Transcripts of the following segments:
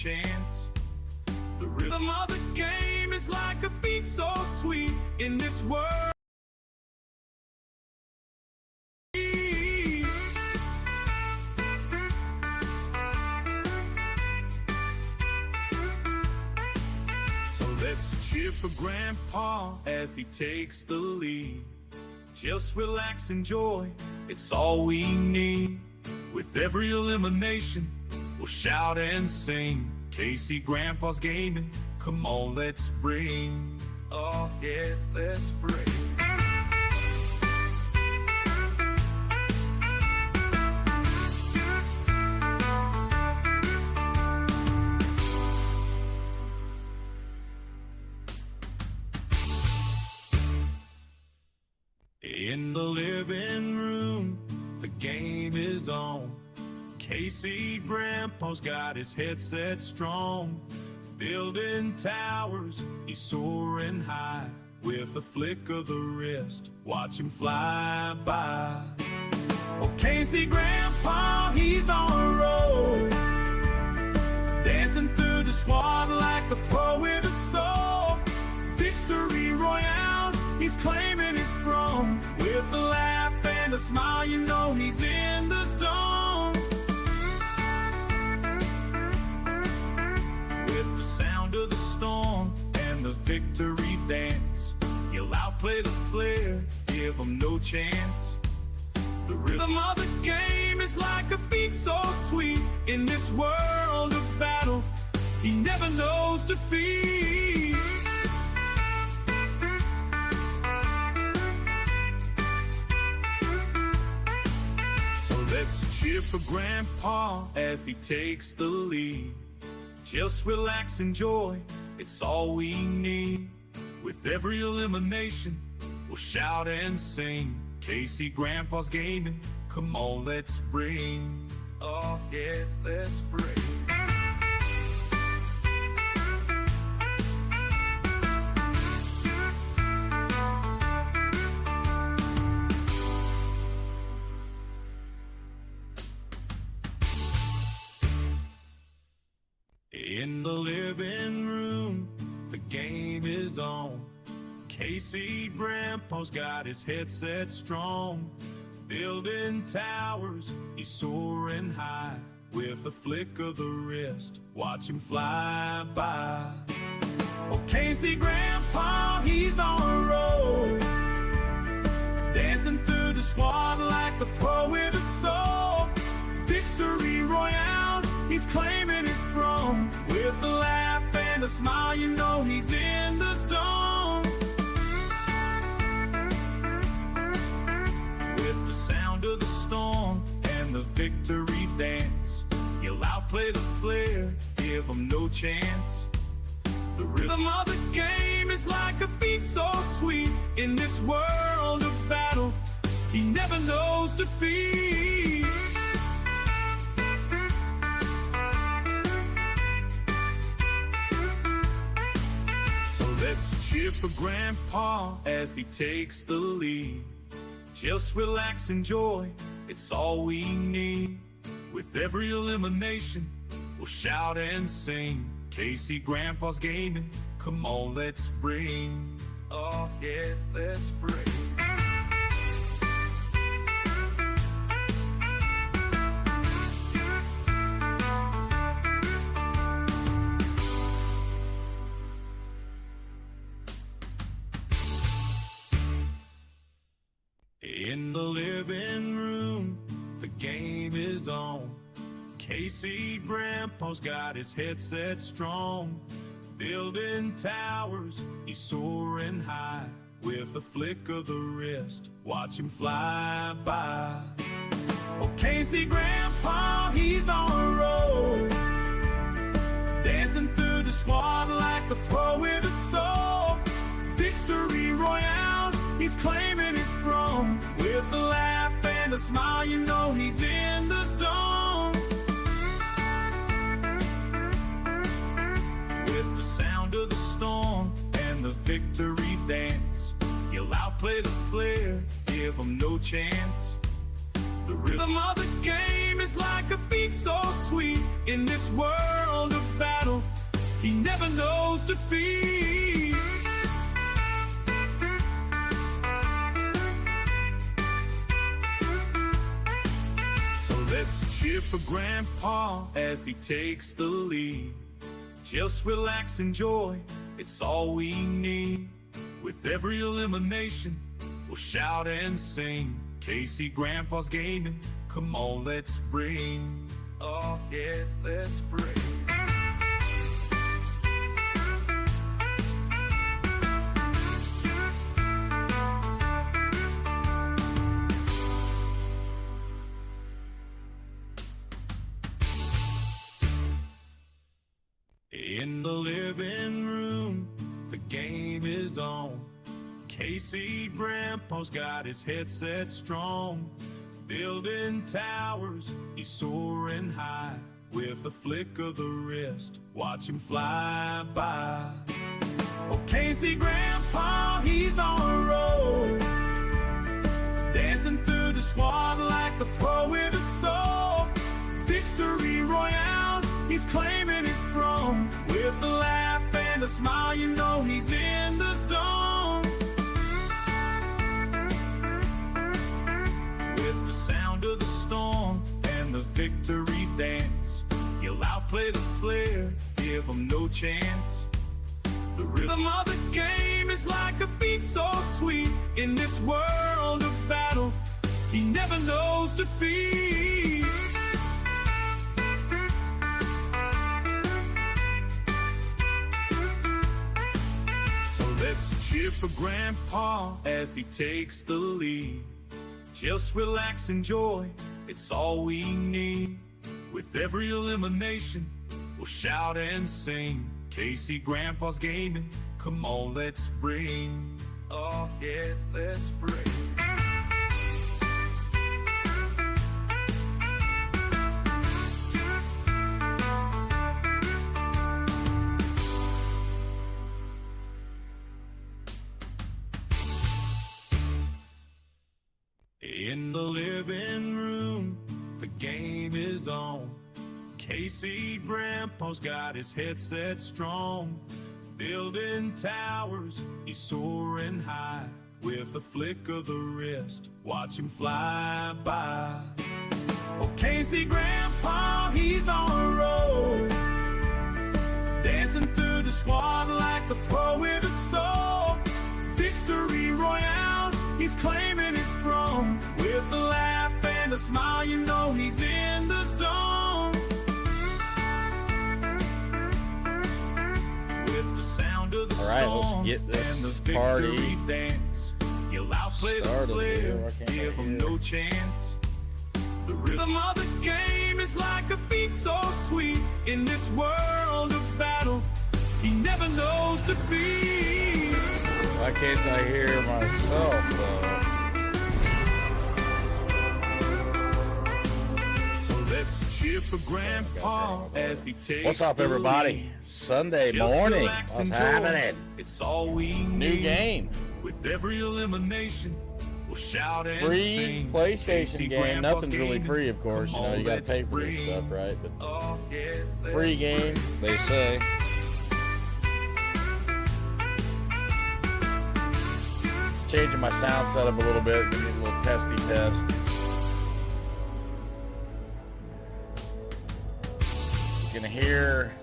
chance. The rhythm of the game is like a beat so sweet in this world. So let's cheer for Grandpa as he takes the lead. Just relax, enjoy, it's all we need. With every elimination, we'll shout and sing. Casey, Grandpa's gaming, come on, let's bring. Oh yeah, let's bring. In the living room, the game is on. Casey, Grandpa's got his headset strong. Building towers, he's soaring high. With a flick of the wrist, watch him fly by. Oh, Casey, Grandpa, he's on a roll. Dancing through the squad like the pro with a soul. Victory Royale, he's claiming his throne. With a laugh and a smile, you know he's in the zone. With the sound of the storm and the victory dance, he'll outplay the flair, give him no chance. The rhythm of the game is like a beat so sweet. In this world of battle, he never knows defeat. So let's cheer for Grandpa as he takes the lead. Just relax, enjoy, it's all we need. With every elimination, we'll shout and sing. Casey, Grandpa's gaming, come on, let's bring. Oh yeah, let's bring. In the living room, the game is on. Casey, Grandpa's got his headset strong. Building towers, he's soaring high. With a flick of the wrist, watch him fly by. Oh, Casey, Grandpa, he's on a roll. Dancing through the squad like the pro with a soul. Victory Royale, he's claiming his throne. With a laugh and a smile, you know he's in the zone. With the sound of the storm and the victory dance, he'll outplay the flair, give him no chance. The rhythm of the game is like a beat so sweet. In this world of battle, he never knows defeat. Let's cheer for Grandpa as he takes the lead. Just relax, enjoy, it's all we need. With every elimination, we'll shout and sing. Casey, Grandpa's gaming, come on, let's bring. Oh yeah, let's bring. In the living room, the game is on. Casey, Grandpa's got his headset strong. Building towers, he's soaring high. With a flick of the wrist, watch him fly by. Oh, Casey, Grandpa, he's on a roll. Dancing through the squad like the pro with a soul. Victory Royale, he's claiming his throne. With a laugh and a smile, you know he's in the zone. With the sound of the storm and the victory dance, he'll outplay the flair, give him no chance. The rhythm of the game is like a beat so sweet. In this world of battle, he never knows defeat. So let's cheer for Grandpa as he takes the lead. Just relax, enjoy, it's all we need. With every elimination, we'll shout and sing. Casey, Grandpa's gaming, come on, let's bring. Oh yeah, let's bring. In the living room, the game is on. Casey, Grandpa's got his head set strong. Building towers, he's soaring high. With a flick of the wrist, watch him fly by. Oh, Casey, Grandpa, he's on a roll. Dancing through the squad like a pro with a soul. Victory Royale, he's claiming his throne. With a laugh and a smile, you know he's in the zone. With the sound of the storm and the victory dance, he'll outplay the player, give him no chance. The rhythm of the game is like a beat so sweet. In this world of battle, he never knows defeat. So let's cheer for Grandpa as he takes the lead. Just relax, enjoy, it's all we need. With every elimination, we'll shout and sing. Casey, Grandpa's gaming, come on, let's bring. Oh yeah, let's bring. In the living room, the game is on. Casey, Grandpa's got his head set strong. Building towers, he's soaring high. With a flick of the wrist, watch him fly by. Oh, Casey, Grandpa, he's on a roll. Dancing through the squad like a pro with a soul. Victory Royale, he's claiming his throne. With a laugh and a smile, you know he's in the zone. With the sound of the storm let's get this and the victory party dance, he'll outplay the player, give him no chance. The rhythm of the game is like a beat so sweet. In this world of battle, he never knows defeat. Why can't I hear myself, though? So let's cheer for Grandpa as he takes. What's up, everybody? Sunday morning. What's happening? It's all we need. New game. With every elimination, we'll shout and Free sing. PlayStation Casey, game. Grandpa's Nothing's really gaming. free, of course. You Come know, on, you gotta let's pay for this bring. stuff, right? But Oh, yeah, let's free game, they say. Changing my sound setup a little bit, give me a little testy test. You can hear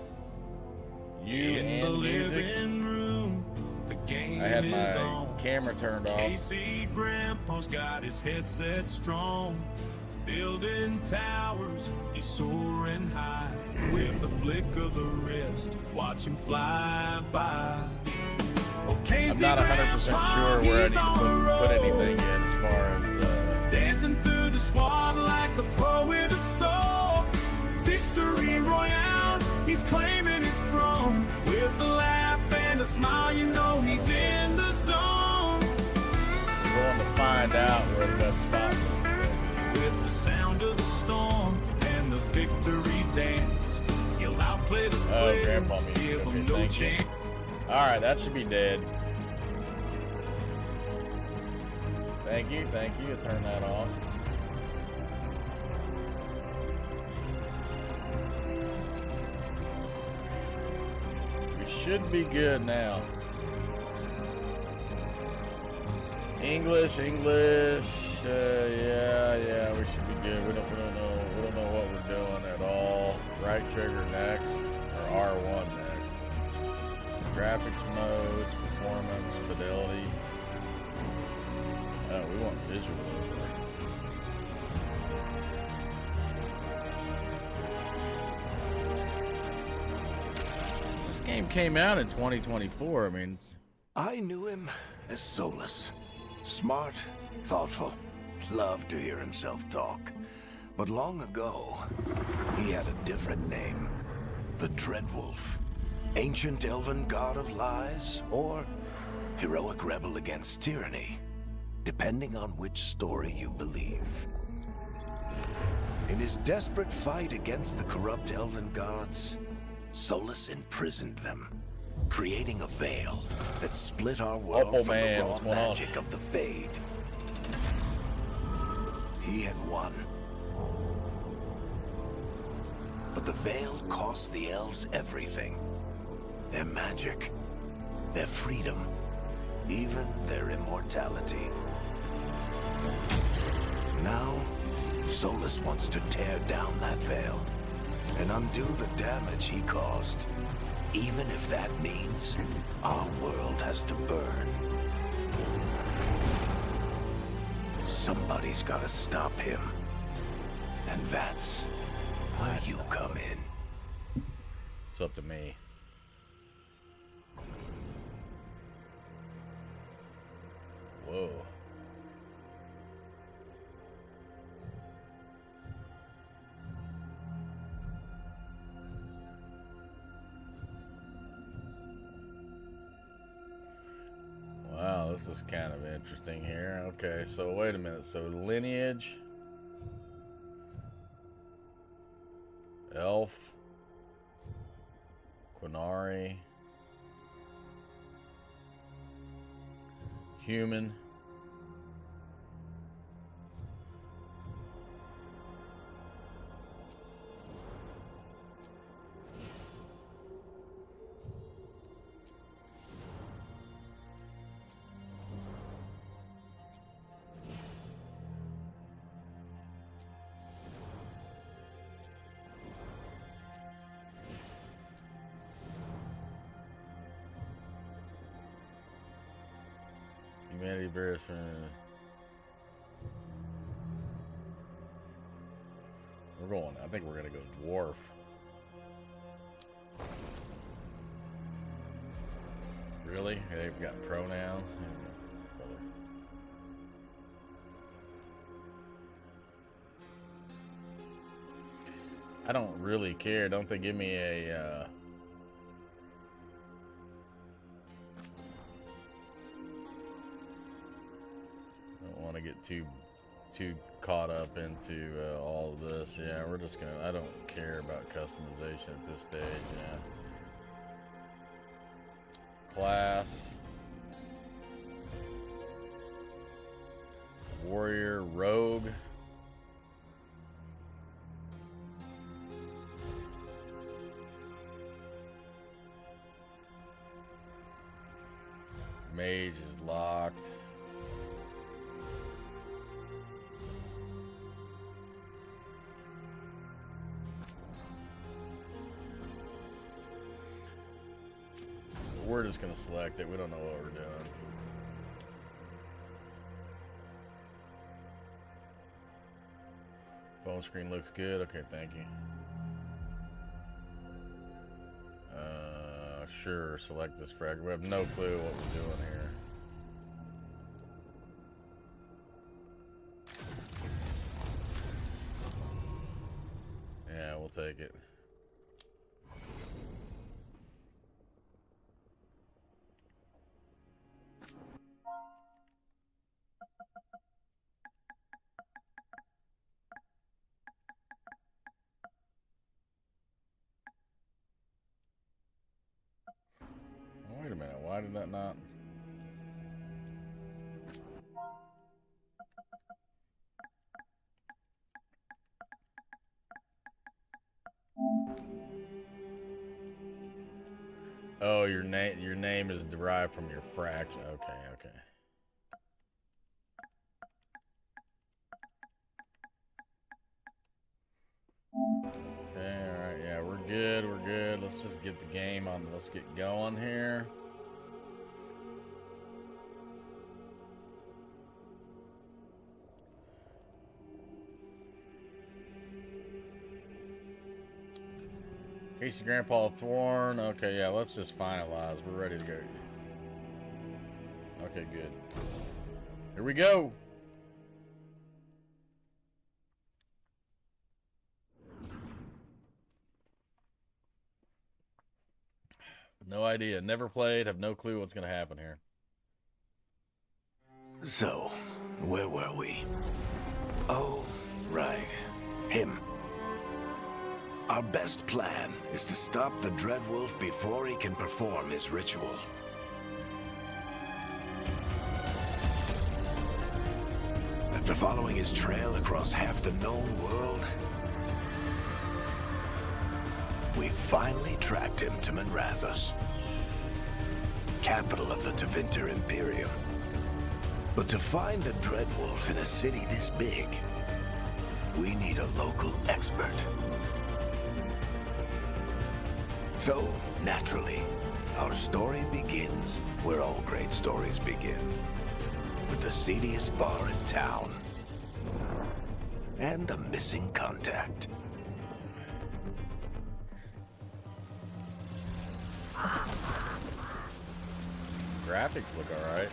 you In the and music. living room, the game I had is my on. camera turned off. Casey, Grandpa's got his head set strong. Building towers, he's soaring high. With a flick of the wrist, watch him fly by. Oh, Casey, I'm not 100% sure where I need to put anything in as far as dancing through the squad like the pro with a soul. Victory Royale, he's claiming his throne. With a laugh and a smile, you know he's in the zone. going to find out where the best spot is. With the sound of the storm and the victory dance, he'll outplay the player, Grandpa music. give Okay, him no thank you. chance. Alright, that should be dead. Thank you. Turn that off. should be good now. English. Yeah, we should be good. We don't know what we're doing at all. Right trigger next, or R1 next. Graphics modes, performance, fidelity. Oh, we want visual over. This game came out in 2024. I mean, I knew him as Solus. Smart, thoughtful, loved to hear himself talk. But long ago, he had a different name. The Dreadwolf. Ancient elven god of lies, or heroic rebel against tyranny, depending on which story you believe. In his desperate fight against the corrupt elven gods, Solus imprisoned them, creating a veil that split our world from the raw magic of the Fade. He had won. But the veil cost the elves everything. Their magic, their freedom, even their immortality. Now, Solus wants to tear down that veil and undo the damage he caused. Even if that means our world has to burn. Somebody's gotta stop him. And that's where you come in. it's up to me. Whoa. Wow, this is kind of interesting here. Okay, so wait a minute. So lineage, elf, Quinari, human, humanity, various. We're going. I think we're gonna go dwarf. Really? They've got pronouns. I don't really care. Don't they give me a? Don't want to get too caught up into all of this. Yeah, we're just gonna. I don't care about customization at this stage. Yeah. Class, warrior, rogue. Mage is locked. We're just going to select it. We don't know what we're doing. Phone screen looks good. Okay, thank you. Sure, select this frag. We have no clue what we're doing here. Yeah, we'll take it. Wait a minute, why did that not? Oh, your name is derived from your fraction. Okay. Okay, alright, yeah, we're good. Let's just get the game on. Let's get going here. Casey Grandpa Thorne. Okay, yeah, let's just finalize. We're ready to go. Okay, good. Here we go. No idea. Never played. Have no clue what's going to happen here. So, where were we? Oh, right. Him. Our best plan is to stop the Dreadwolf before he can perform his ritual. After following his trail across half the known world, we finally tracked him to Minrathous, capital of the Tevinter Imperium. But to find the Dreadwolf in a city this big, we need a local expert. So, naturally, our story begins where all great stories begin. With the seediest bar in town. And a missing contact. Graphics look alright.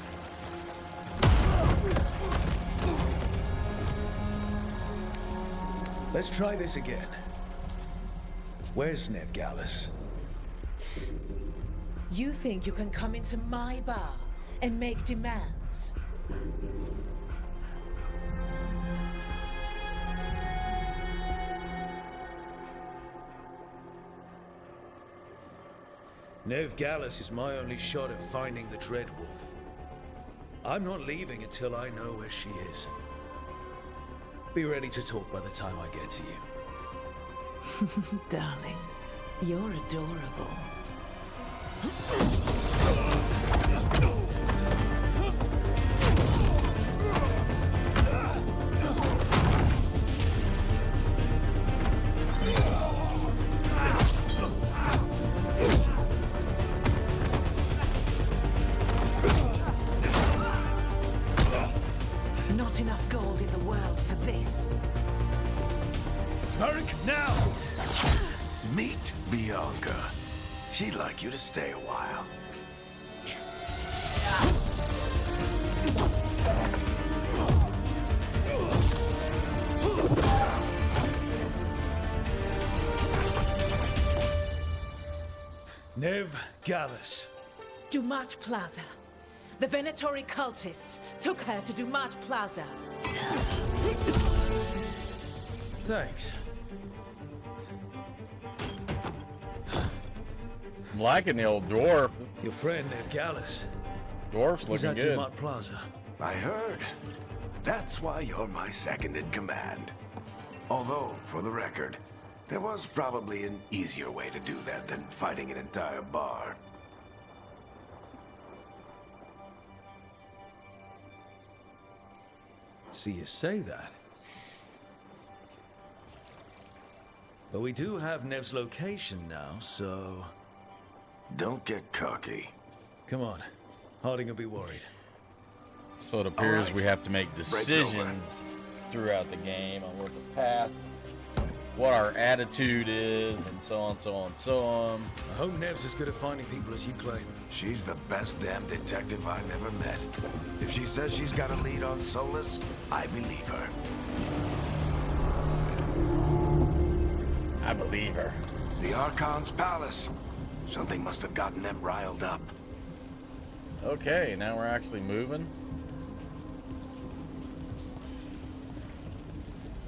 Let's try this again. Where's Veilguard? You think you can come into my bar and make demands? Veilguard is my only shot at finding the Dreadwolf. I'm not leaving until I know where she is. Be ready to talk by the time I get to you. Darling, you're adorable. Not enough gold in the world for this. Merrick, now! Meet Bianca. She'd like you to stay a while. Veilguard. Dumat Plaza. The Venatori cultists took her to Dumat Plaza. Thanks. I'm liking the old dwarf. Your friend Veilguard. Dwarf's He's looking at good. Dumat Plaza. I heard. That's why you're my second in command. Although, for the record, there was probably an easier way to do that than fighting an entire bar. See you say that. But we do have Nev's location now, so... Don't get cocky. Come on. Harding will be worried. So it appears Alright. we have to make Break's over. decisions throughout the game on what the path, what our attitude is, and so on, so on, so on. I hope Nev's as good at finding people as you claim. She's the best damn detective I've ever met. If she says she's got a lead on Solus, I believe her. I believe her. The Archon's palace. Something must have gotten them riled up. Okay, now we're actually moving.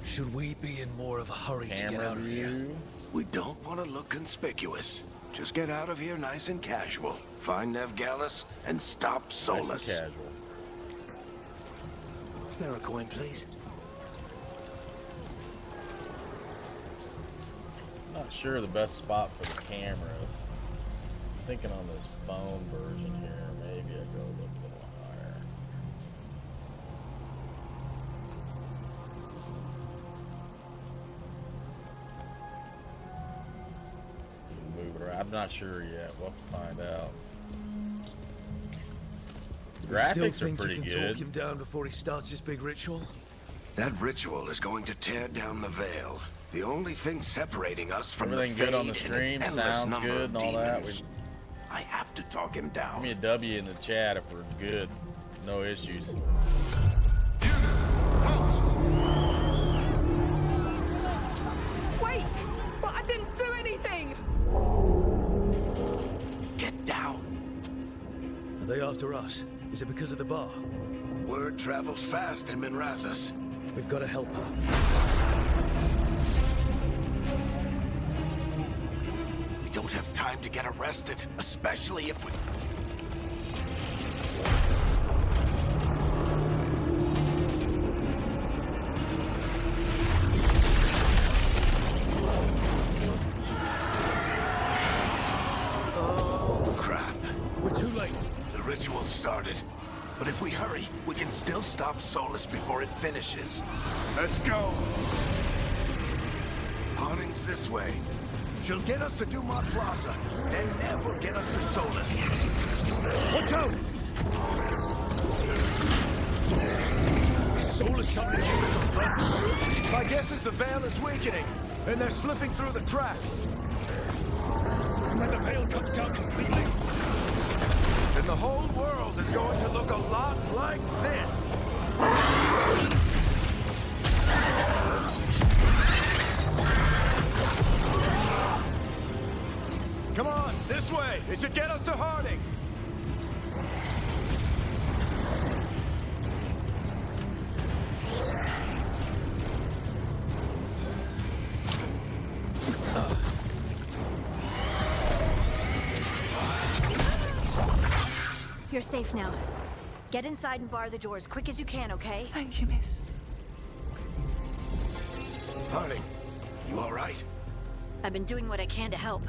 Should we be in more of a hurry to get Camera out of here? view. We don't want to look conspicious. Just get out of here nice and casual. Find Veilguard and stop Nice Solus. and casual. Spare a coin, please. Not sure the best spot for the cameras. thinking on this phone version here, maybe I go a little higher. Move it around. I'm not sure yet. We'll have to find out. Graphics are pretty you can good. Talk him down before he starts his big ritual? That ritual is going to tear down the Veil. The only thing separating us from Everything the good on the Fade stream, and an endless sounds number good of and all that. demons. I have to talk him Give down. me a W in the chat if we're good. No issues. Wait! But I didn't do anything! Get down. Are they after us? Is it because of the bar? Word travels fast in Minrathous. We've got to help her. We don't have time to get arrested, especially if we... Oh, crap. We're too late. The ritual started. But if we hurry, we can still stop Solus before it finishes. Let's go! Harding's this way. She'll get us to Dumont Plaza, then never get us to Solus. Watch out! Solus summoned humans on purpose. My guess is the Veil is weakening, and they're slipping through the cracks. And when the veil comes down completely, Then the whole world is going to look a lot like this. Come on, this way. It should get us to Harding. You're safe now. Get inside and bar the door as quick as you can, okay? Thank you, miss. Harding, you all right? I've been doing what I can to help.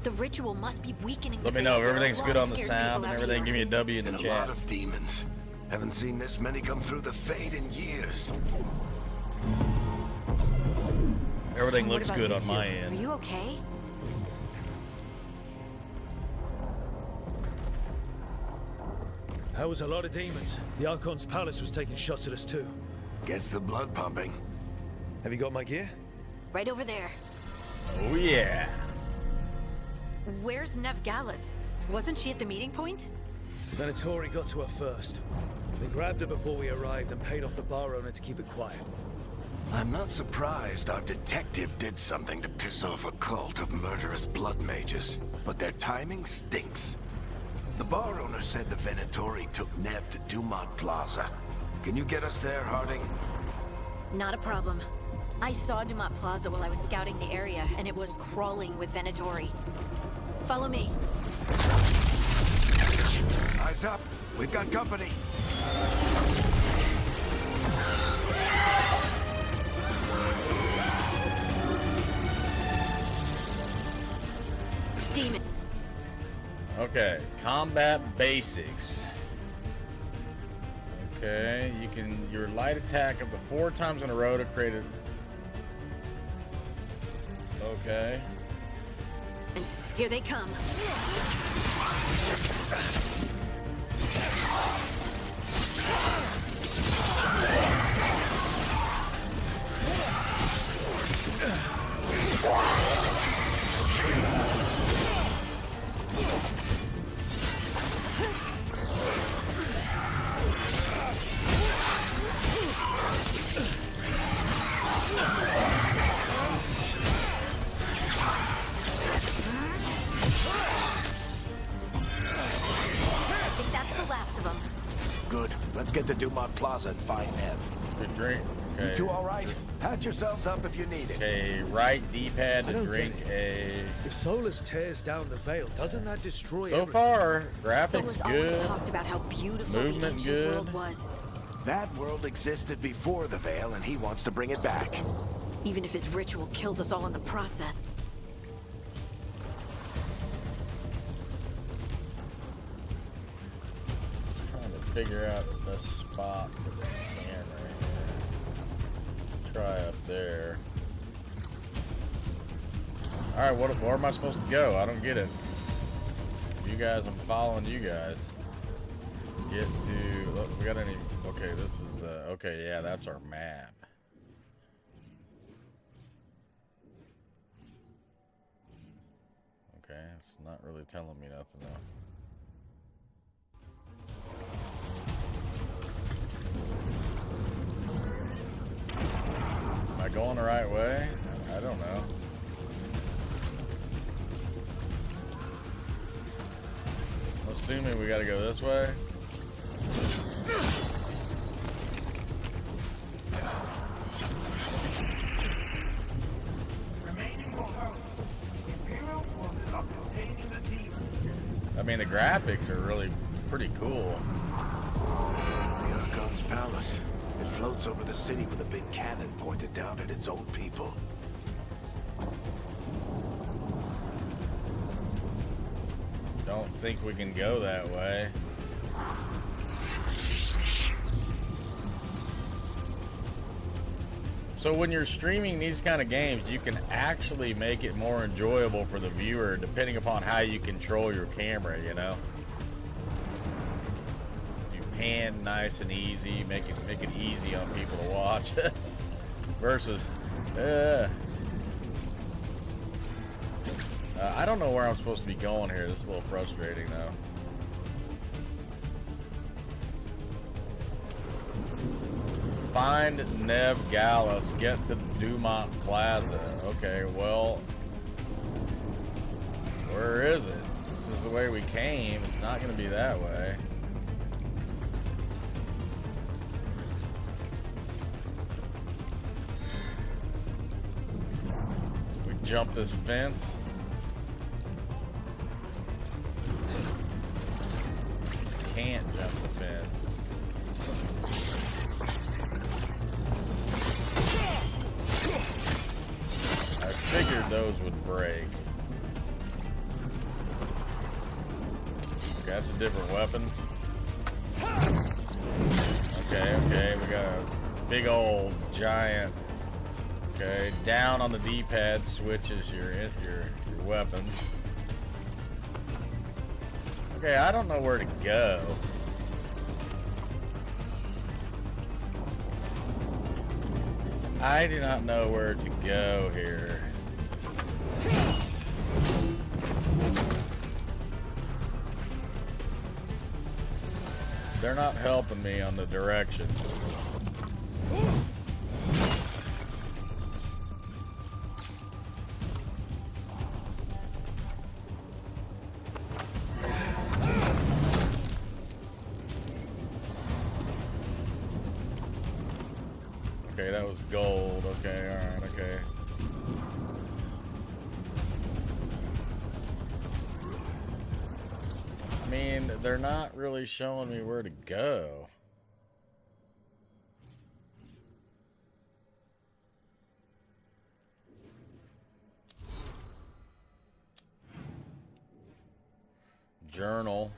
The ritual must be weakening Let the me know if veil. There are everything's a good lot on of the scared sound people and out everything. here. Give me a W in And the a lot chat. of demons. Haven't seen this many come through the Fade in years. Everything What looks about good you on two? my Are end. you okay? that was a lot of demons. The Archon's palace was taking shots at us too. Gets the blood pumping. Have you got my gear? Right over there. Oh yeah. Where's Nev Gallus? Wasn't she at the meeting point? The Venatori got to her first. They grabbed her before we arrived and paid off the bar owner to keep it quiet. I'm not surprised our detective did something to piss off a cult of murderous blood mages, but their timing stinks. The bar owner said the Venatori took Nev to Dumont Plaza. Can you get us there, Harding? Not a problem. I saw Dumont Plaza while I was scouting the area, and it was crawling with Venatori. Follow me. Eyes up. We've got company. Demon. Okay, combat basics. Okay, you can your light attack up to 4 times in a row to create a. Okay. Here they come. That's the last of them. Good. Let's get to Dumont Plaza and find Nev. Good drink. Okay. You two all right? Patch yourselves up if you need it. Okay, right D-pad I to don't drink get a. If Solus tears down the veil, doesn't that destroy So everything? far, graphics Solus always good. talked about how beautiful Movement the ancient good. world was. That world existed before the Veil, and he wants to bring it back. Even if his ritual kills us all in the process. figure out the best spot for the camera here. Try up there. Alright, where am I supposed to go? I don't get it. You guys, I'm following you guys. Get to... Look, we got any... Okay, this is... okay, yeah, that's our map. Okay, it's not really telling me nothing though. Am I going the right way? I don't know. Assuming we gotta go this way. I mean, the graphics are really pretty cool. The Archon's palace. It floats over the city with a big cannon pointed down at its own people. Don't think we can go that way. So when you're streaming these kind of games, you can actually make it more enjoyable for the viewer depending upon how you control your camera, you know? If you pan nice and easy, make it easy on people to watch. Versus I don't know where I'm supposed to be going here. This is a little frustrating though. Find Nev Gallus. Get to Dumont Plaza. Okay, well, where is it? This is the way we came. It's not going to be that way. We jump this fence. Can't jump the fence. I figured those would break. Okay, that's a different weapon. Okay, we got a big old giant. Okay, down on the D-pad switches your weapons. Okay, I don't know where to go. I do not know where to go here. They're not helping me on the direction. Okay, that was gold. Okay, alright, okay. I mean, they're not really showing me where to go. Journal.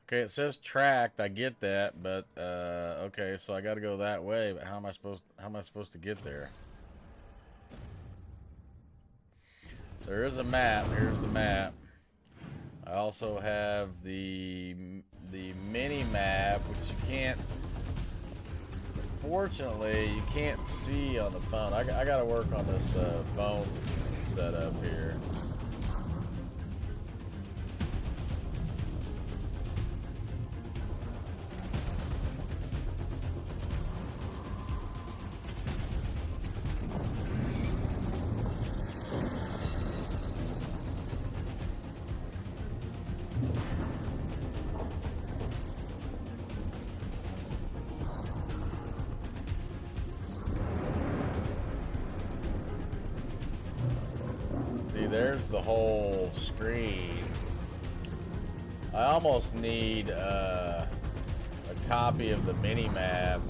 Okay, it says tracked. I get that, but okay, so I got to go that way. But how am I supposed to get there? There is a map. Here's the map. I also have the mini map, which you can't. Unfortunately, you can't see on the phone. I got to work on this phone setup here. There's the whole screen. I almost need a copy of the mini map.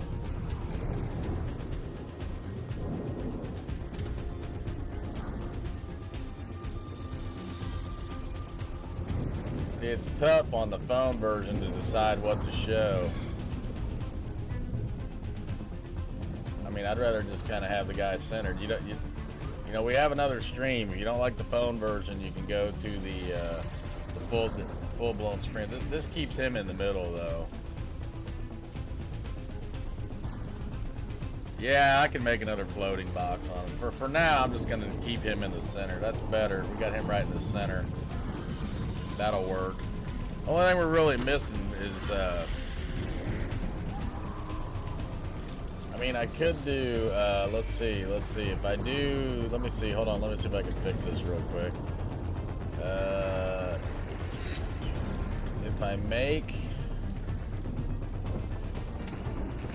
See, it's tough on the phone version to decide what to show. I mean, I'd rather just kind of have the guy centered. You know, we have another stream. If you don't like the phone version, you can go to the full-blown screen. This keeps him in the middle, though. Yeah, I can make another floating box on him. For now, I'm just gonna keep him in the center. That's better. We got him right in the center. That'll work. Only thing we're really missing is, I mean, I could do, let's see, if I do, let me see, hold on, let me see if I can fix this real quick. If I make,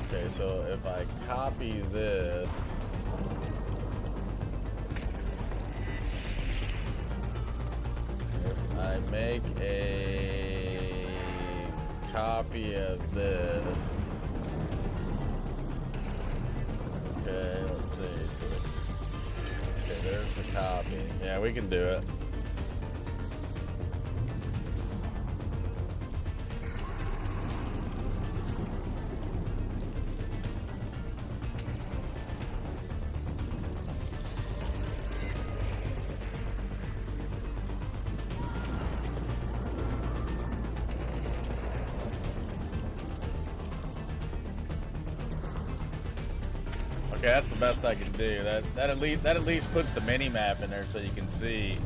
okay, so if I copy this, if I make a copy of this, okay, let's see, okay, there's the copy. Yeah, we can do it. Okay, that's the best I can do. That at least puts the mini map in there so you can see.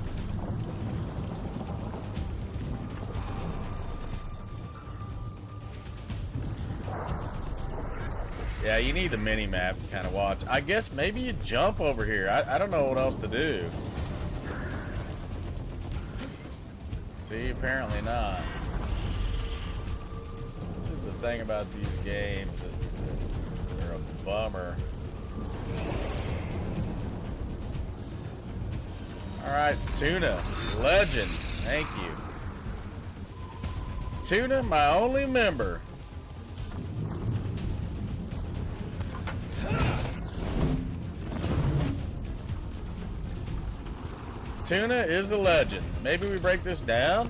Yeah, you need the mini map to kind of watch. I guess maybe you jump over here. I don't know what else to do. See, apparently not. This is the thing about these games. They're a bummer. Alright, Tuna. Legend. Thank you. Tuna, my only member. Tuna is the legend. Maybe we break this down?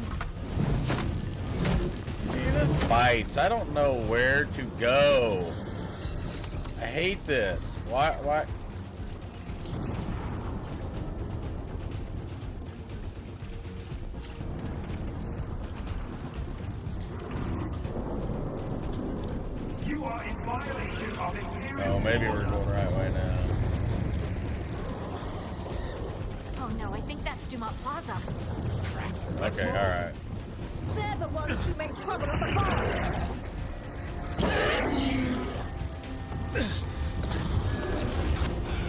See, this bites. I don't know where to go. I hate this. Why? You are in violation of Imperial. Oh, maybe we're going the right way now. Oh no, I think that's Dumont Plaza. Okay, alright. They're the ones who make trouble at the bar.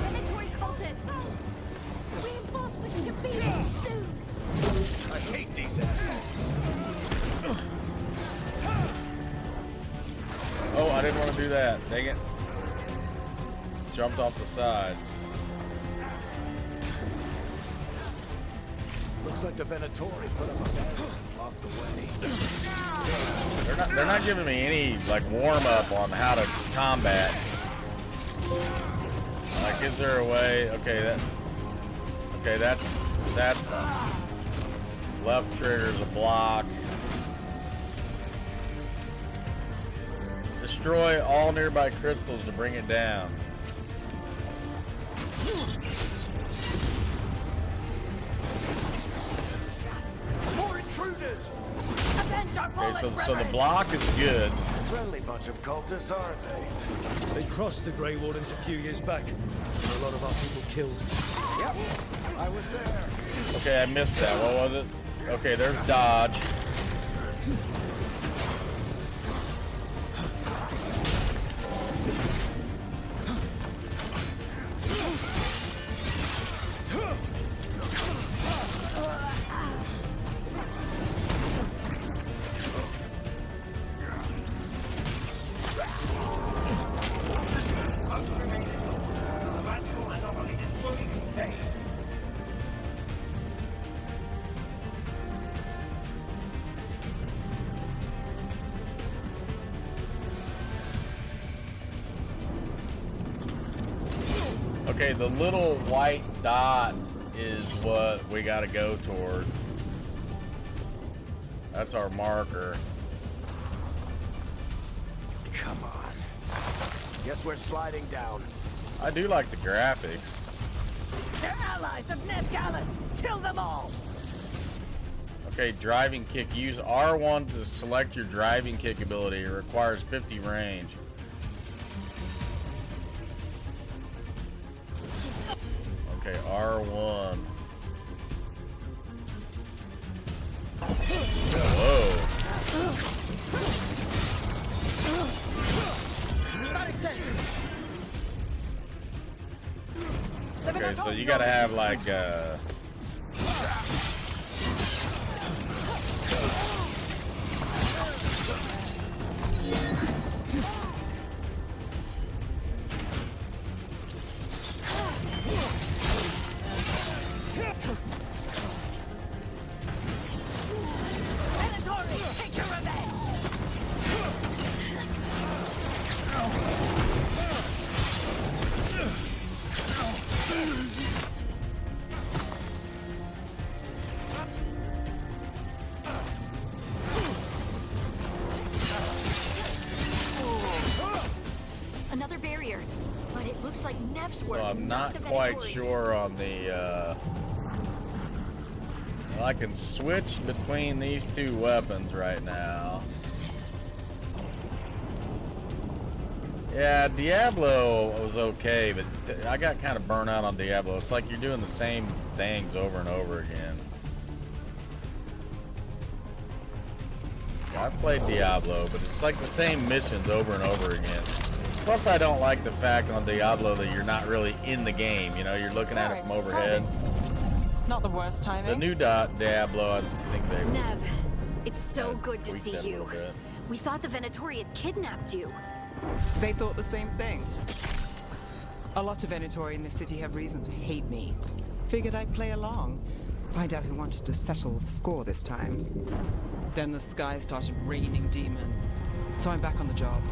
Predatory cultists! Reinforcements can be here soon. I hate these assholes. Oh, I didn't want to do that. Dang it. Jumped off the side. Looks like the Venatori put up a barrier and blocked the way. They're not giving me any like warm up on how to combat. Like, is there a way? Okay, that's left trigger is a block. Destroy all nearby crystals to bring it down. More intruders! Okay, so the block is good. Friendly bunch of cultists, aren't they? They crossed the Grey Wardens a few years back. There were a lot of our people killed. Yep, I was there. Okay, I missed that. What was it? Okay, there's dodge. Okay, the little white dot is what we gotta go towards. That's our marker. Come on. Guess we're sliding down. I do like the graphics. They're allies of Ned Gallus! Kill them all! Okay, driving kick. Use R1 to select your driving kick ability. It requires 50 range. Okay, R1. Whoa. Okay, so you gotta have like Venatori, take your revenge! Another barrier, but it looks like Nev's work. so I'm not not the quite Venatori's. sure on the well, I can switch between these two weapons right now. Yeah, Diablo was okay, but I got kind of burnt out on Diablo. It's like you're doing the same things over and over again. I've played Diablo, but it's like the same missions over and over again. Plus, I don't like the fact on Diablo that you're not really in the game. You know, you're looking at it from overhead. Not the worst timing. The new Diablo, I think they Nev, it's so good to tweaked see that a you. little bit. We thought the Venatori had kidnapped you. They thought the same thing. A lot of Venatori in this city have reason to hate me. Figured I'd play along. Find out who wanted to settle the score this time. Then the sky started raining demons. So I'm back on the job.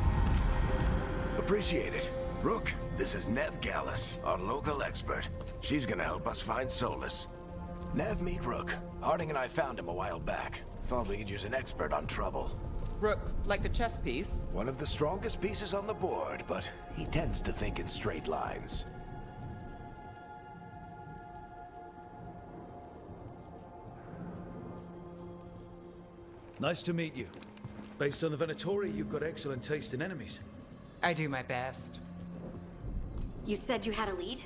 Appreciate it. Rook, this is Nev Gallus, our local expert. She's gonna help us find Solus. Nev, meet Rook. Harding and I found him a while back. Thought we could use an expert on trouble. Rook, like the chess piece? One of the strongest pieces on the board, but he tends to think in straight lines. Nice to meet you. Based on the Venatori, you've got excellent taste in enemies. I do my best. You said you had a lead?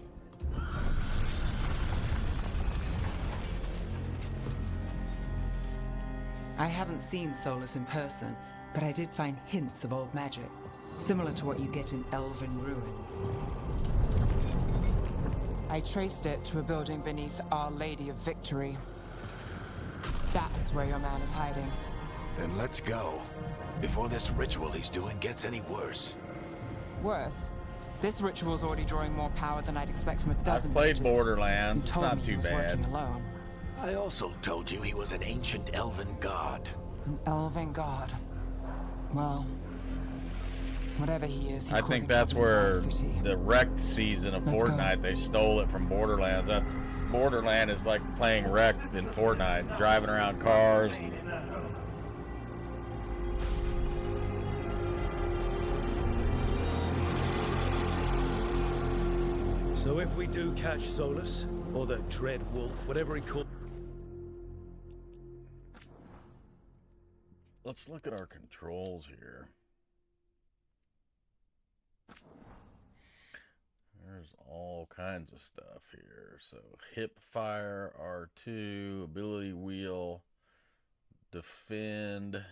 I haven't seen Solus in person, but I did find hints of old magic, similar to what you get in elven ruins. I traced it to a building beneath Our Lady of Victory. That's where your man is hiding. Then let's go. Before this ritual he's doing gets any worse. Worse, this ritual's already drawing more power than I'd expect from a dozen I've played mages. Borderlands. You It's told not me too he was bad. working alone. I also told you he was an ancient elven god. An elven god. Well, whatever he is, he's I causing think that's trouble in my where city. the wrecked season of Let's go. Fortnite, they stole it from Borderlands. That's Borderland is like playing wrecked in Fortnite, driving around cars. So if we do catch Solus, or the Dread Wolf, whatever he called... Let's look at our controls here. There's all kinds of stuff here. So hip fire, R2, ability wheel, defend,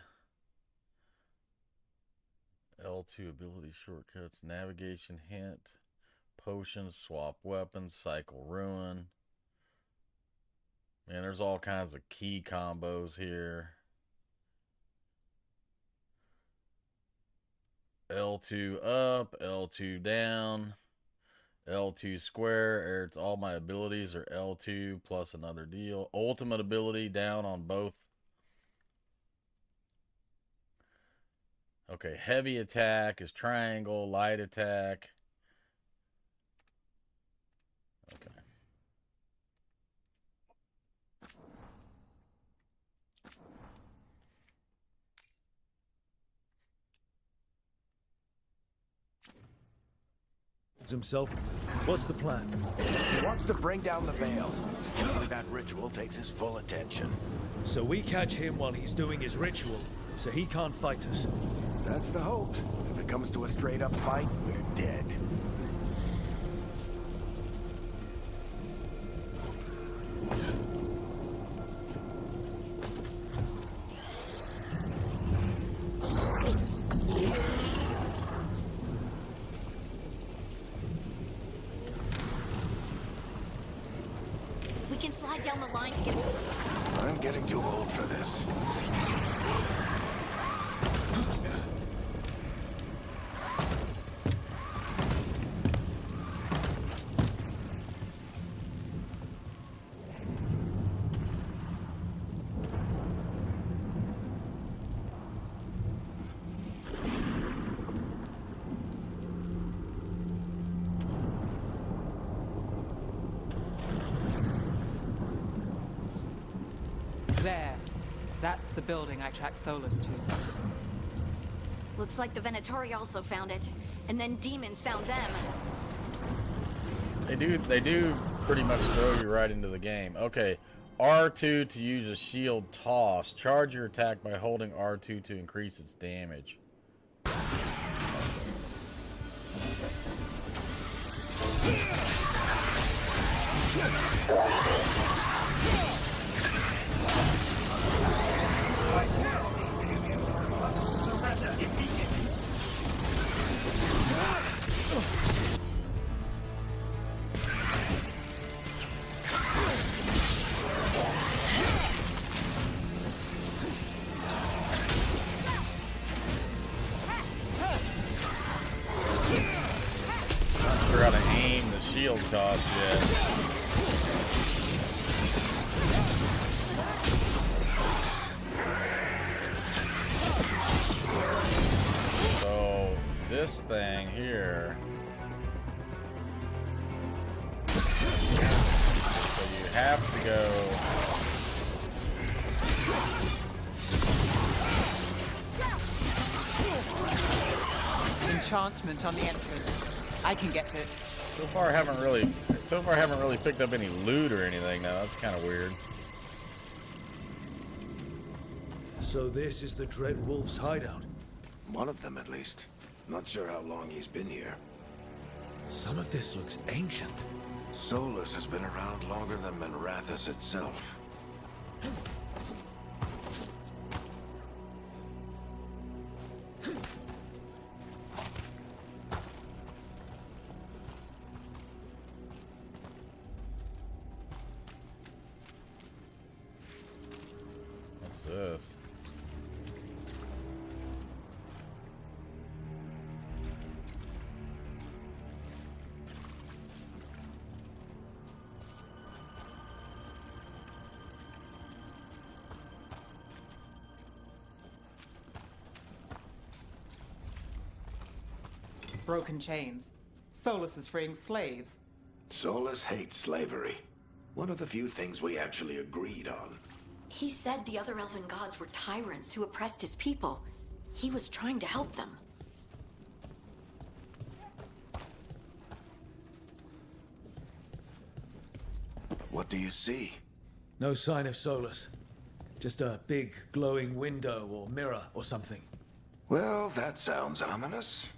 L2 ability shortcuts, navigation hint, potions, swap weapons, cycle ruin. Man, there's all kinds of key combos here. L2 up, L2 down, L2 square. It's all my abilities are L2 plus another deal. Ultimate ability down on both. Okay, heavy attack is triangle, light attack. Okay. himself. What's the plan? He wants to bring down the Veil. Only that ritual takes his full attention. So we catch him while he's doing his ritual, so he can't fight us. That's the hope. If it comes to a straight-up fight, we're dead. We can slide down the line to get... I'm getting too old for this. There. That's the building I tracked Solus to. Looks like the Venatori also found it. And then demons found them. They do pretty much throw you right into the game. Okay, R2 to use a shield toss. Charge your attack by holding R2 to increase its damage. Not sure how to aim the shield toss yet. So this thing here, so you have to go. Enchantment on the entrance. I can get it. So far, I haven't really picked up any loot or anything. Now that's kind of weird. So this is the Dread Wolf's hideout. One of them, at least. Not sure how long he's been here. Some of this looks ancient. Solus has been around longer than Manrathus itself. What's this? Broken chains. Solus is freeing slaves. Solus hates slavery. One of the few things we actually agreed on. He said the other elven gods were tyrants who oppressed his people. He was trying to help them. What do you see? No sign of Solus. Just a big glowing window or mirror or something. Well, that sounds ominous.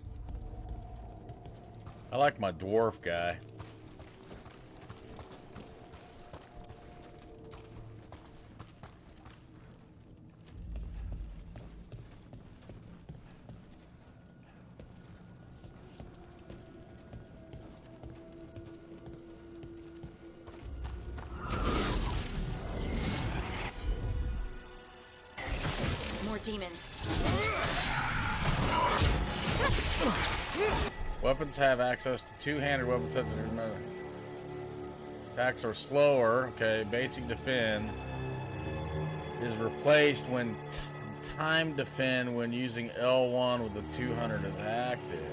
I like my dwarf guy. More demons. Weapons have access to two-handed weapons such as attacks are slower. Okay, basic defend is replaced when time defend when using L1 with the 200 is active.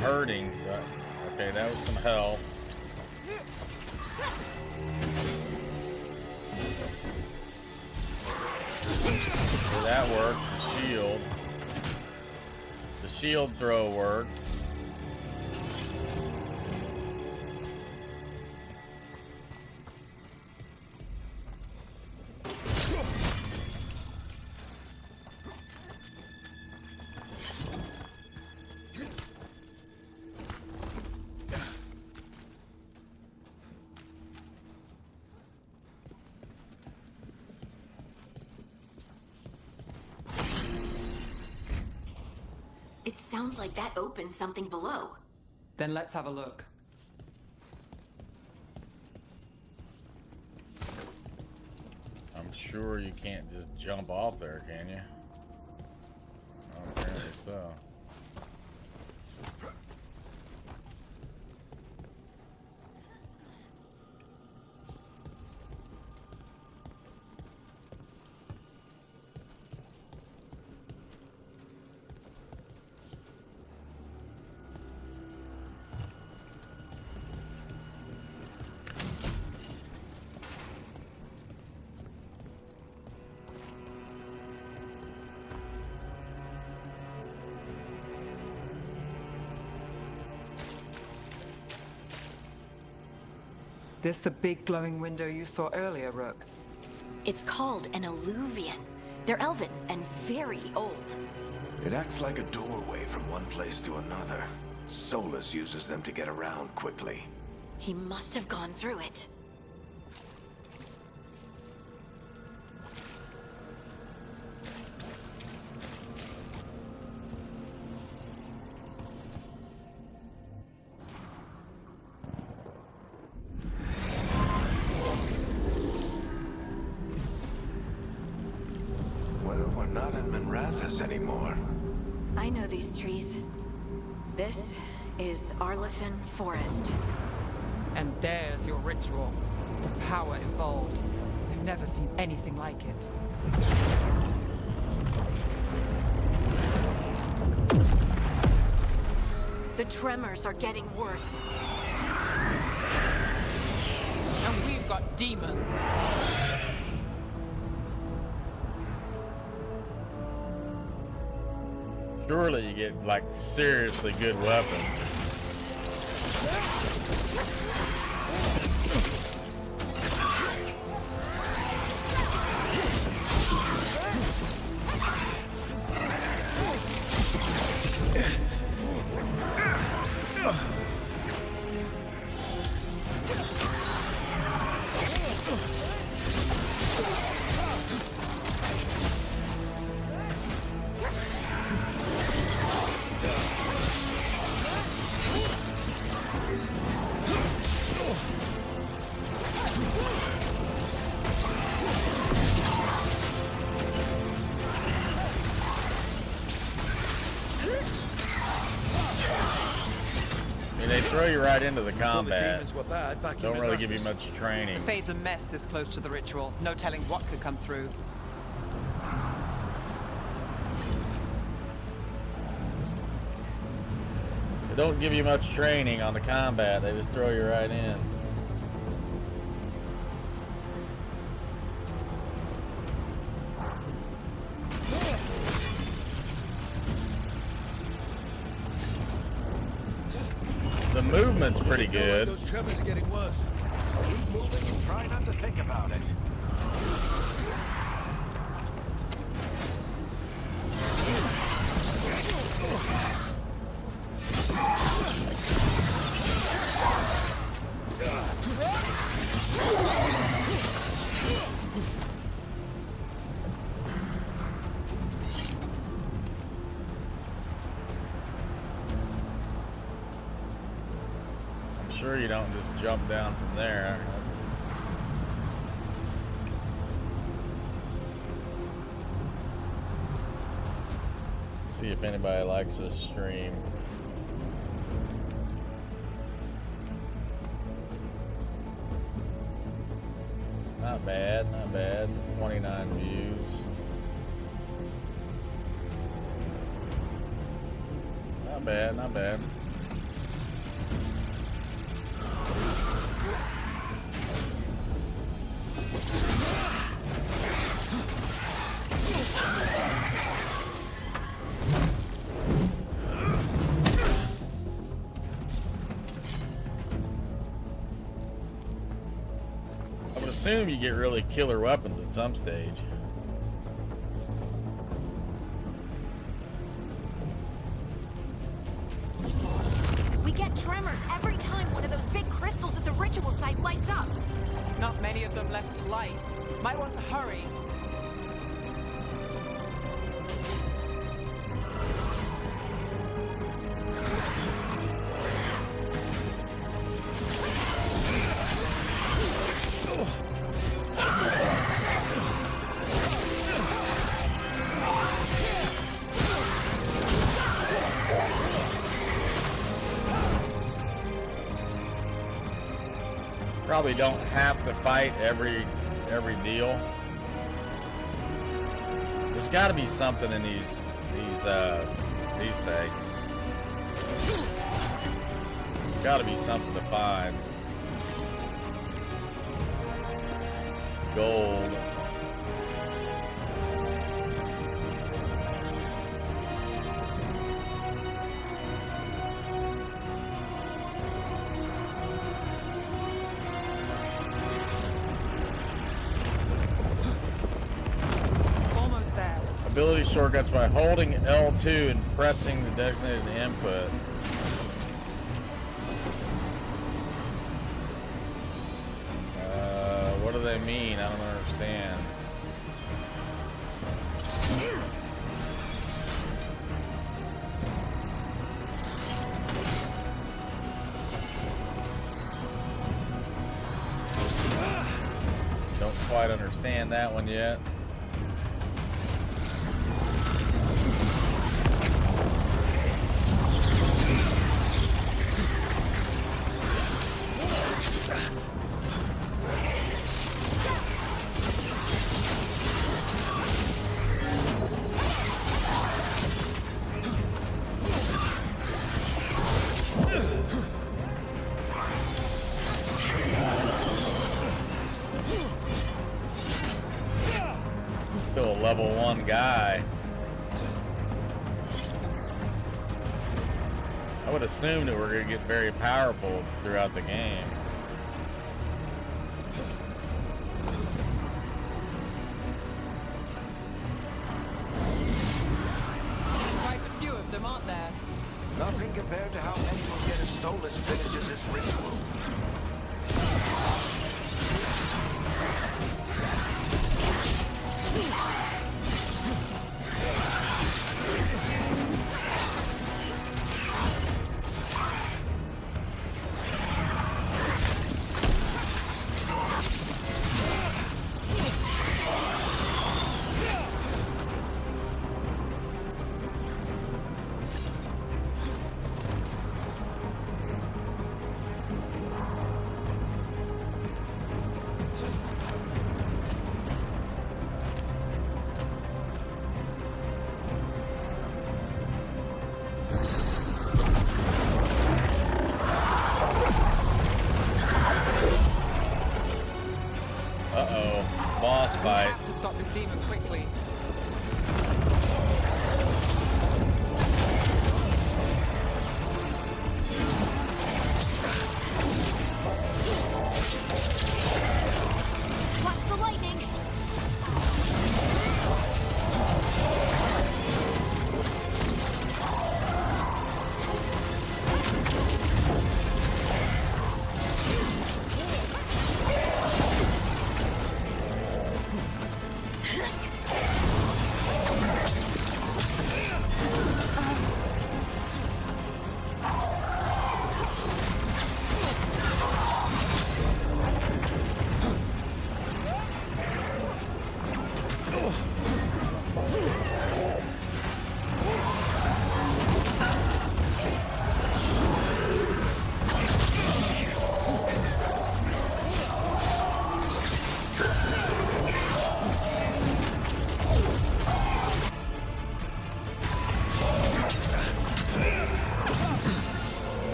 Hurting. Okay, some health. So that worked. The shield. The shield throw worked. It sounds like that opened something below. Then let's have a look. I'm sure you can't just jump off there, can you? Oh, apparently so. This the big glowing window you saw earlier, Rook? It's called an alluvian. They're elven and very old. It acts like a doorway from one place to another. Solus uses them to get around quickly. He must have gone through it. Well, we're not in Minrathous anymore. I know these trees. This is Arlethan Forest. And there's your ritual. The power involved. I've never seen anything like it. The tremors are getting worse. And we've got demons. Surely you get like seriously good weapons. They throw you right into the combat. demons were bad back Don't in really give you Minrathous. much training. The Fade's a mess this close to the ritual. No telling what could come through. They don't give you much training on the combat. They just throw you right in. The movement's pretty good. Those tremors are getting worse. Keep moving and try not to think about it. Sure you don't just jump down from there. See if anybody likes this stream. Not bad, not bad. 29 views. Not bad, not bad. I would assume you get really killer weapons at some stage. We get tremors every time one of those big crystals at the ritual site lights up. Not many of them left to light. Might want to hurry. Probably don't have to fight every deal. There's got to be something in these things. Got to be something to find. Gold. Ability shortcuts by holding L2 and pressing the designated input. What do they mean? I don't understand. Don't quite understand that one yet. Still a level 1 guy. I would assume that we're going to get very powerful throughout the game. Quite a few of them, aren't there? Nothing compared to how many will get as Solus finishes this ritual. Boss fight. We have to stop this demon quickly. Watch the lightning!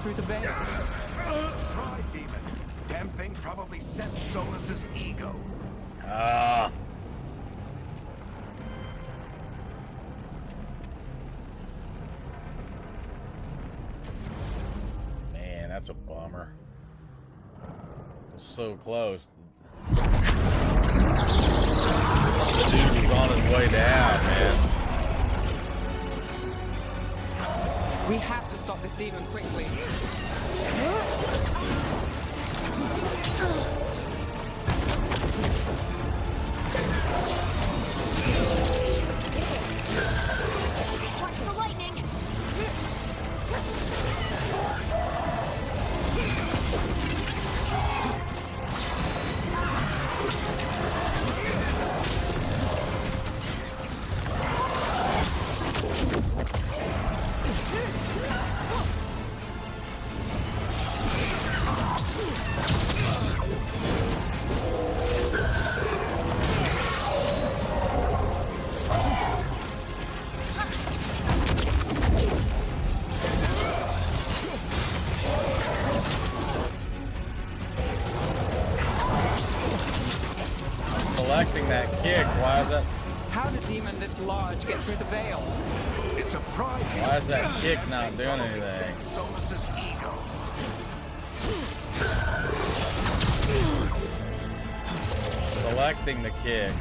through the veil. Try, demon. Damn thing probably set Solus's ego. Ah. Man, that's a bummer. It was so close. The dude was on his way down, man. We have to stop this demon quickly. Watch the lightning! Selecting that kick, why is that? How did a demon this large get through the veil? It's a pride. Why is that kick not doing anything? Solus's ego. Selecting the kick.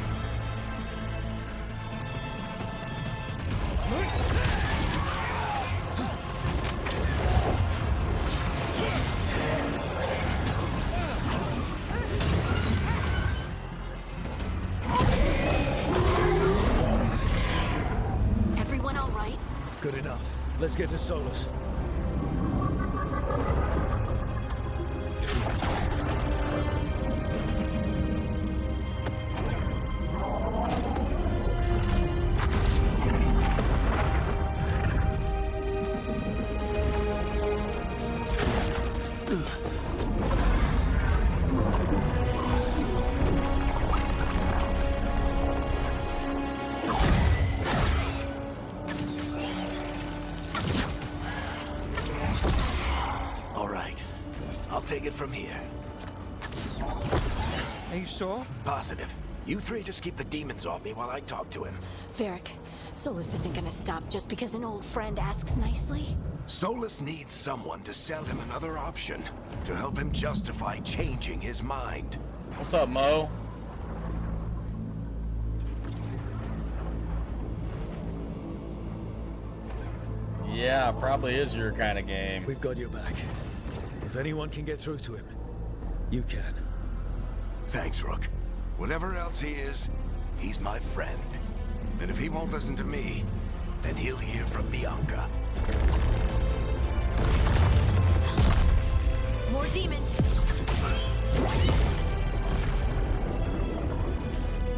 Everyone all right? Good enough. Let's get to Solus. All right. I'll take it from here. Are you sure? Positive. You three just keep the demons off me while I talk to him. Varric, Solus isn't gonna stop just because an old friend asks nicely. Solus needs someone to sell him another option, to help him justify changing his mind. What's up, Mo? Yeah, probably is your kind of game. We've got your back. If anyone can get through to him, you can. Thanks, Rook. Whatever else he is, he's my friend. And if he won't listen to me, then he'll hear from Bianca. More demons!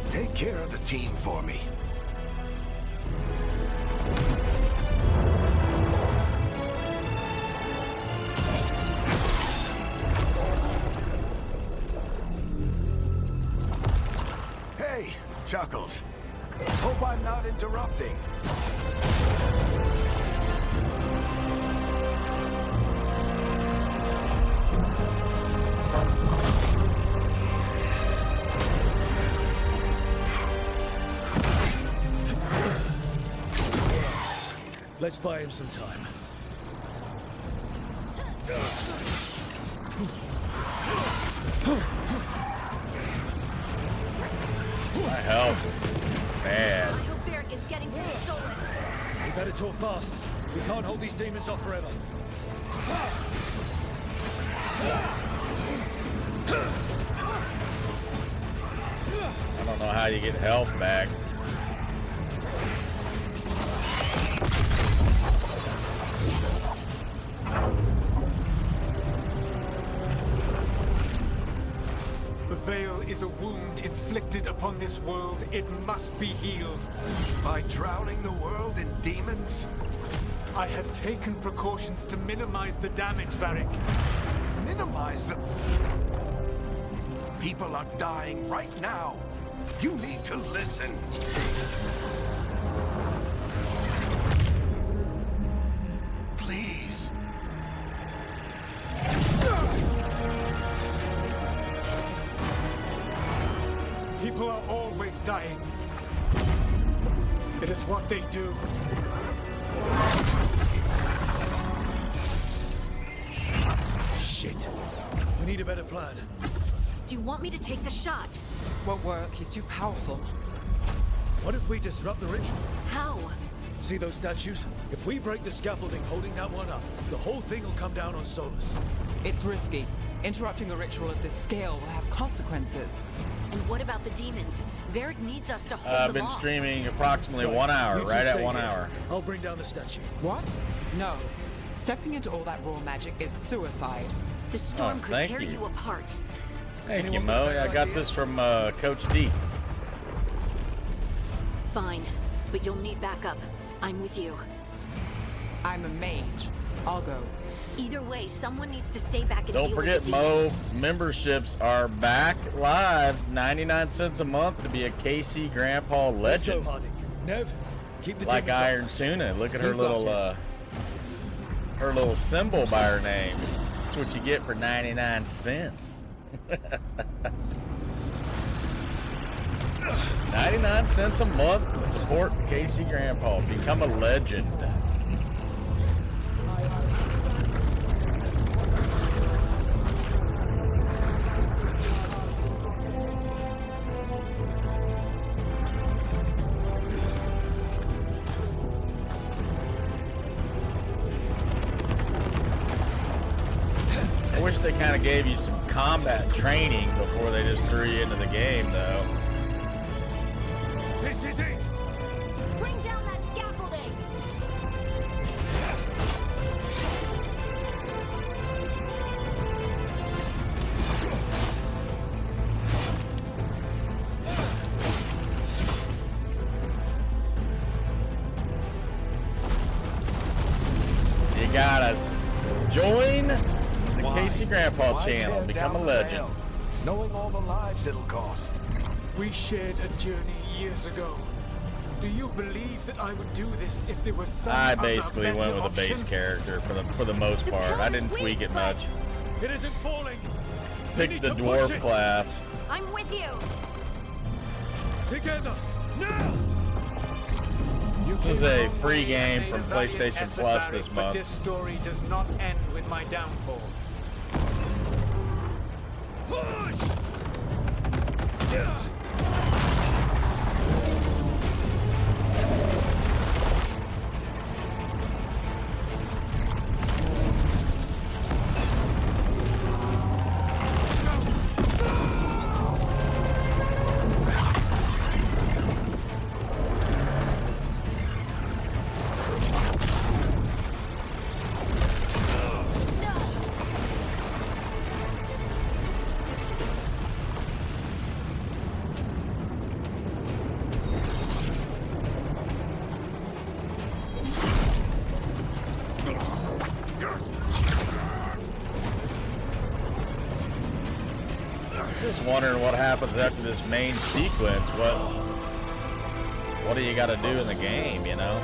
Take care of the team for me. Hey, Chuckles. Hope I'm not interrupting. Let's buy him some time. My health is bad. I hope Varric is getting through to Solus. We better talk fast. We can't hold these demons off forever. I don't know how you get health back. The veil is a wound inflicted upon this world. It must be healed. By drowning the world in demons? I have taken precautions to minimize the damage, Varric. Minimize the... People are dying right now. You need to listen. Please. people are always dying. It is what they do. Shit. We need a better plan. Do you want me to take the shot? Won't work. He's too powerful. What if we disrupt the ritual? How? See those statues? If we break the scaffolding holding that one up, the whole thing will come down on Solus. It's risky. Interrupting a ritual of this scale will have consequences. And what about the demons? Varric needs us to hold I've them been off. streaming approximately 1 hour, You two right at stay 1 here. hour. I'll bring down the statue. What? No. Stepping into all that raw magic is suicide. The storm Oh, could thank tear you. you apart. Thank you, Anyone Mo. with a I better got idea? this from Coach D. Fine, but you'll need backup. I'm with you. I'm a mage. I'll go. Either way, someone needs to stay back and Don't deal forget, with the Mo, demons. memberships are back live, 99 cents a month to be a KC Grandpa Let's go, legend. Harding. Nev, keep the Like demons Iron off. Tuna. Look at her Who got little symbol by her name. That's what you get for 99 cents. 99 cents a month to support KC Grandpa. Become a legend. I wish they kind of gave you some combat training before they just threw you into the game, though. This is it! Bring down that scaffolding! You gotta join the Why? Casey Grandpa Why channel. tear Become a down legend. Veil, knowing all the lives it'll cost. We shared a journey years ago. Do you believe that I would do this if there was some I other basically went better with a base option? character for the most The part. I pillar's didn't tweak weak, it but- much. It isn't falling! We Picked need the to push dwarf it. class. I'm with you! Together! Now! You This came is a a long free way and game made from a valiant PlayStation effort, Plus Varric, this but month. this story does not end with my downfall. Push! Just wondering what happens after this main sequence. What do you got to do in the game, you know?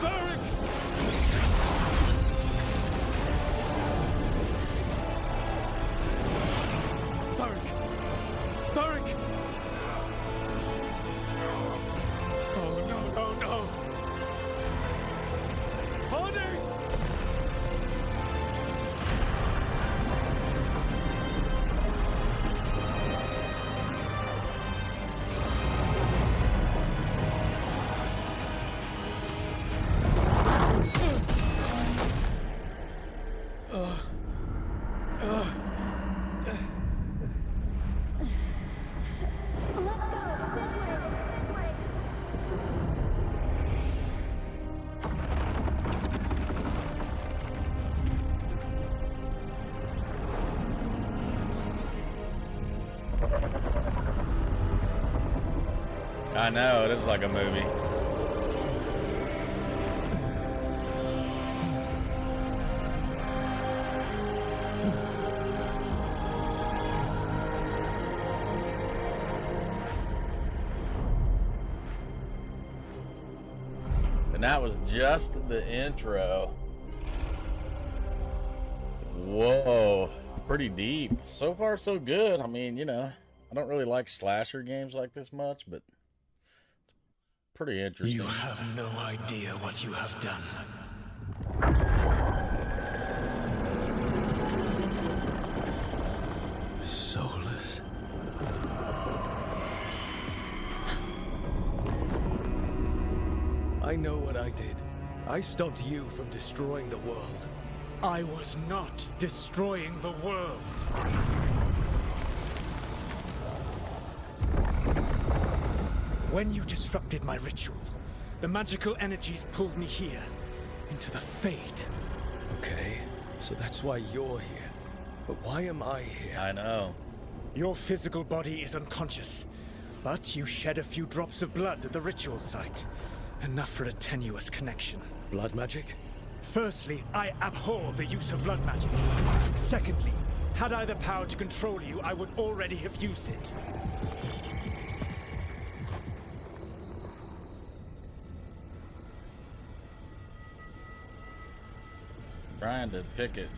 Varric! Varric! Varric! Oh, no, no, no! Harding! Let's go! This way! I know, it is like a movie. And that was just the intro. Whoa. pretty deep. So far, so good. I mean, you know, I don't really like slasher games like this much, but it's pretty interesting. You have no idea what you have done. Soulless. I know what I did. I stopped you from destroying the world. I was not destroying the world. When you disrupted my ritual, the magical energies pulled me here, into the Fade. Okay, so that's why you're here. But why am I here? I know. Your physical body is unconscious, but you shed a few drops of blood at the ritual site. Enough for a tenuous connection. Blood magic? Firstly, I abhor the use of blood magic. Secondly, had I the power to control you, I would already have used it. Trying to pick it.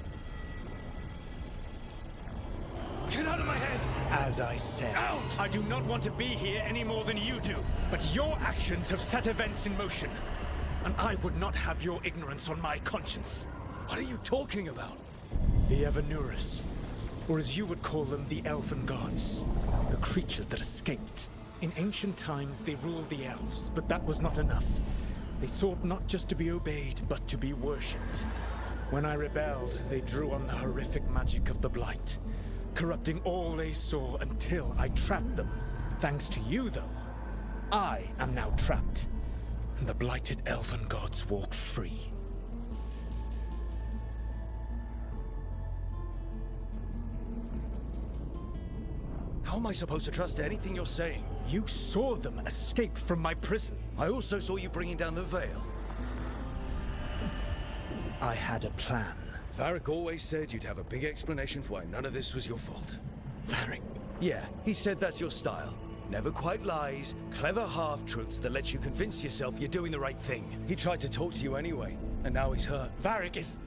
Get out of my head! As I said, out! I do not want to be here any more than you do. But your actions have set events in motion. And I would not have your ignorance on my conscience. What are you talking about? The Evanurus, or as you would call them, the Elven Gods. The creatures that escaped. In ancient times, they ruled the elves, but that was not enough. They sought not just to be obeyed, but to be worshipped. When I rebelled, they drew on the horrific magic of the Blight, corrupting all they saw until I trapped them. Thanks to you, though, I am now trapped, and the blighted Elven Gods walk free. How am I supposed to trust anything you're saying? You saw them escape from my prison. I also saw you bringing down the veil. I had a plan. Varric always said you'd have a big explanation for why none of this was your fault. Varric? Yeah, he said that's your style. Never quite lies, clever half-truths that let you convince yourself you're doing the right thing. He tried to talk to you anyway, and now he's hurt. Varric is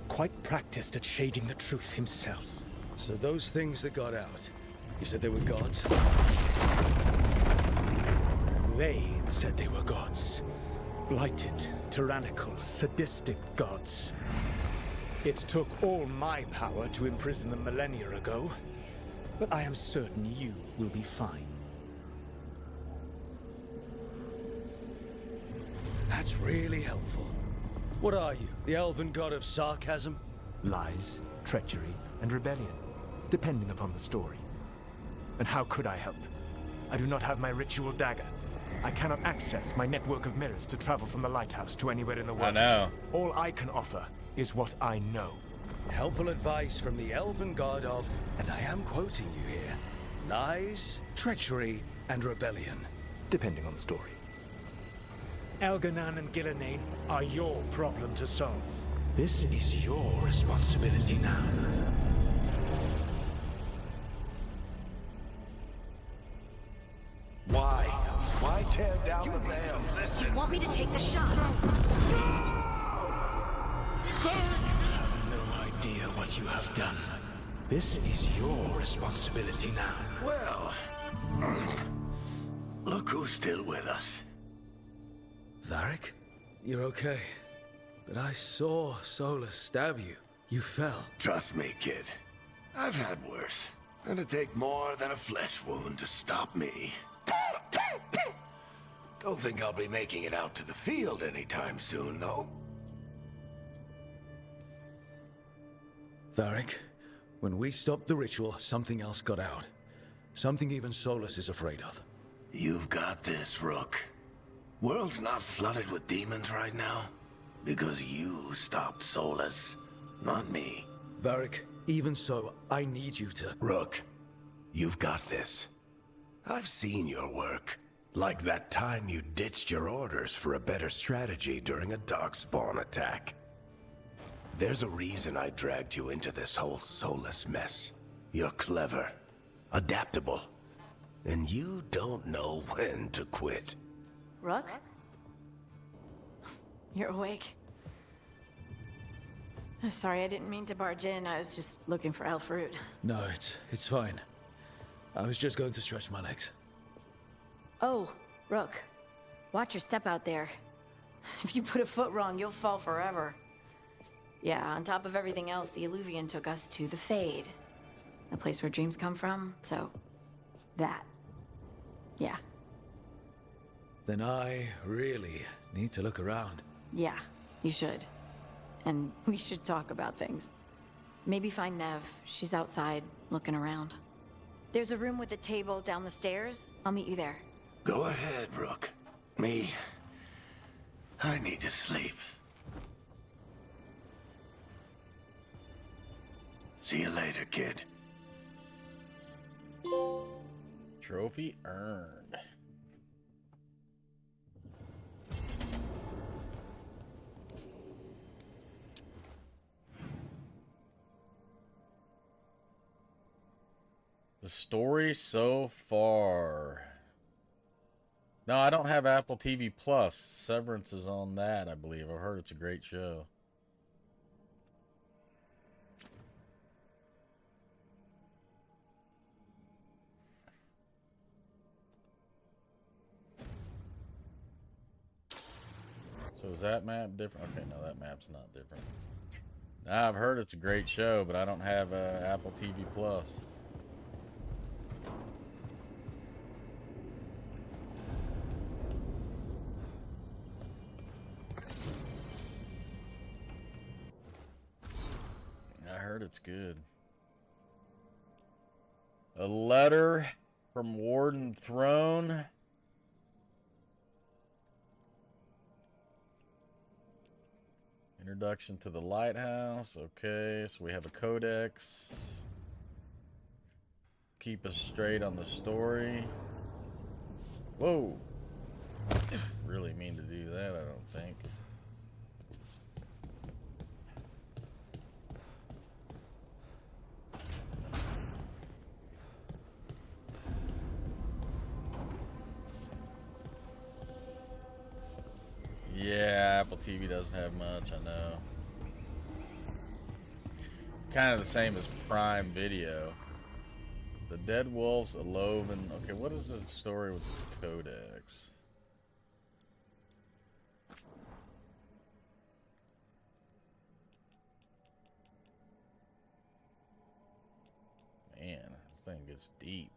quite practiced at shading the truth himself. So those things that got out, you said they were gods? They said they were gods. Blighted, tyrannical, sadistic gods. It took all my power to imprison them millennia ago, but I am certain you will be fine. That's really helpful. What are you, the elven god of sarcasm? Lies, treachery, and rebellion, depending upon the story. And how could I help? I do not have my ritual dagger. I cannot access my network of mirrors to travel from the lighthouse to anywhere in the world. I know. All I can offer is what I know. Helpful advice from the elven god of, and I am quoting you here, lies, treachery, and rebellion. Depending on the story. Elganan and Gillenane are your problem to solve. This is your responsibility now. Why? Why tear down the veil? Do you want me to take the shot? You have no idea what you have done. This is your responsibility now. Well, look who's still with us. Varric? You're okay. But I saw Solus stab you. You fell. Trust me, kid. I've had worse. It'd take more than a flesh wound to stop me. Don't think I'll be making it out to the field anytime soon, though. Varric, when we stopped the ritual, something else got out. Something even Solus is afraid of. You've got this, Rook. World's not flooded with demons right now. Because you stopped Solus, not me. Varric, even so, I need you to... Rook, you've got this. I've seen your work. Like that time you ditched your orders for a better strategy during a darkspawn attack. There's a reason I dragged you into this whole Solus mess. You're clever, adaptable, and you don't know when to quit. Rook? You're awake. Sorry, I didn't mean to barge in. I was just looking for elf fruit. No, it's fine. I was just going to stretch my legs. Oh, Rook. Watch your step out there. If you put a foot wrong, you'll fall forever. Yeah, on top of everything else, the Illuvian took us to the Fade. The place where dreams come from, so... that. Yeah. Then I really need to look around. Yeah, you should. And we should talk about things. Maybe find Nev. She's outside, looking around. There's a room with a table down the stairs. I'll meet you there. Go ahead, Rook. Me, I need to sleep. See you later, kid. Trophy earned. The story so far. No, I don't have Apple TV Plus. Severance is on that, I believe. I've heard it's a great show. So is that map different? Okay, no, that map's not different. Now, I've heard it's a great show, but I don't have Apple TV Plus. I heard it's good. A letter from Warden Throne. Introduction to the lighthouse. Okay, so we have a codex. Keep us straight on the story. Whoa. Really mean to do that, I don't think. Yeah, Apple TV doesn't have much, I know. Kind of the same as Prime Video. The Dead Wolves, a Loven. Okay, what is the story with the codex? Man, this thing gets deep.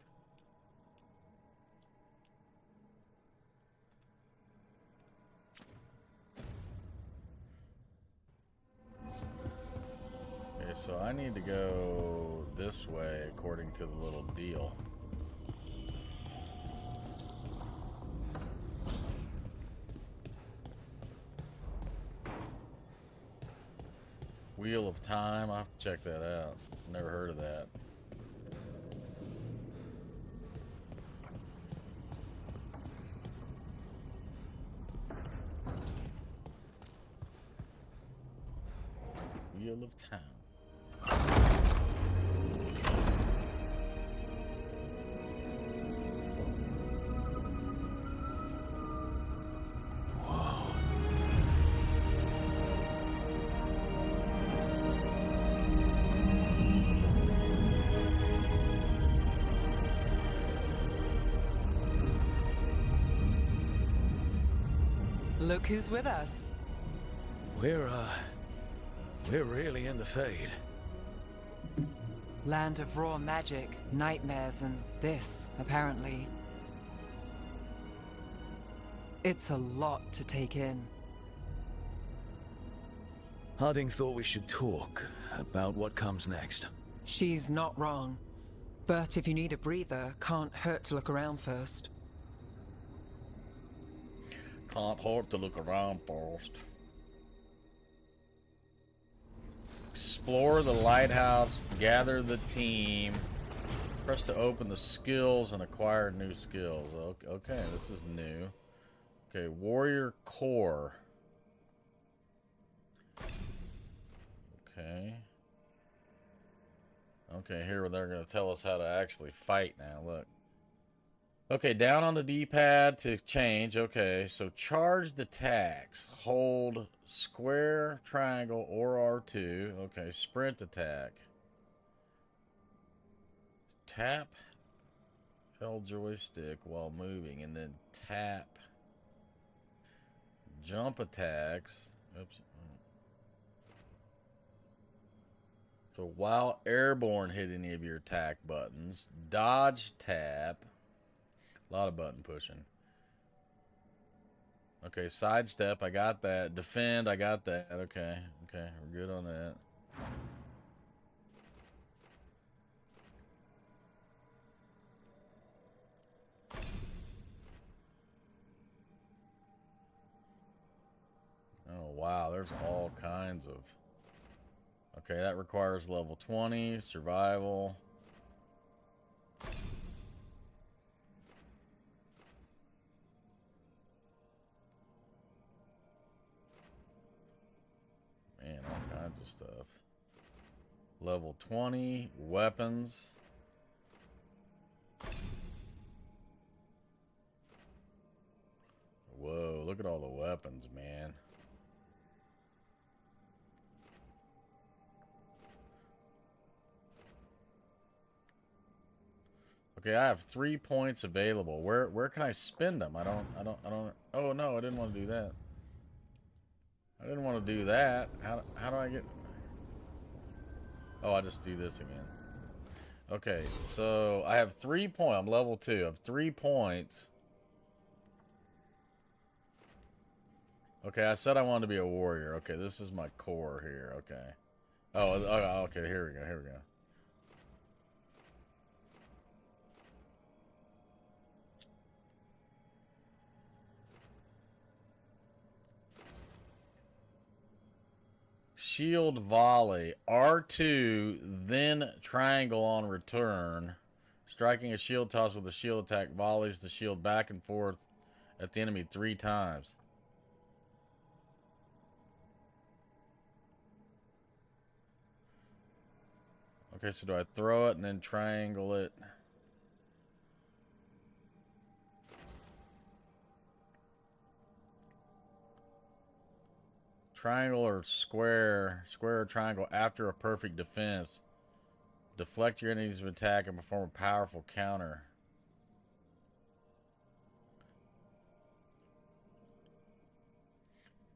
Okay, so I need to go this way according to the little deal. Wheel of Time, I'll have to check that out. Never heard of that. Wheel of Time. Look who's with us. We're really in the Fade. Land of raw magic, nightmares, and this, apparently. It's a lot to take in. Harding thought we should talk about what comes next. She's not wrong. But if you need a breather, can't hurt to look around first. Can't hurt to look around first. Explore the lighthouse, gather the team, press to open the skills and acquire new skills. Okay, this is new. Okay, Warrior Core. Okay. Okay, here they're going to tell us how to actually fight now, look. Okay, down on the D-pad to change. Okay, so charged attacks. Hold square, triangle, or R2. Okay, sprint attack. Tap L joystick while moving, and then tap jump attacks. Oops. So while airborne, hit any of your attack buttons. Dodge tap. A lot of button pushing. Okay, sidestep, I got that. Defend, I got that. Okay, okay, we're good on that. Oh, wow, there's all kinds of... Okay, that requires level 20, survival. Man, all kinds of stuff. Level 20, weapons. Whoa, look at all the weapons, man. Okay, I have 3 points available. Where can I spend them? I don't. Oh no, I didn't want to do that. I didn't want to do that. How do I get? Oh, I just do this again. Okay, so I have 3 points. I'm level 2. I have 3 points. Okay, I said I wanted to be a warrior. Okay, this is my core here. Okay. Oh, okay. Here we go. Here we go. Shield volley. R2, then triangle on return. Striking a shield toss with a shield attack volleys the shield back and forth at the enemy 3 times. Okay, so do I throw it and then triangle it? Triangle or square or triangle after a perfect defense. Deflect your enemy's attack and perform a powerful counter.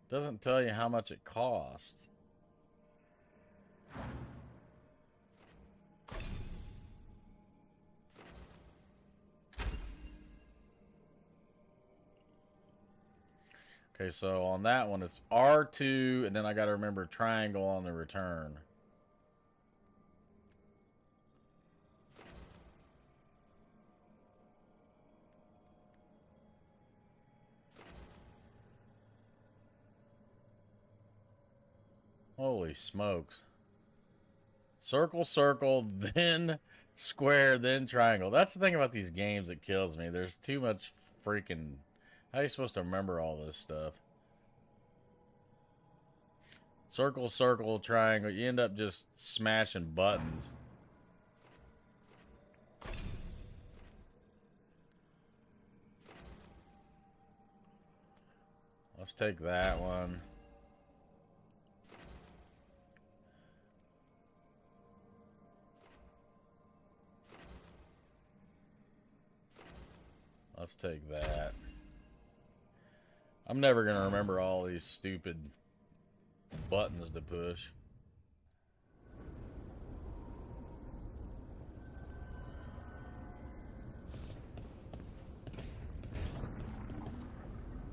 Doesn't tell you how much it costs. Okay, so on that one, it's R2, and then I got to remember triangle on the return. Holy smokes. Circle, circle, then square, then triangle. That's the thing about these games that kills me. There's too much freaking... How are you supposed to remember all this stuff? Circle, circle, triangle. You end up just smashing buttons. Let's take that one. Let's take that. I'm never going to remember all these stupid buttons to push.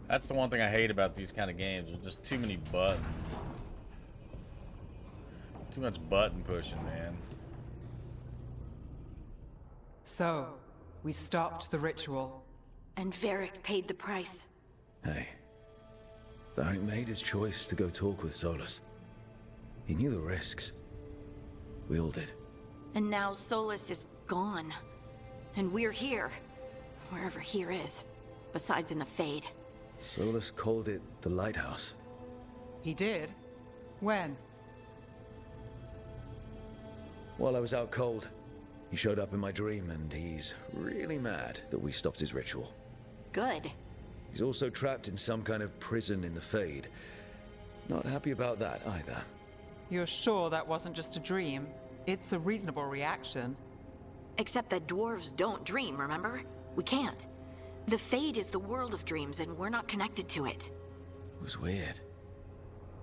That's the one thing I hate about these kind of games. There's just too many buttons. Too much button pushing, man. So, we stopped the ritual. And Varric paid the price. Hey. Varric made his choice to go talk with Solus. He knew the risks. We all did. And now Solus is gone. And we're here. Wherever here is. Besides in the Fade. Solus called it the Lighthouse. He did? When? While I was out cold, He showed up in my dream, and he's really mad that we stopped his ritual. Good. He's also trapped in some kind of prison in the Fade. Not happy about that either. You're sure that wasn't just a dream? It's a reasonable reaction. Except that dwarves don't dream, remember? We can't. The Fade is the world of dreams, and we're not connected to it. It was weird.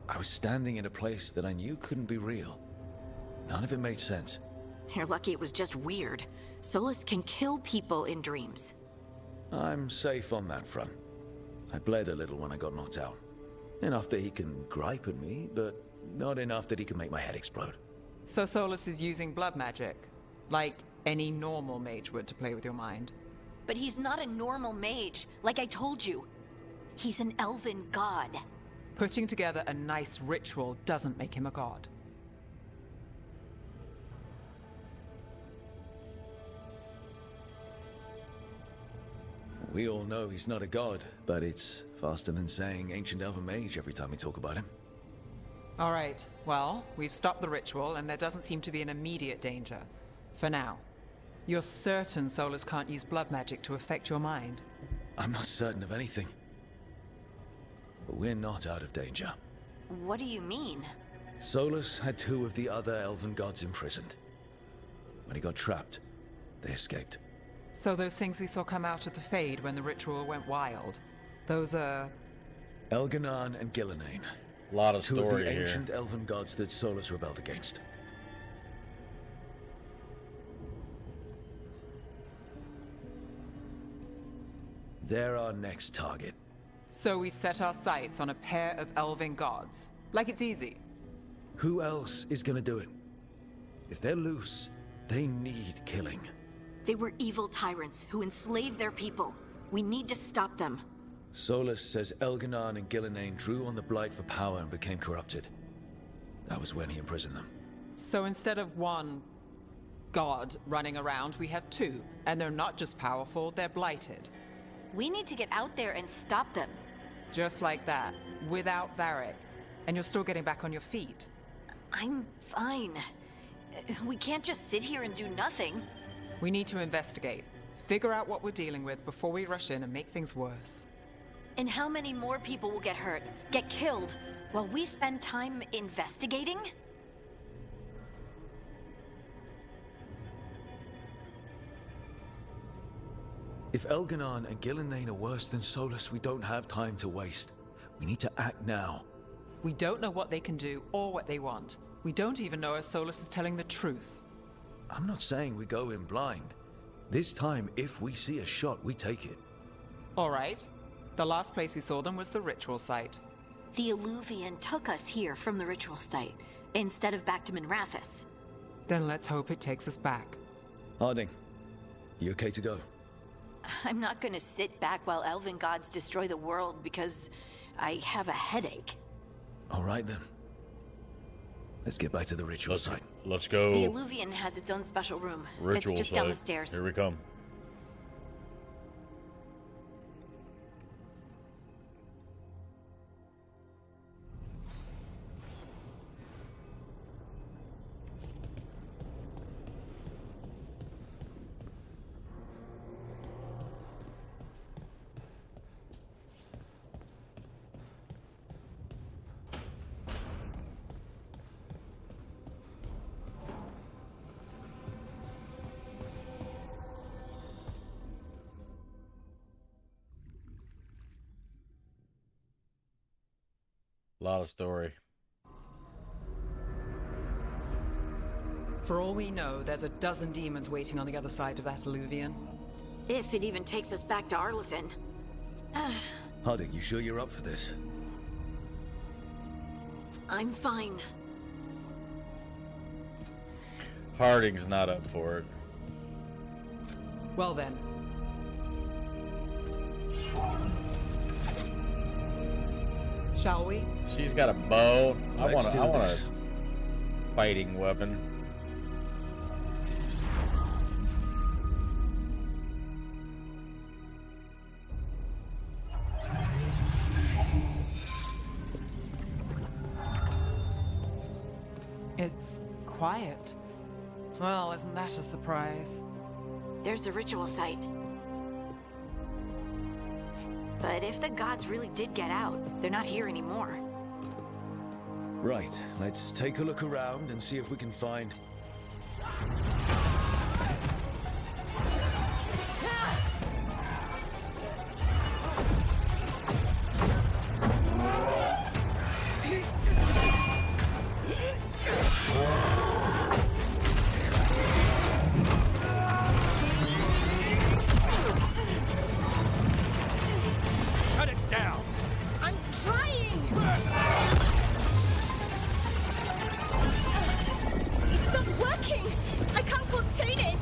I was standing in a place that I knew couldn't be real. None of it made sense. You're lucky it was just weird. Solus can kill people in dreams. I'm safe on that front. I bled a little when I got knocked out. Enough that he can gripe at me, but not enough that he can make my head explode. So Solus is using blood magic, like any normal mage would to play with your mind. But he's not a normal mage, like I told you. He's an elven god. Putting together a nice ritual doesn't make him a god. We all know he's not a god, but it's faster than saying ancient elven mage every time we talk about him. All right, well, we've stopped the ritual, and there doesn't seem to be an immediate danger. For now. You're certain Solus can't use blood magic to affect your mind? I'm not certain of anything. But we're not out of danger. What do you mean? Solus had 2 of the other elven gods imprisoned. When he got trapped, they escaped. So those things we saw come out of the Fade when the ritual went wild, those are... Elganon and Gillenane. A lot of 2 of story the here. ancient elven gods that Solus rebelled against. They're our next target. So we set our sights on a pair of elven gods. Like it's easy. Who else is gonna do it? If they're loose, they need killing. They were evil tyrants who enslaved their people. We need to stop them. Solus says Elganon and Gillenane drew on the Blight for power and became corrupted. That was when he imprisoned them. So instead of one god running around, we have 2. And they're not just powerful, they're blighted. We need to get out there and stop them. Just like that, without Varric. And you're still getting back on your feet. I'm fine. We can't just sit here and do nothing. We need to investigate. Figure out what we're dealing with before we rush in and make things worse. And how many more people will get hurt, get killed, while we spend time investigating? If Elganon and Gillenane are worse than Solus, we don't have time to waste. We need to act now. We don't know what they can do or what they want. We don't even know if Solus is telling the truth. I'm not saying we go in blind. This time, if we see a shot, we take it. All right. The last place we saw them was the ritual site. The Illuvian took us here from the ritual site, instead of back to Minrathous. Then let's hope it takes us back. Harding, you okay to go? I'm not gonna sit back while elven gods destroy the world because I have a headache. All right then. Let's get back to the ritual site. Let's go. The Illuvian has its own special room. Ritual it's just down the stairs. Here we come. A lot of story. For all we know, there's a dozen demons waiting on the other side of that Illuvian. If it even takes us back to Arlefin. Harding, you sure you're up for this? I'm fine. Harding's not up for it. Well then. Shall we? She's got a bow. I Let's want do this. a fighting weapon. It's quiet. Well, isn't that a surprise? There's the ritual site. But if the gods really did get out, they're not here anymore. Right, let's take a look around and see if we can find... Shut it down! I'm trying! It's not working! I can't contain it!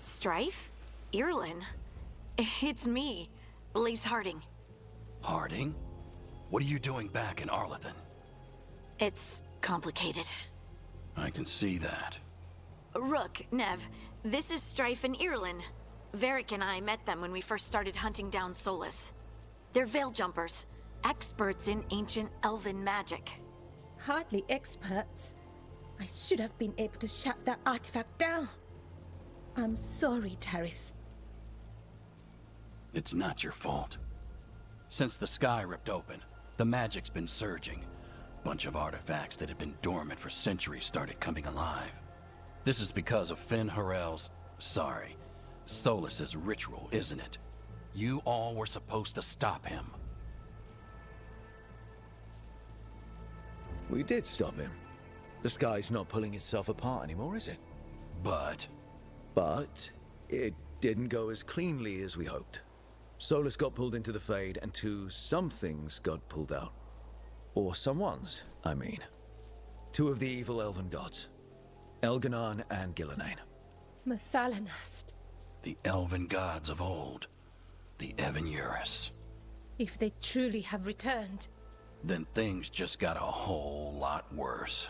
Strife? Irlin? It's me, Lace Harding. Harding? What are you doing back in Arlington? It's complicated. I can see that. Rook, Nev, this is Strife and Irlin. Varric and I met them when we first started hunting down Solus. They're veil jumpers, experts in ancient elven magic. Hardly experts. I should have been able to shut that artifact down. I'm sorry, Tarith. It's not your fault. Since the sky ripped open, the magic's been surging. Bunch of artifacts that had been dormant for centuries started coming alive. This is because of Finn Harel's... Solus's ritual, isn't it? You all were supposed to stop him. We did stop him. The sky's not pulling itself apart anymore, is it? But it didn't go as cleanly as we hoped. Solus got pulled into the Fade, and some things got pulled out. Or someone's, I mean. Two of the evil elven gods. Elganon and Gillenane. Mathalanast. the elven gods of old, the Evan-Urus. If they truly have returned, Then things just got a whole lot worse.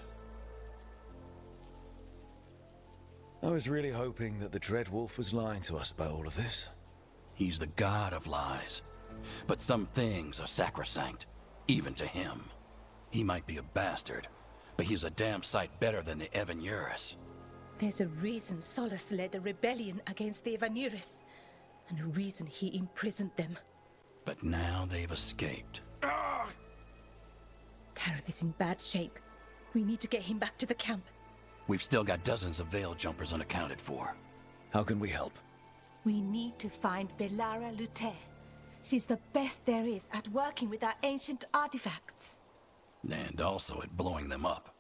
I was really hoping that the Dread Wolf was lying to us about all of this. He's the god of lies. But some things are sacrosanct, even to him. He might be a bastard, but he's a damn sight better than the Evan-Urus. there's a reason Solus led a rebellion against the Evan-Urus, and a reason he imprisoned them. But now they've escaped. Tareth is in bad shape. We need to get him back to the camp. We've still got dozens of veil jumpers unaccounted for. How can we help? We need to find Belara Lute. She's the best there is at working with our ancient artifacts. And also at blowing them up.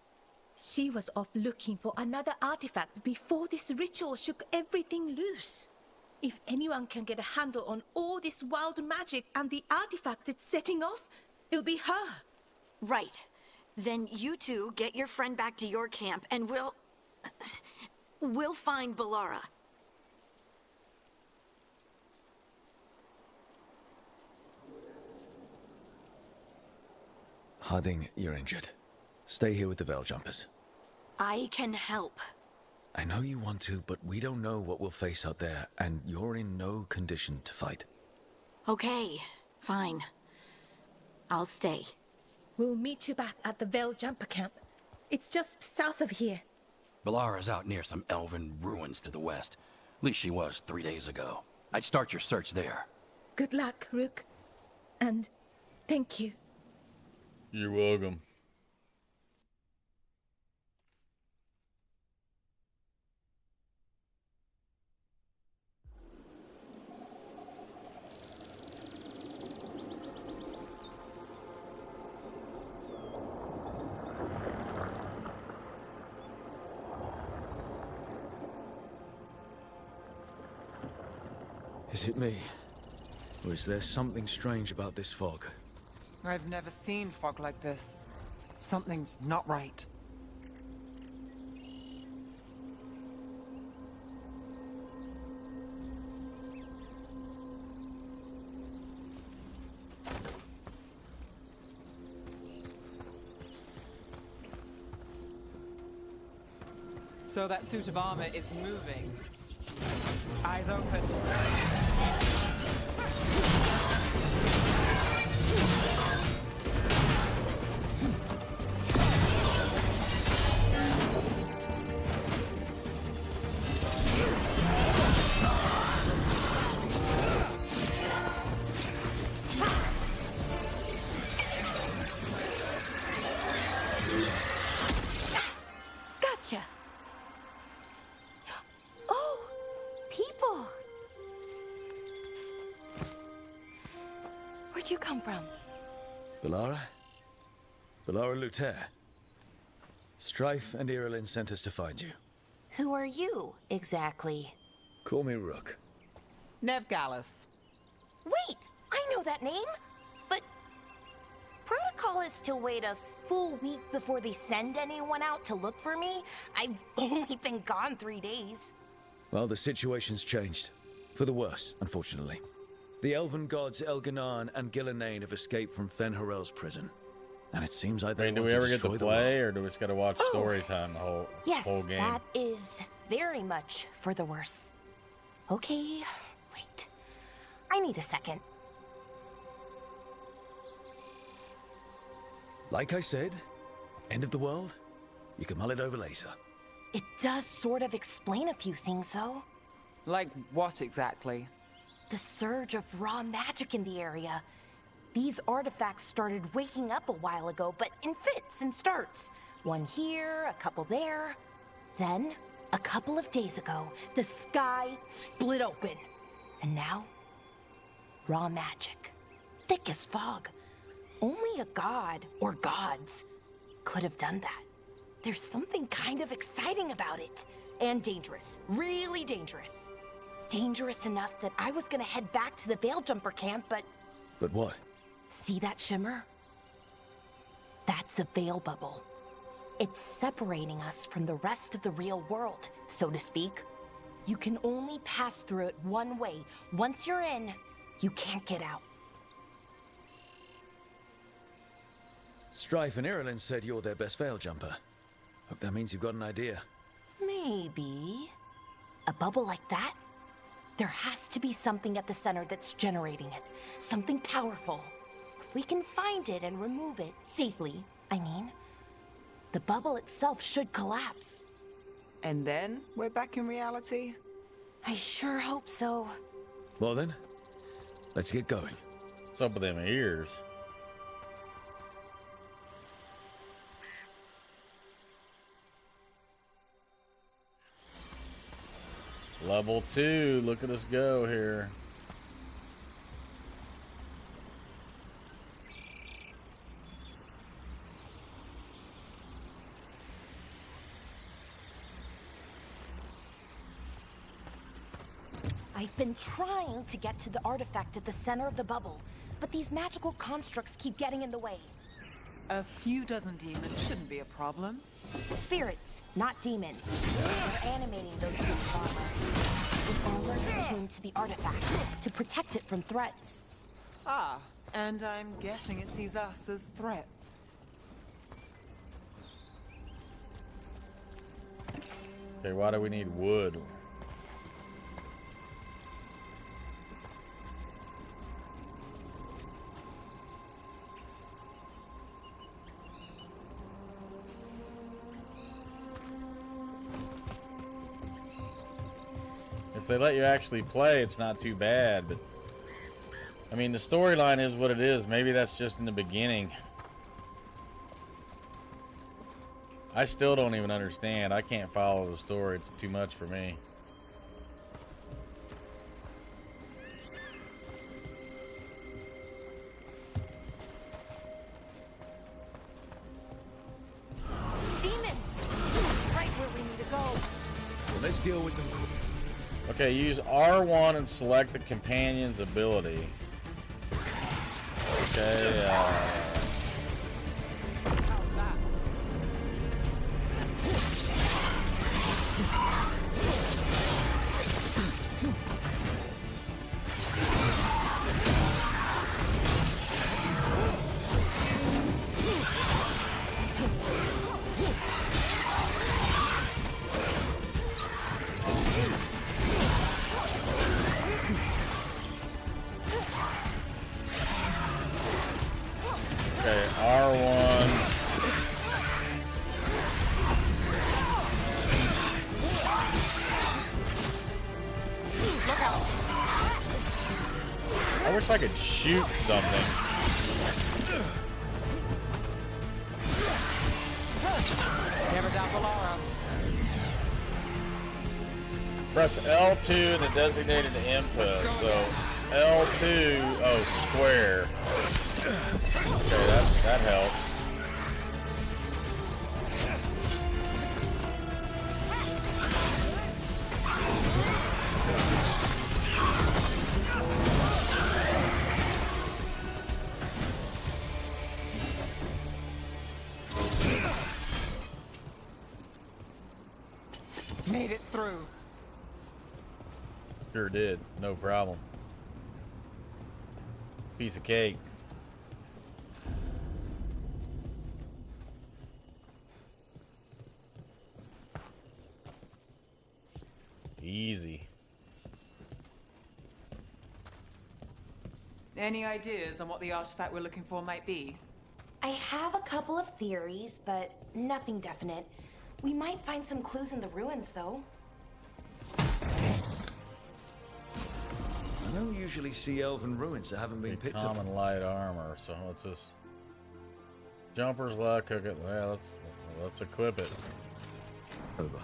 She was off looking for another artifact before this ritual shook everything loose. If anyone can get a handle on all this wild magic and the artifacts it's setting off, it'll be her. Right. Then you two get your friend back to your camp and we'll find Belara. Harding, you're injured. Stay here with the Veil Jumpers. I can help. I know you want to, but we don't know what we'll face out there, and you're in no condition to fight. Okay, fine. I'll stay. We'll meet you back at the Veil Jumper camp. It's just south of here. Belara's out near some elven ruins to the west. At least she was 3 days ago. I'd start your search there. Good luck, Rook. And thank you. You're welcome. Is it me? Or is there something strange about this fog? I've never seen fog like this. Something's not right. So that suit of armor is moving. Eyes open. Gotcha. Oh, people. Where'd you come from? Bellara? Bellara Luther. Strife and Irulan sent us to find you. Who are you, exactly? Call me Rook. Nev Gallus. Wait, I know that name. But protocol is to wait a full week before they send anyone out to look for me. I've only been gone 3 days. Well, the situation's changed. For the worse, unfortunately. The elven gods Elganan and Gillenane have escaped from Fen'Harel's prison. And it seems like they Wait, do want we to ever get to destroy the play, world. or do we just gotta watch story time the whole Yes, game? that is very much for the worse. Okay, wait. I need a second. Like I said, end of the world? You can mull it over later. It does sort of explain a few things, though. Like what exactly? The surge of raw magic in the area. These artifacts started waking up a while ago, but in fits and starts. One here, a couple there. Then, a couple of days ago, the sky split open. And now, raw magic. Thick as fog. Only a god, or gods, could have done that. There's something kind of exciting about it. And dangerous. Really dangerous. Dangerous enough that I was gonna head back to the Veil Jumper camp, but... But what? See that shimmer? That's a veil bubble. It's separating us from the rest of the real world, so to speak. You can only pass through it one way. Once you're in, you can't get out. Strife and Irulan said you're their best veil jumper. Hope that means you've got an idea. Maybe. A bubble like that? There has to be something at the center that's generating it. Something powerful. If we can find it and remove it, safely, I mean, the bubble itself should collapse. And then we're back in reality? I sure hope so. Well then, let's get going. What's up with them ears? Level 2, look at us go here. I've been trying to get to the artifact at the center of the bubble, but these magical constructs keep getting in the way. A few dozen demons shouldn't be a problem. Spirits, not demons. They're animating those suits of armor. The armor's attuned to the artifact to protect it from threats. Ah, and I'm guessing it sees us as threats. Okay, why do we need wood? If they let you actually play, it's not too bad, but I mean, the storyline is what it is. Maybe that's just in the beginning. I still don't even understand. I can't follow the story. It's too much for me. Demons! Right where we need to go. Well, let's deal with them. Okay, use R1 and select the companion's ability. Okay, I wish I could shoot something. Never doubt Valora. Press L2 in the designated input. So L2, oh, square. Okay, that helps. Made it through. Sure did. No problem. Piece of cake. Easy. Any ideas on what the artifact we're looking for might be? I have a couple of theories, but nothing definite. We might find some clues in the ruins, though. I don't usually see elven ruins that haven't been picked up. Common light armor. So what's this? Jumpers, luck, cook it. Well, let's equip it. Over.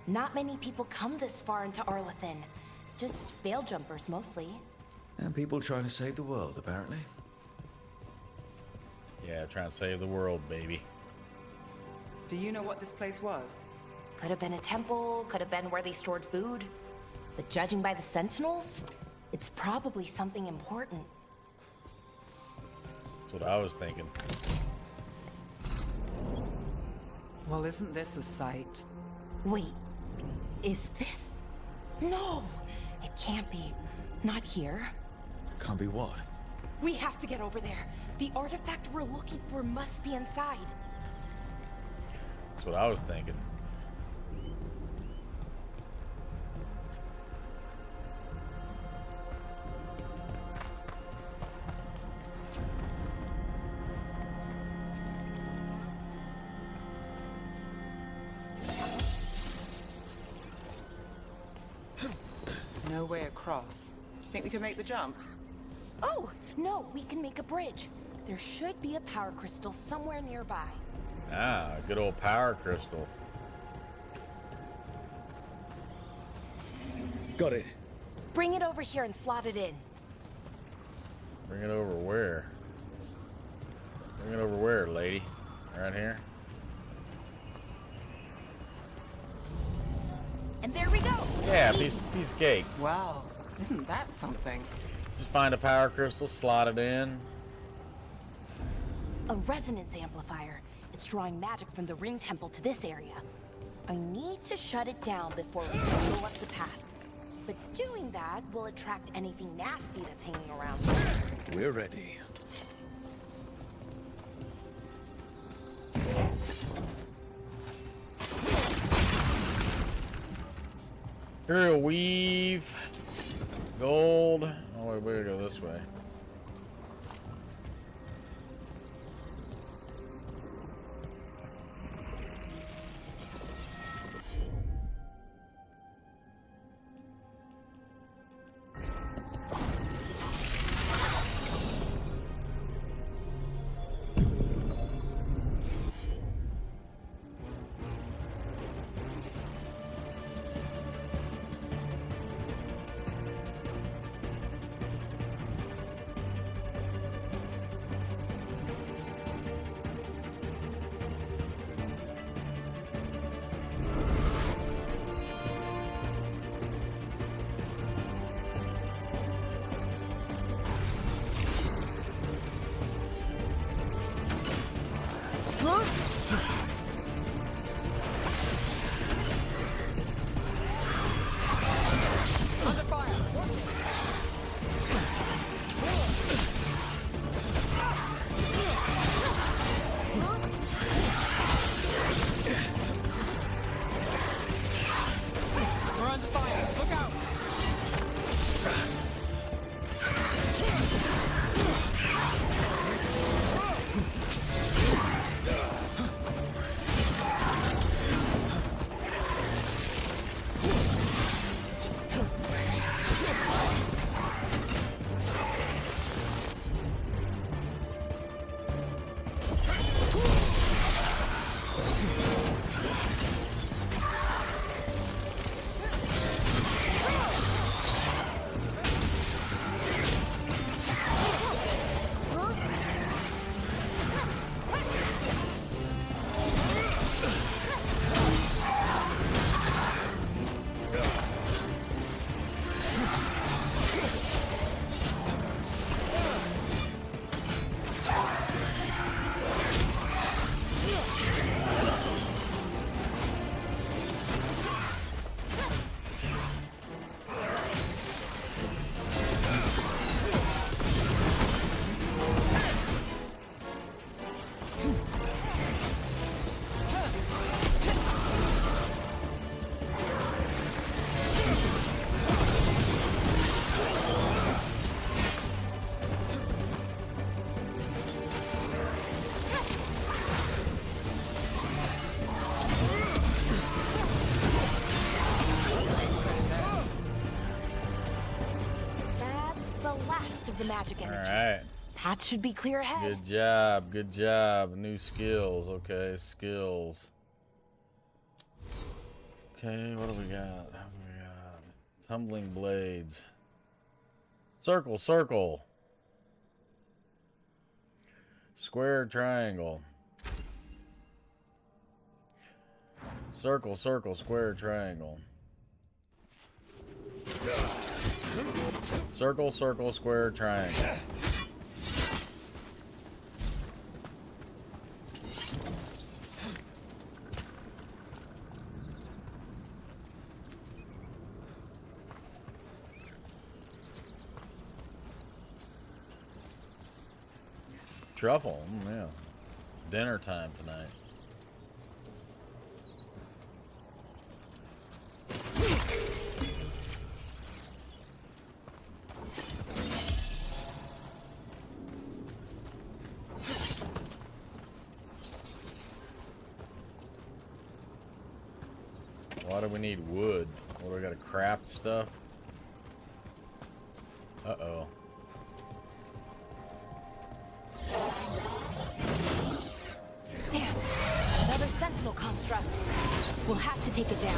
Not many people come this far into Arlathan. Just veil jumpers, mostly. And people trying to save the world, apparently. Yeah, trying to save the world, baby. Do you know what this place was? Could have been a temple, could have been where they stored food. But judging by the sentinels, it's probably something important. That's what I was thinking. Well, isn't this a sight? Wait, is this? No, it can't be. Not here. Can't be what? We have to get over there. The artifact we're looking for must be inside. That's what I was thinking. No way across. Think we can make the jump? Oh, no, we can make a bridge. There should be a power crystal somewhere nearby. Ah, good old power crystal. Got it. Bring it over here and slot it in. Bring it over where? Bring it over where, lady? Right here? And there we go. Yeah, Easy. piece of cake. Wow, isn't that something? Just find a power crystal, slot it in. A resonance amplifier. It's drawing magic from the ring temple to this area. I need to shut it down before we go up the path. But doing that will attract anything nasty that's hanging around. We're ready. Here, weave. Gold. Oh, wait, we gotta go this way. of the magic energy. Alright. Path should be clear ahead. Good job. Good job. New skills. Okay, skills. Okay, what do we got? Tumbling blades. Circle, circle. Square, triangle. Circle, circle, square, triangle. Circle, circle, square, triangle. Truffle, yeah. Dinner time tonight. Why do we need wood? What, do we gotta craft stuff? Uh-oh. Damn, another sentinel construct. We'll have to take it down.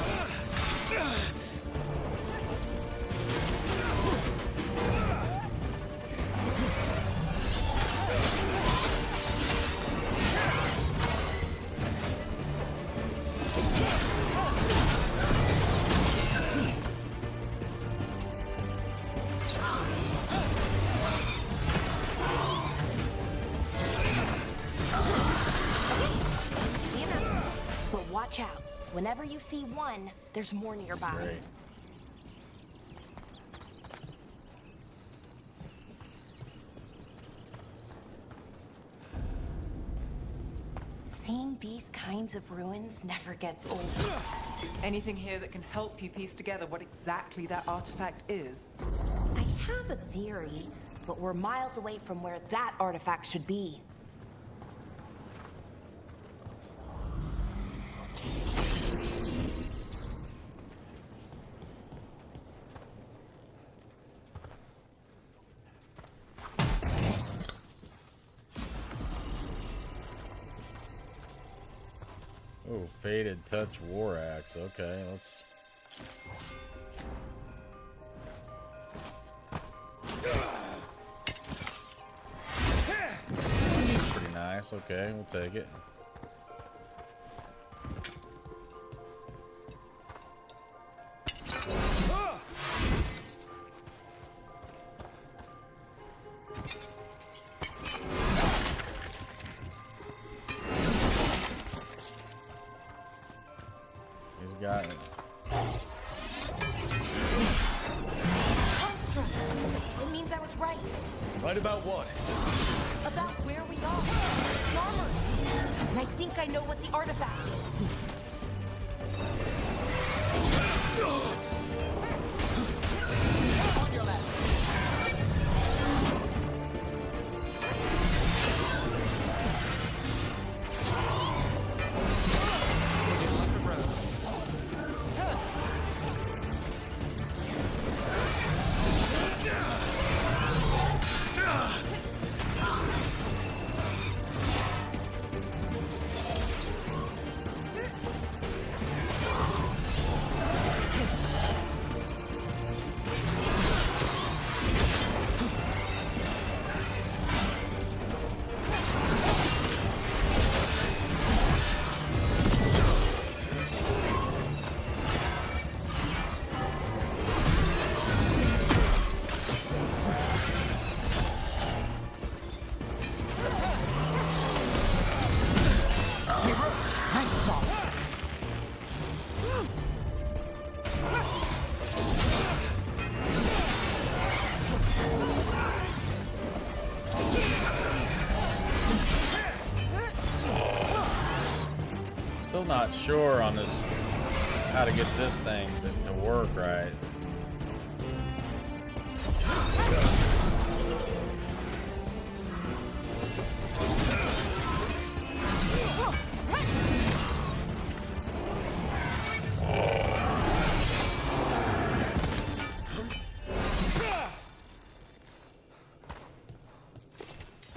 But watch out. Whenever you see one, there's more nearby. Great. Seeing these kinds of ruins never gets old. Anything here that can help you piece together what exactly that artifact is? I have a theory, but we're miles away from where that artifact should be. Oh, faded touch war axe. Okay, let's. Pretty nice. Okay, we'll take it. He's got it. Construct! It means I was right. Right about what? About where we are. It's armored. And I think I know what the artifact is. On your left. Still not sure on this, how to get this thing to work right.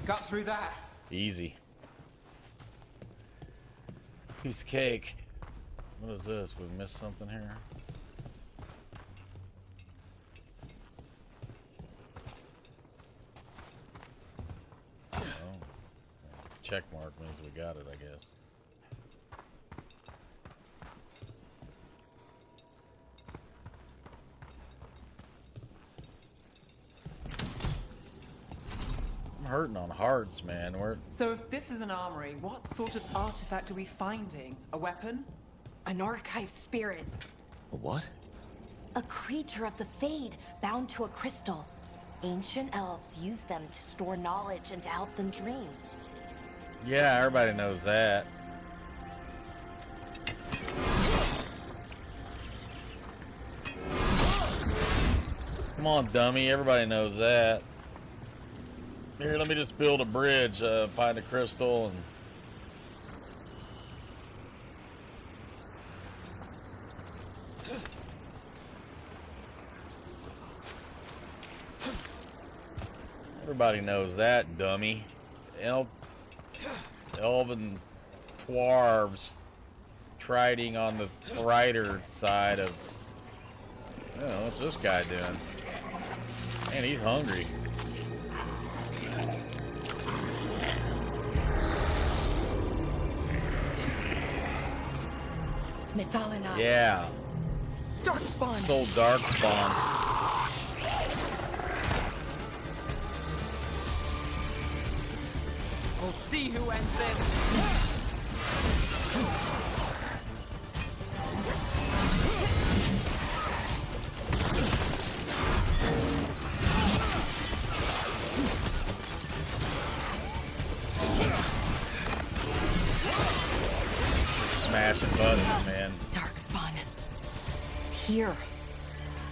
Got through that. Easy. Piece of cake. What is this? We missed something here? Oh. Check mark means we got it, I guess. I'm hurting on hearts, man. So if this is an armory, what sort of artifact are we finding? A weapon? An archive spirit. A what? A creature of the Fade, bound to a crystal. Ancient elves use them to store knowledge and to help them dream. Yeah, everybody knows that. Come on, dummy. Everybody knows that. Here, let me just build a bridge, find a crystal, and... Everybody knows that, dummy. Elven twarves trading on the brighter side of... I don't know, what's this guy doing? Man, he's hungry. Mythalinas. Yeah. Darkspawn. Soul Darkspawn. We'll see who ends this. Smashing buttons, man. Darkspawn. Here.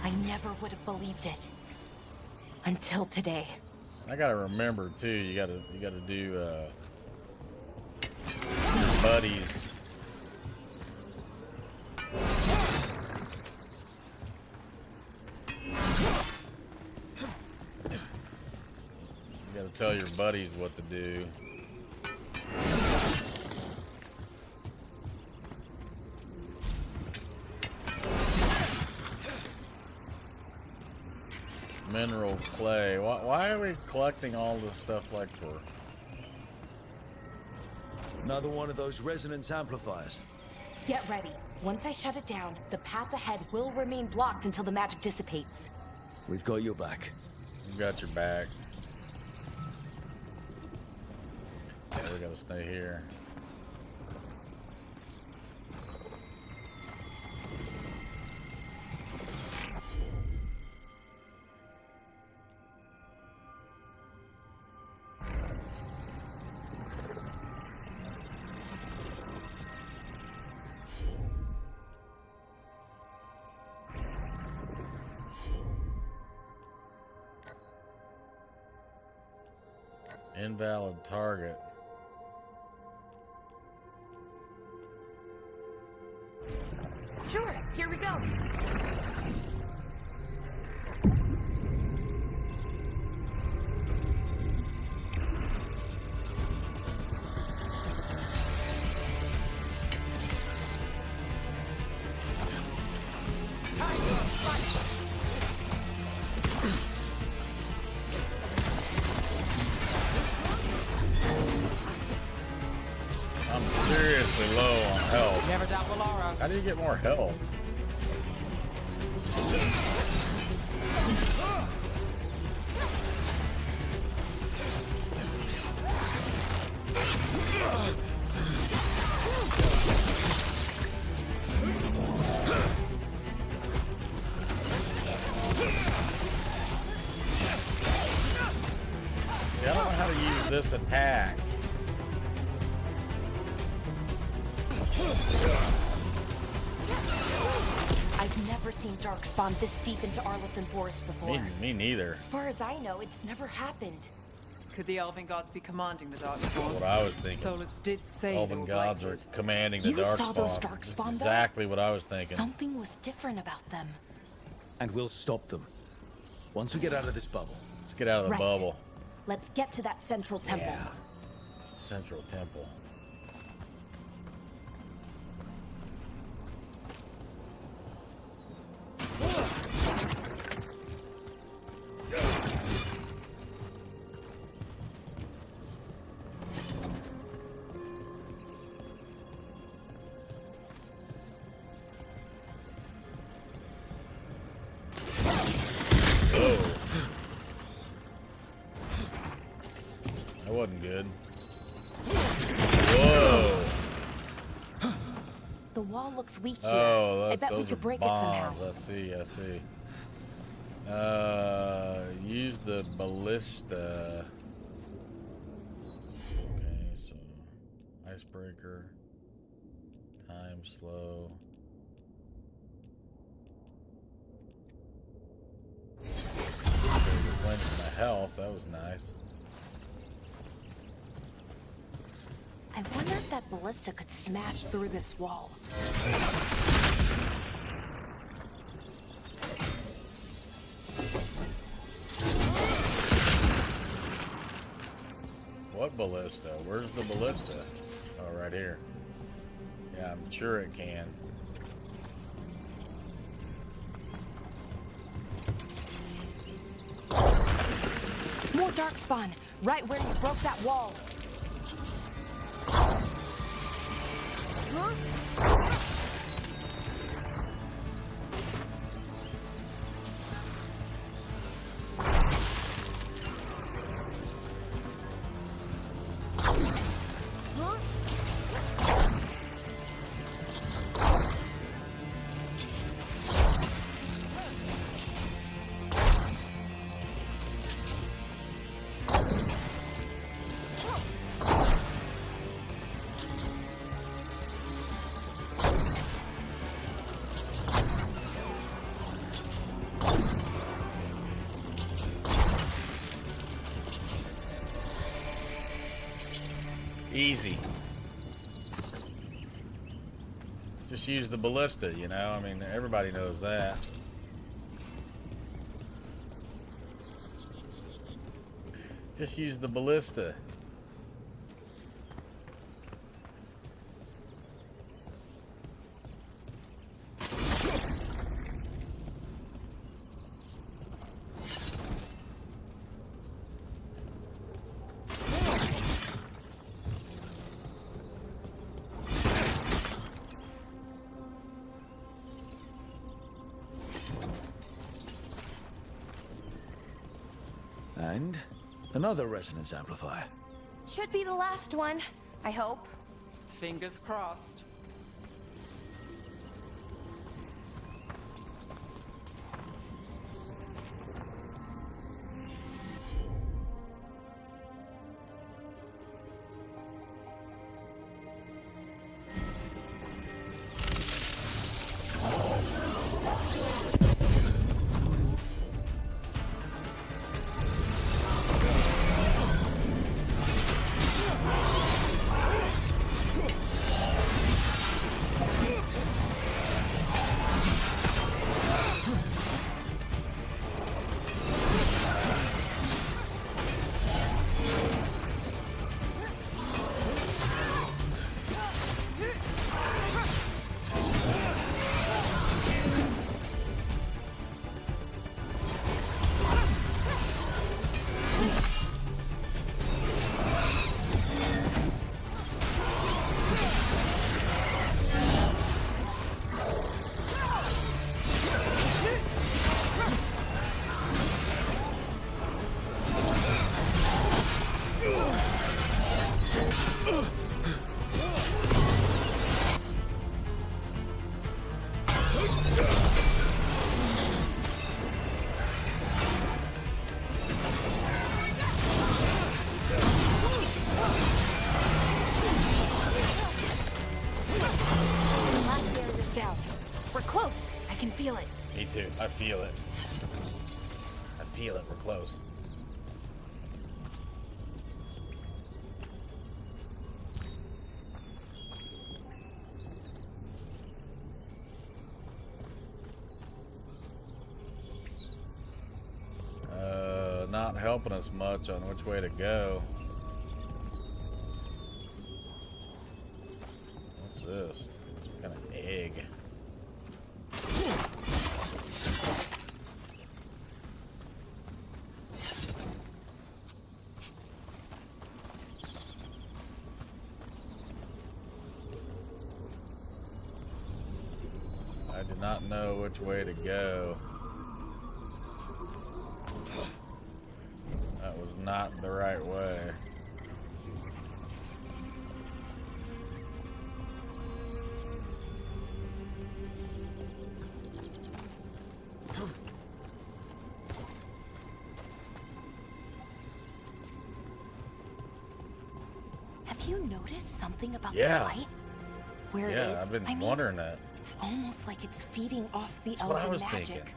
I never would have believed it. Until today. I gotta remember too. You gotta do your buddies. You gotta tell your buddies what to do. Mineral clay. Why are we collecting all this stuff like for? Another one of those resonance amplifiers. Get ready. Once I shut it down, the path ahead will remain blocked until the magic dissipates. We've got your back. You got your back. Yeah, we gotta stay here. Invalid target. Sure, here we go. I'm seriously low on health. Never doubt Valara. How do you get more health? See, I don't know how to use this attack. I've never seen Darkspawn this deep into Arlathan Forest before. Me neither. As far as I know, it's never happened. Could the Elven gods be commanding the Darkspawn? That's what I was thinking. Solus did say Elven gods are commanding the You Darkspawn. saw those Darkspawn, though? Exactly what I was thinking. Something was different about them. And we'll stop them. Once we get out of this bubble. Let's get out of the Right. bubble. Let's get to that central temple. Yeah. Central Temple. That wasn't good. Whoa! The wall looks weak here. Oh, I bet we those are could break it somehow. bombs. I see. Use the ballista. Okay, so icebreaker. Time slow. Okay, replenishing my health. That was nice. I wonder if that ballista could smash through this wall. What ballista? Where's the ballista? Oh, right here. Yeah, I'm sure it can. More darkspawn, right where you broke that wall. Easy. Just use the ballista, you know? I mean, everybody knows that. Just use the ballista. And another resonance amplifier. Should be the last one, I hope. Fingers crossed. Me too. I feel it. I feel it. We're close. Not helping us much on which way to go. What's this? Some kind of egg. I did not know which way to go. That was not the right way. Have you noticed something about Yeah. the light? Where it Yeah, is? I've been I mean, wondering that. it's almost like it's feeding off the That's what I elven was magic. thinking.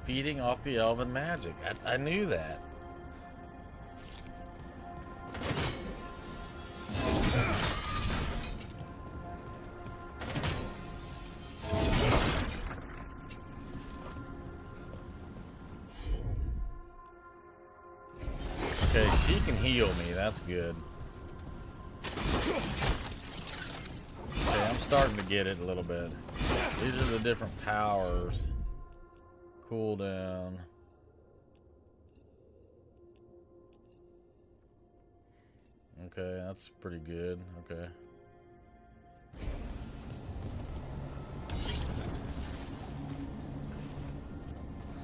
Feeding off the elven magic. I knew that. Okay, she can heal me. That's good. Okay, I'm starting to get it a little bit. These are the different powers. Cooldown. Okay, that's pretty good. Okay. This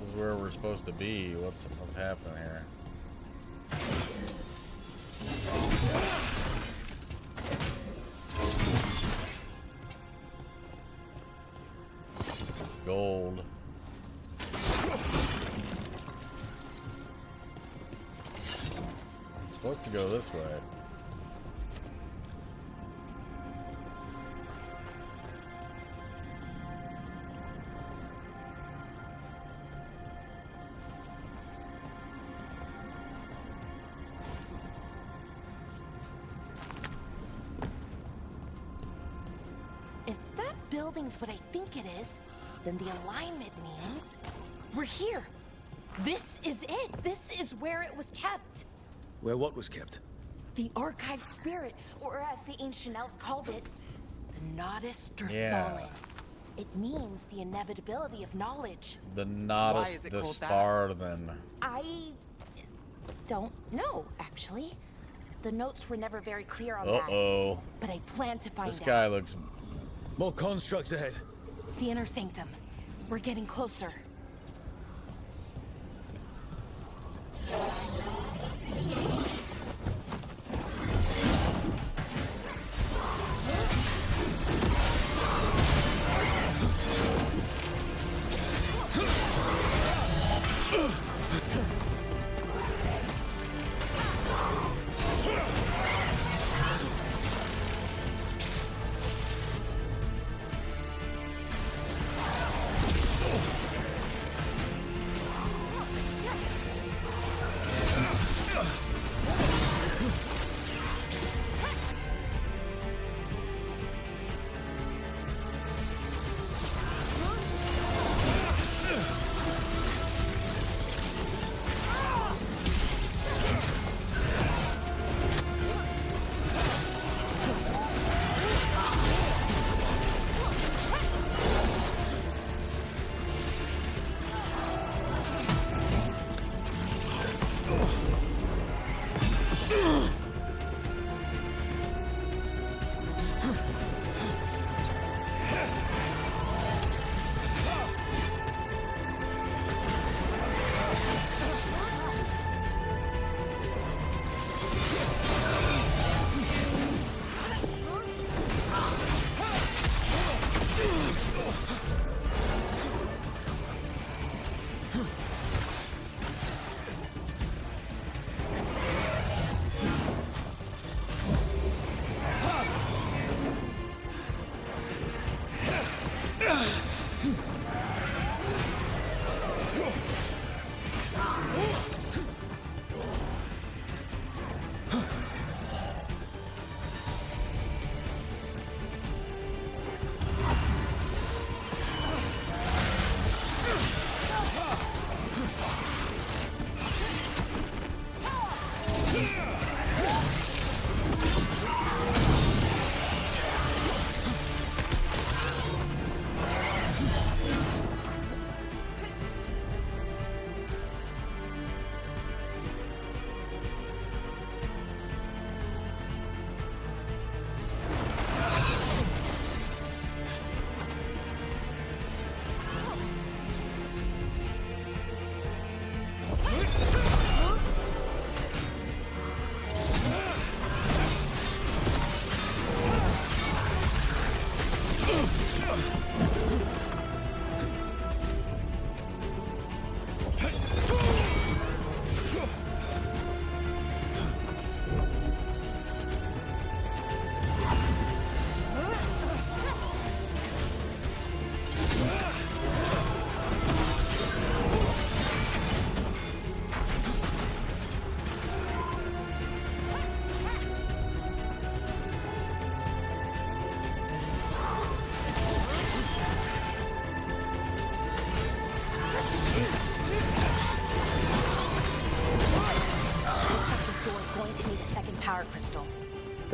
is where we're supposed to be. What's happening here? Gold. Supposed to go this way. If that building's what I think it is, then the alignment means we're here. This is it. This is where it was kept. Where what was kept? The archive spirit, or as the ancient elves called it, the Nodus Yeah. Dirthalin. It means the inevitability of knowledge. The Why Nodus is it called that? Disparthan. I don't know, actually. The notes were never very clear on that. Uh-oh. But I plan to find This out. guy looks... More constructs ahead. The inner sanctum. We're getting closer.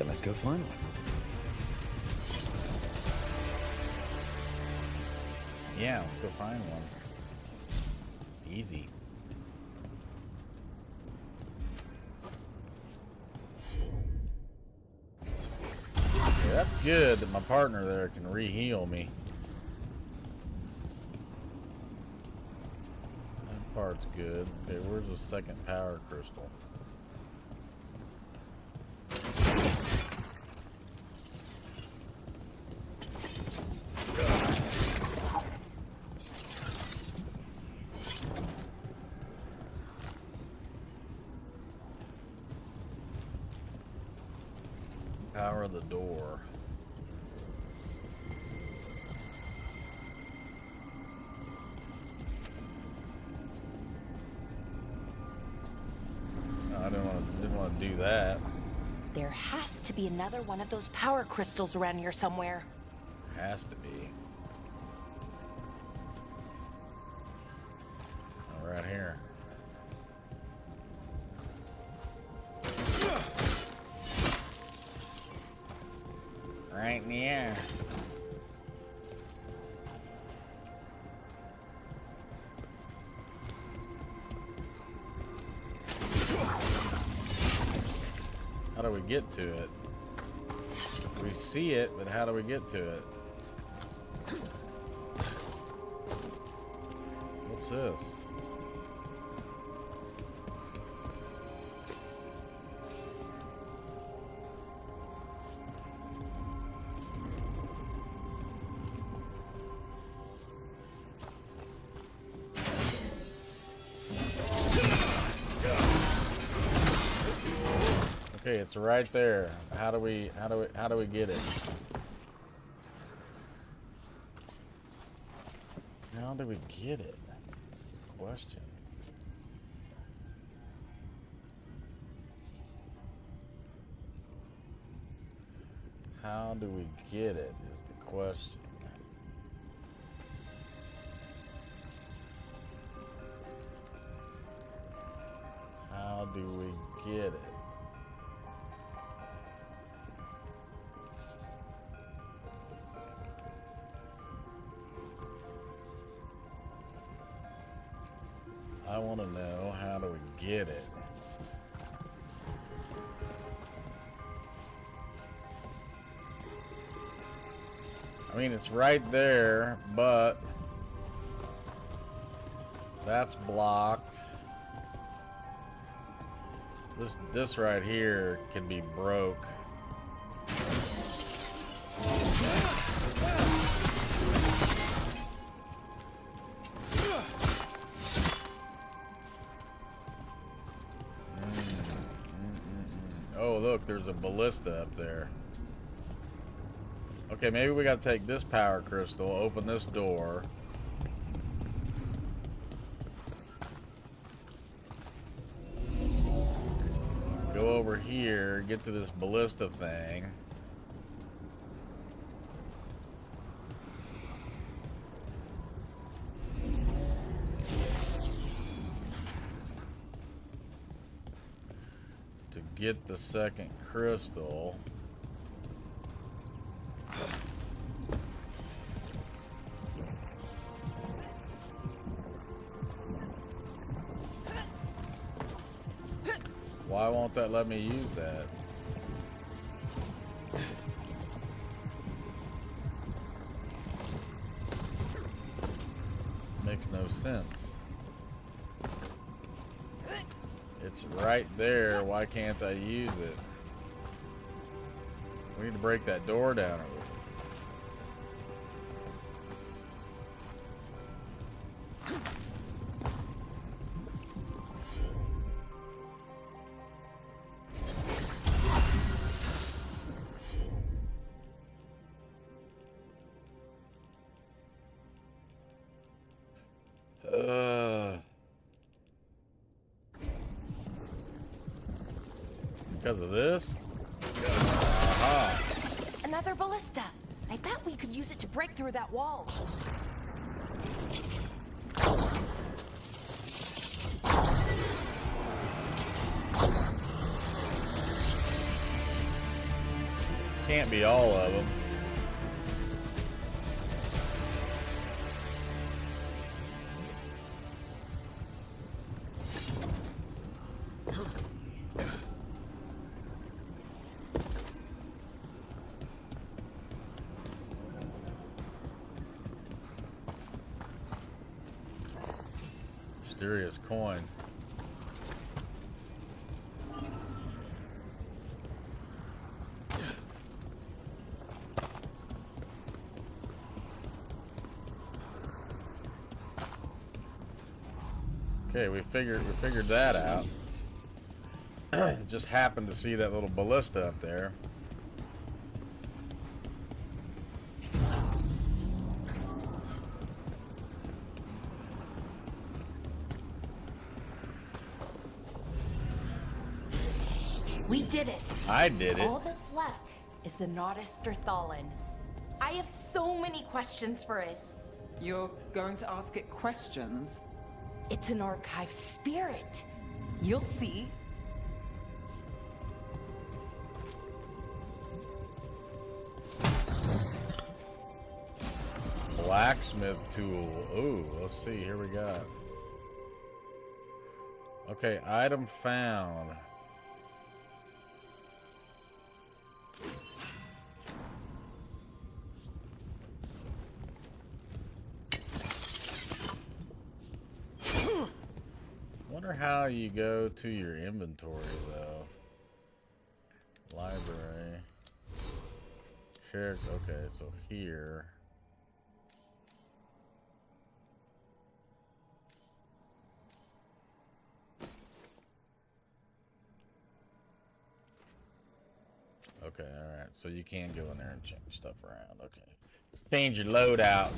let's go find one. Yeah, let's go find one. Easy. Okay, that's good that my partner there can re-heal me. That part's good. Okay, where's the second power crystal? Power the door. No, I didn't want to do that. There has to be another one of those power crystals around here somewhere. Has to be. Oh, right here. Right in the air. How do we get to it? We see it, but how do we get to it? What's this? Okay, it's right there. How do we get it? How do we get it? Question. How do we get it is the question. How do we get it? I want to know, how do we get it? I mean, it's right there, but that's blocked. This right here can be broke. Oh, look, there's a ballista up there. Okay, maybe we gotta take this power crystal, open this door. Go over here, get to this ballista thing. To get the second crystal. Why won't that let me use that? Makes no sense. It's right there. Why can't I use it? We need to break that door down. Because of this? Aha. Another ballista. I bet we could use it to break through that wall. can't be all of them. Mysterious coin. Okay, we figured that out. Just happened to see that little ballista up there. We did it. I did it. All that's left is the Naughtister Thallen. I have so many questions for it. You're going to ask it questions? It's an archive spirit. You'll see. Blacksmith tool. Ooh, let's see. Here we got. Okay, item found. Wonder how you go to your inventory though. Library. Character. Okay, so here. Okay, alright. So you can go in there and change stuff around. Okay. Change your loadout.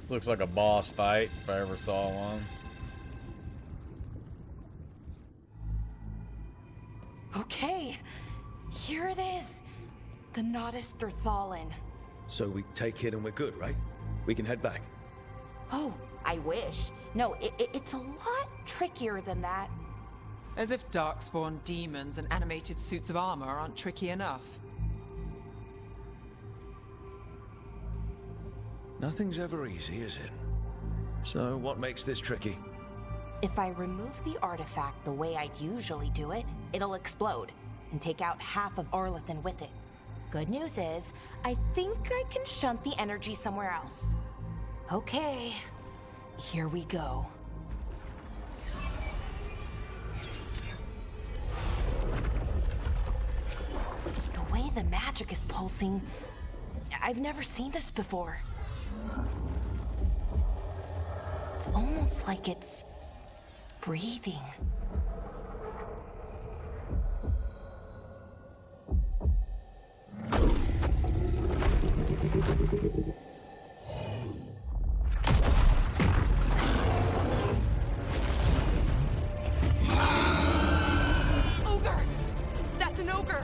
This looks like a boss fight if I ever saw one. Okay, here it is. The Naughtister Thallen. So we take it and we're good, right? We can head back. Oh, I wish. No, it's a lot trickier than that. As if darkspawn demons and animated suits of armor aren't tricky enough. Nothing's ever easy, is it? So what makes this tricky? If I remove the artifact the way I'd usually do it, it'll explode and take out half of Arlathan with it. Good news is, I think I can shunt the energy somewhere else. Okay, here we go. The way the magic is pulsing, I've never seen this before. It's almost like it's breathing. Ogre! That's an ogre!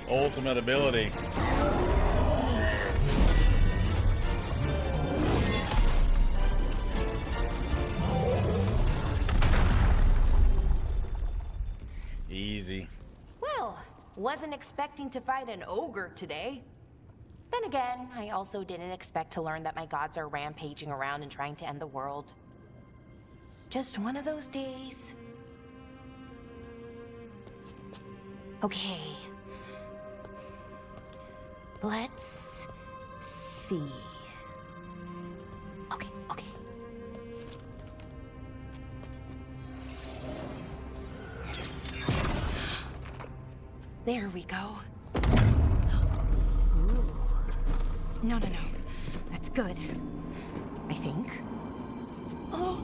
Ultimate ability. Easy. Well, wasn't expecting to fight an ogre today. Then again, I also didn't expect to learn that my gods are rampaging around and trying to end the world. Just one of those days. Okay. Let's see. Okay. There we go. Ooh. No. That's good. I think. Oh!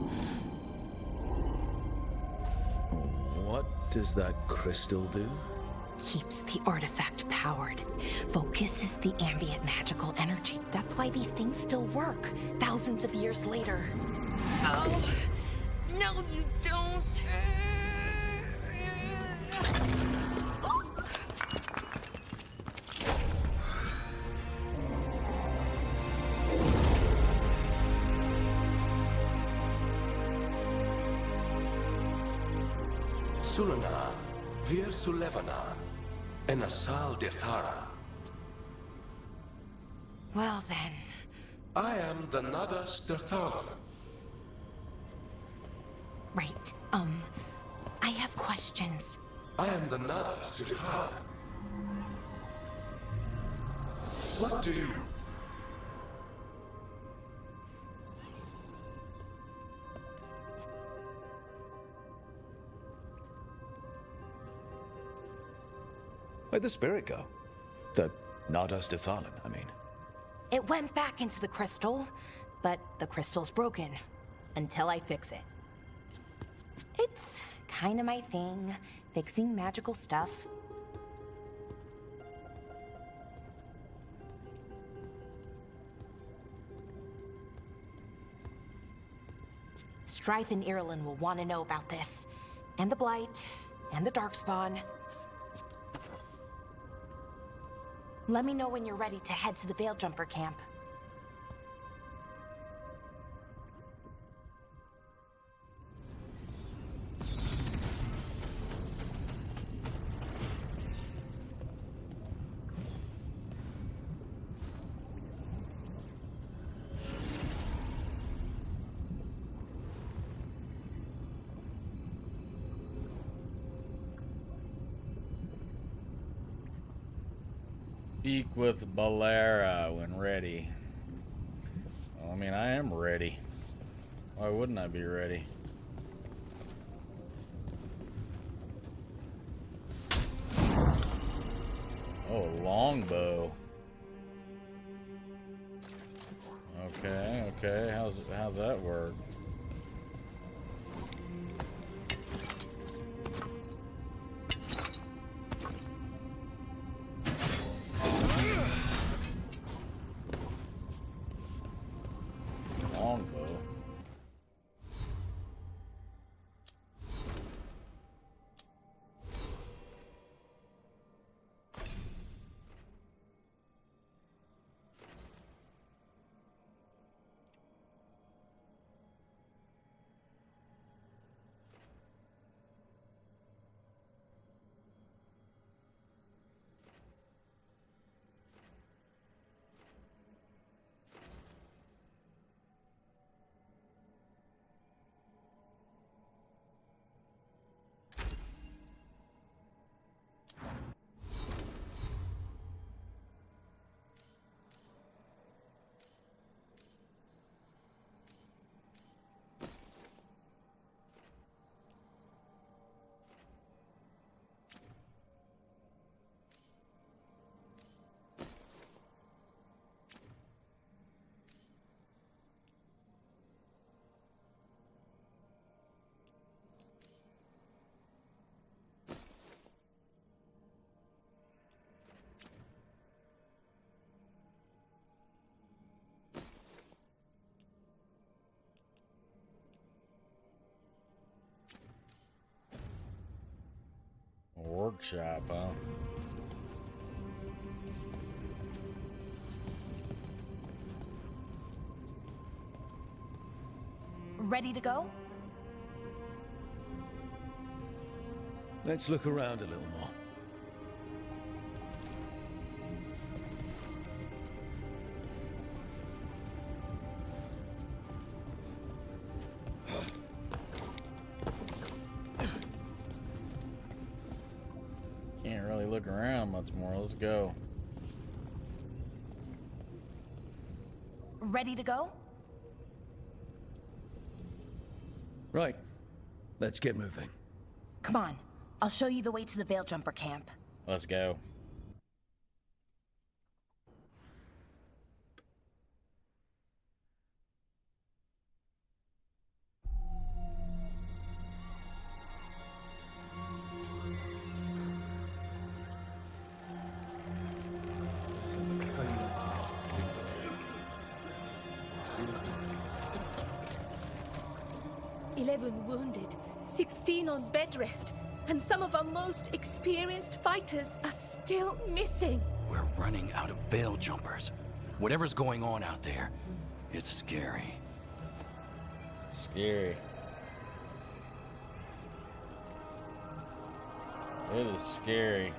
What does that crystal do? Keeps the artifact powered. Focuses the ambient magical energy. That's why these things still work, thousands of years later. Oh! No, you don't! Sulana, Vir Sulevana, and Asal Dirthara. Well then. I am the Nadas Dirthalan. Right, I have questions. I am the Nadas Dirthalan. What do you... Where'd the spirit go? The Nadas Dithalan, I mean. It went back into the crystal, but the crystal's broken. Until I fix it. It's kinda my thing, fixing magical stuff. Strife and Irulan will want to know about this. And the Blight, and the Darkspawn. Let me know when you're ready to head to the Veil Jumper camp. Speak with Balara when ready. Well, I mean, I am ready. Why wouldn't I be ready? Oh, a longbow. Okay. How's that work? Longbow. workshop, huh? Ready to go? Let's look around a little more. Can't really look around much more. Let's go. Ready to go? Right. Let's get moving. Come on. I'll show you the way to the Veil Jumper camp. Let's go. Wounded, 16 on bed rest, and some of our most experienced fighters are still missing. We're running out of Veil Jumpers. Whatever's going on out there, it's scary. Scary. It is scary.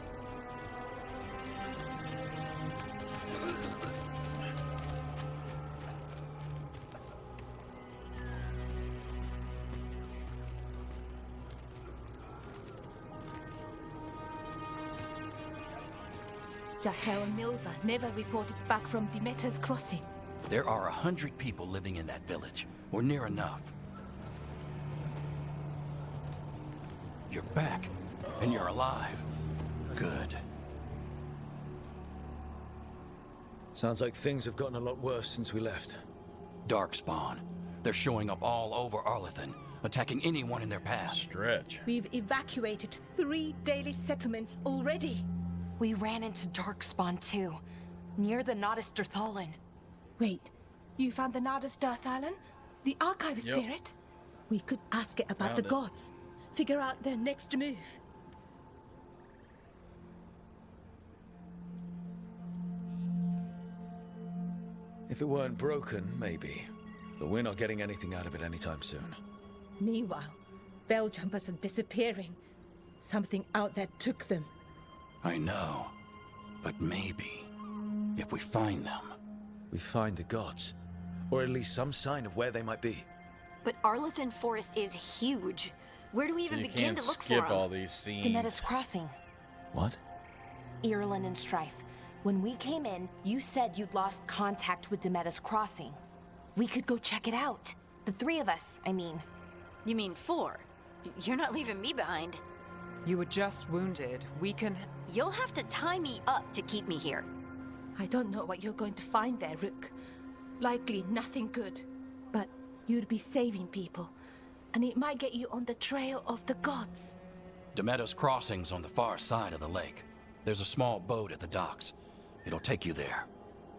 Jahel and Milva never reported back from Demeter's crossing. There are 100 people living in that village, or near enough. You're back, and you're alive. Good. Sounds like things have gotten a lot worse since we left. Darkspawn. They're showing up all over Arlathan, attacking anyone in their path. Stretch. We've evacuated 3 daily settlements already. We ran into Darkspawn too, near the Nodus Dirthalan. Wait, you found the Nodus Dirthalan? The archive spirit? We could ask it about the gods. Figure out their next move. If it weren't broken, maybe. But we're not getting anything out of it anytime soon. Meanwhile, Veil Jumpers are disappearing. Something out there took them. I know. But maybe, if we find them... We find the gods. Or at least some sign of where they might be. But Arlathan Forest is huge. Where do we even you begin can't to look for skip them? all these scenes. Demeter's Crossing. What? Irulan and Strife. When we came in, you said you'd lost contact with Demeter's Crossing. We could go check it out. The 3 of us, I mean. You mean 4? You're not leaving me behind. You were just wounded. We can... You'll have to tie me up to keep me here. I don't know what you're going to find there, Rook. Likely nothing good. But you'd be saving people. And it might get you on the trail of the gods. Demeter's Crossing's on the far side of the lake. There's a small boat at the docks. It'll take you there.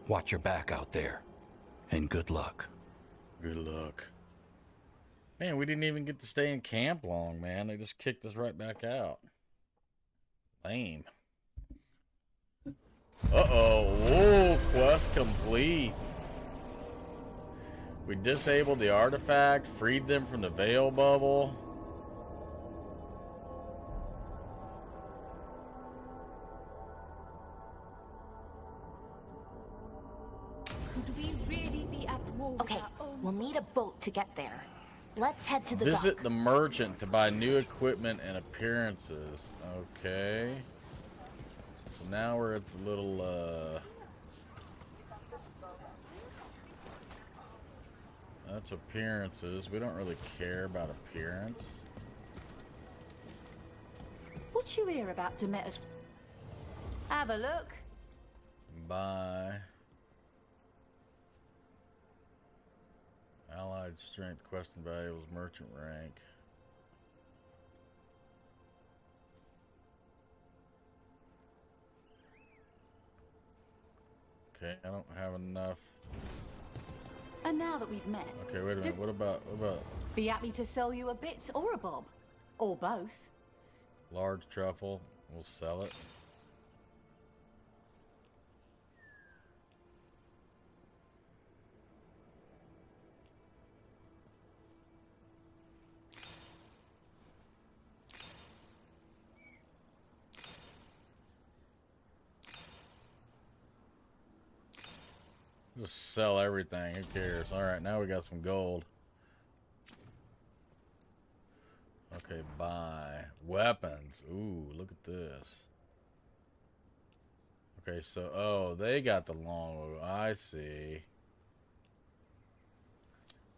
Watch your back out there. And good luck. Good luck. Man, we didn't even get to stay in camp long, man. They just kicked us right back out. Lame. Uh-oh. Whoa, quest complete. We disabled the artifact, freed them from the Veil bubble. Could we really be at war with Okay, our own we'll need a boat to get there. Let's head to the Visit dock. the merchant to buy new equipment and appearances. Okay. So now we're at the little, that's appearances. We don't really care about appearance. What you hear about Demeter's... Have a look. Buy. Allied strength, quest and valuables, merchant rank. Okay, I don't have enough. And now that we've met, Okay, wait a minute. What about be happy to sell you a bit or a bob. Or both. large truffle? We'll sell it. Just sell everything. Who cares? All right, now we got some gold. Okay, buy weapons. Ooh, look at this. Okay, so oh, they got the long. I see.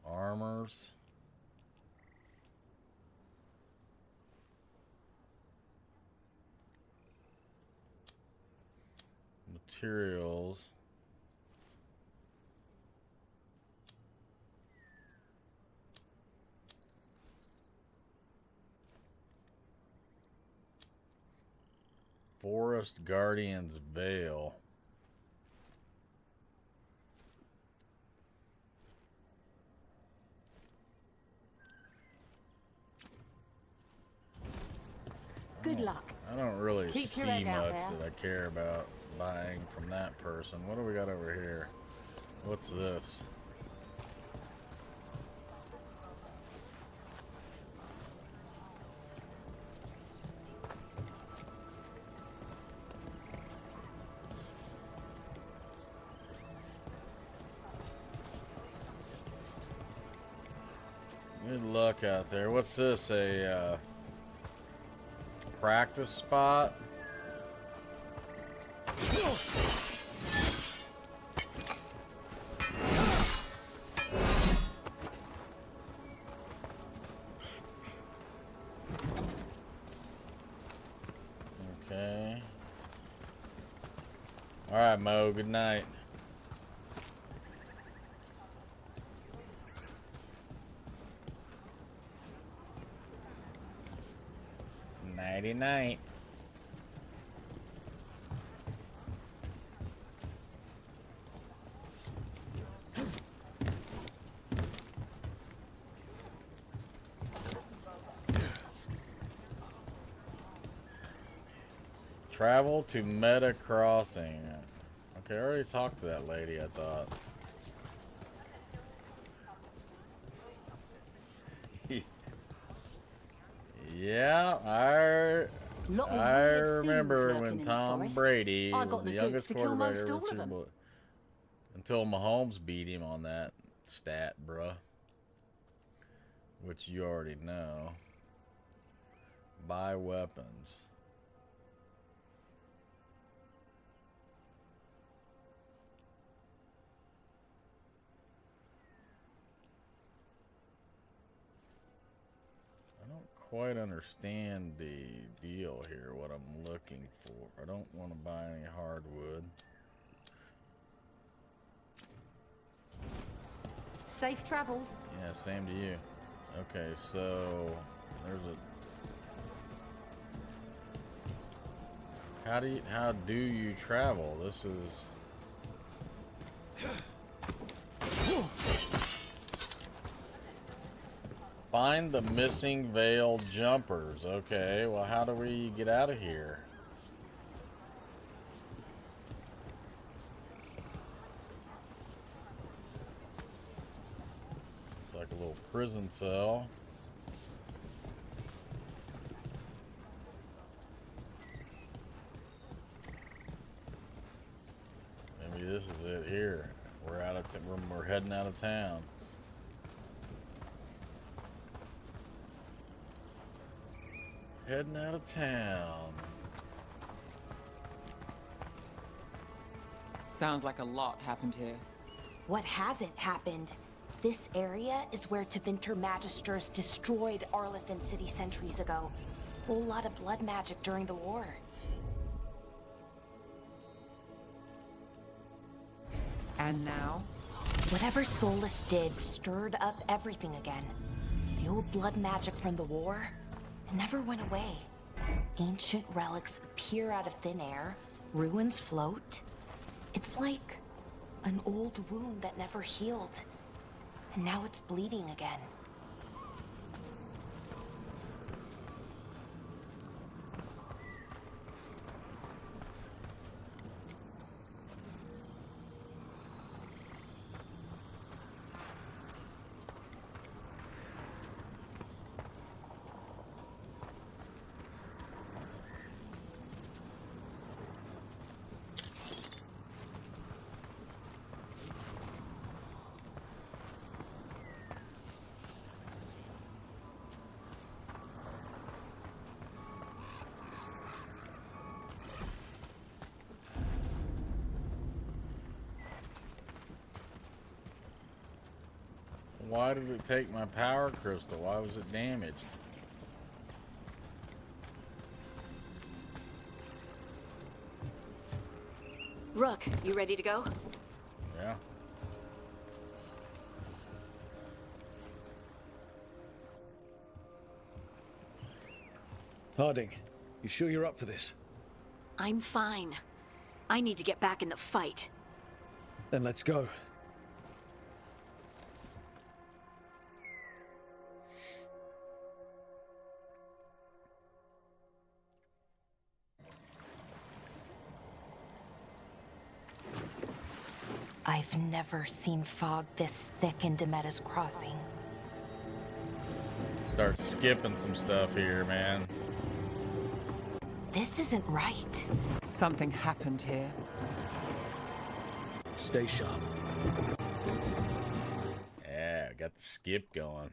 Armors. Materials. Forest Guardian's Veil. Good luck. I don't really Keep see your head out much that I care about buying from that person. What do we got over here? What's this? Good luck out there. What's this? A practice spot? Okay. All right, Mo. Good night. Nighty night. Travel to Meta Crossing. Okay, I already talked to that lady, I thought. Yeah, I remember when Tom Brady was the youngest quarterback ever Super Bowl. Until Mahomes beat him on that stat, bruh. Which you already know. Buy weapons. I don't quite understand the deal here, what I'm looking for. I don't want to buy any hardwood. Safe travels. Yeah, same to you. Okay, so there's a... How do you travel? This is... Find the missing veiled jumpers. Okay, well, how do we get out of here? It's like a little prison cell. Maybe this is it here. We're out of we're heading out of town. Heading out of town. Sounds like a lot happened here. What hasn't happened? This area is where Tevinter Magisters destroyed Arlathan City centuries ago. Whole lot of blood magic during the war. And now? Whatever Solus did stirred up everything again. The old blood magic from the war, it never went away. Ancient relics appear out of thin air, ruins float. It's like an old wound that never healed, and now it's bleeding again. Why did it take my power crystal? Why was it damaged? Rook, you ready to go? Yeah. Harding, you sure you're up for this? I'm fine. I need to get back in the fight. Then let's go. I've never seen fog this thick in Demetta's Crossing. Start skipping some stuff here, man. This isn't right. Something happened here. Stay sharp. Yeah, got the skip going.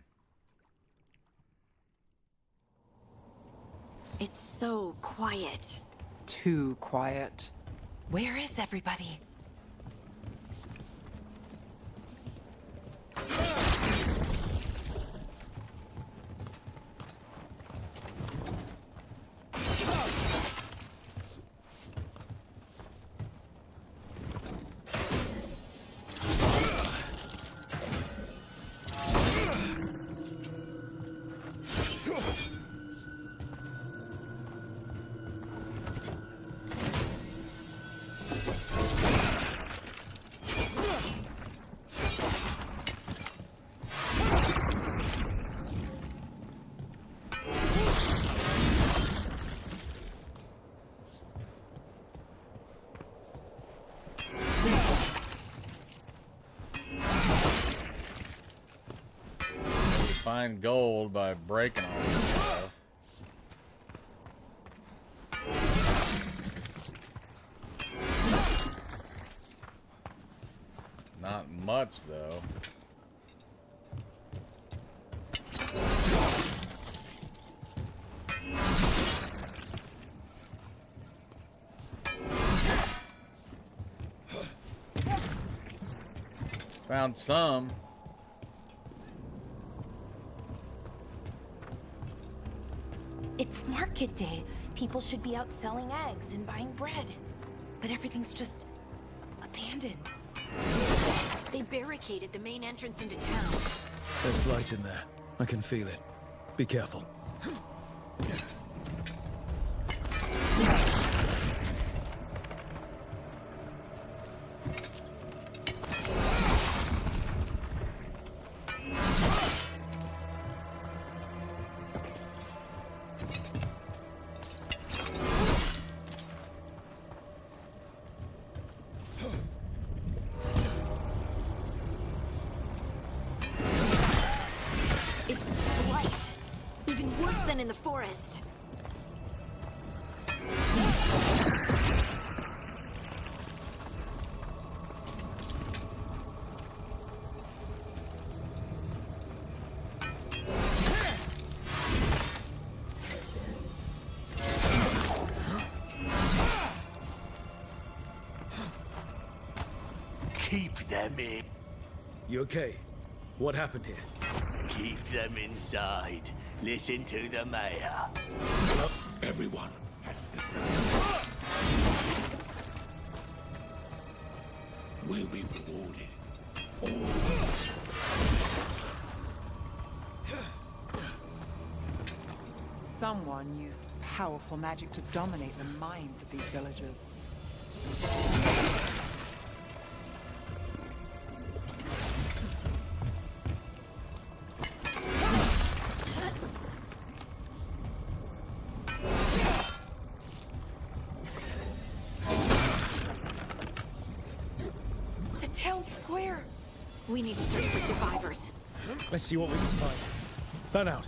It's so quiet. Too quiet. Where is everybody? Find gold by breaking all this stuff. Not much, though. Found some. It's market day. People should be out selling eggs and buying bread. But everything's just abandoned. They barricaded the main entrance into town. There's light in there. I can feel it. Be careful. It's blight. Even worse than in the forest. Keep them in. You okay? What happened here? Keep them inside. Listen to the mayor. Everyone has to stand. We'll be rewarded. Someone used powerful magic to dominate the minds of these villagers. The town square. We need to search for survivors. Let's see what we can find. Fan out.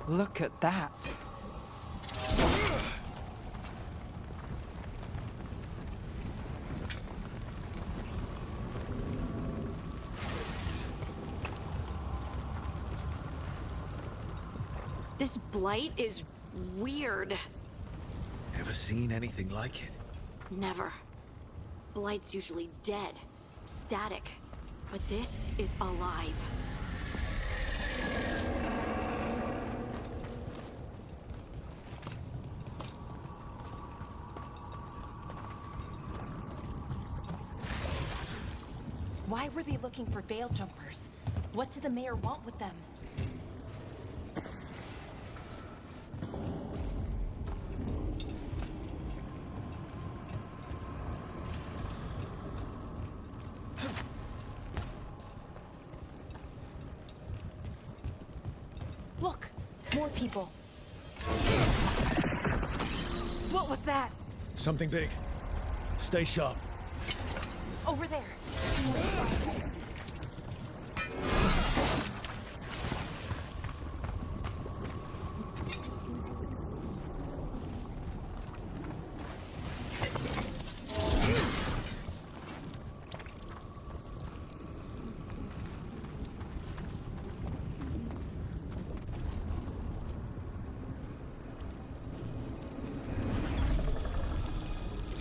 Look at that. This blight is weird. Ever seen anything like it? Never. Blight's usually dead, static. But this is alive. Why were they looking for veil jumpers? What did the mayor want with them? Look, more people. What was that? Something big. Stay sharp. Over there.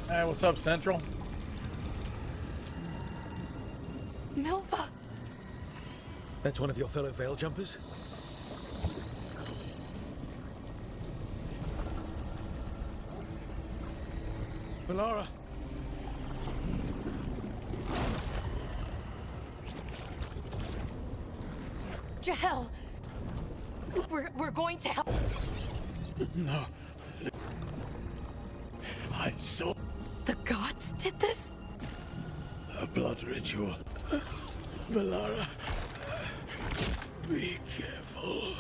Hey, what's up, Central? Milva! That's one of your fellow veil jumpers? Melara! Jahel! We're going to help. No. I saw The gods did this? a blood ritual. Melara, be careful.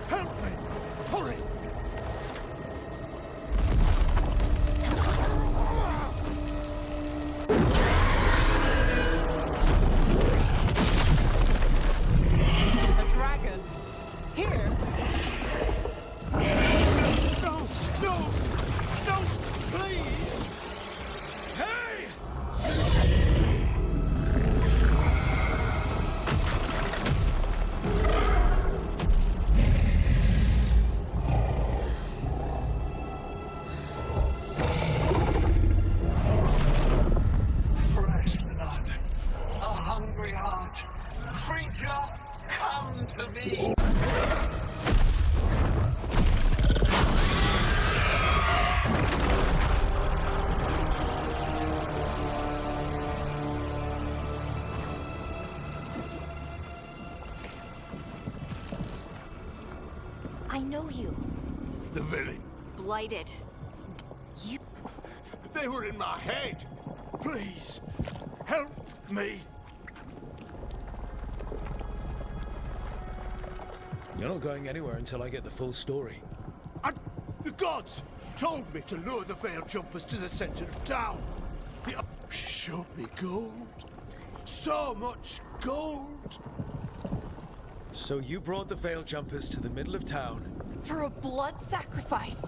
Help me! Hurry! A dragon. Here. No! No! No! Please! Hey! Fresh blood, a hungry heart, creature, come to me. I know you. The village. Blighted. You... They were in my head. Please, help me. You're not going anywhere until I get the full story. The gods told me to lure the veil jumpers to the center of town. She showed me gold. So much gold. So you brought the veil jumpers to the middle of town. For a blood sacrifice.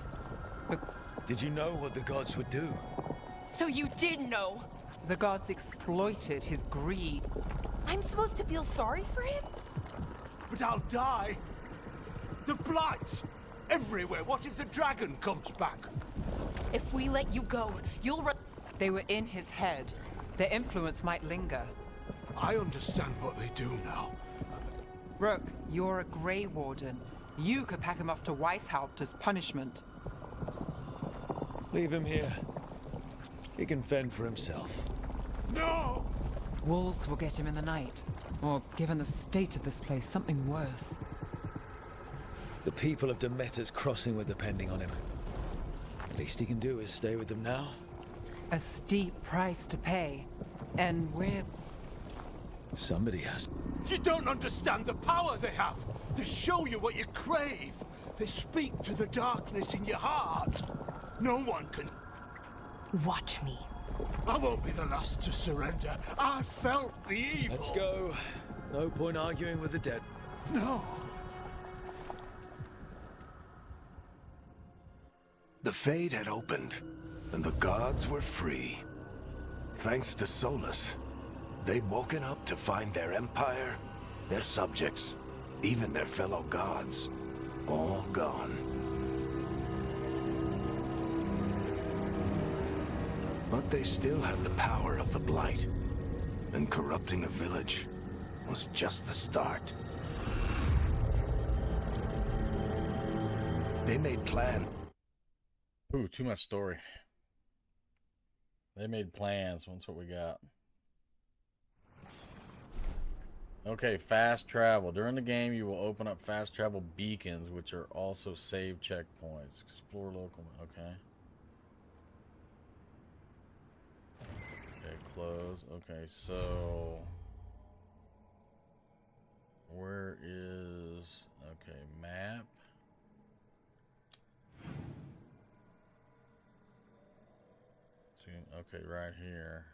Did you know what the gods would do? So you did know. The gods exploited his greed. I'm supposed to feel sorry for him? But I'll die. The blight everywhere. What if the dragon comes back? If we let you go, you'll run. They were in his head. Their influence might linger. I understand what they do now. Rook, you're a Grey Warden. You could pack him off to Weishaupt as punishment. Leave him here. He can fend for himself. No! Wolves will get him in the night. Or, given the state of this place, something worse. The people of Demeter's Crossing were depending on him. Least he can do is stay with them now. A steep price to pay. And we're... Somebody has. You don't understand the power they have. They show you what you crave. They speak to the darkness in your heart. No one can... Watch me. I won't be the last to surrender. I felt the evil. Let's go. No point arguing with the dead. No. The Fade had opened, and the gods were free. Thanks to Solus, they'd woken up to find their empire, their subjects, even their fellow gods, all gone. But they still had the power of the Blight, and corrupting a village was just the start. They made plans. Ooh, too much story. They made plans. That's what we got. Okay, fast travel. During the game, you will open up fast travel beacons, which are also save checkpoints. Explore local. Okay. Okay, close. Okay, so where is... Okay, map. Okay, right here.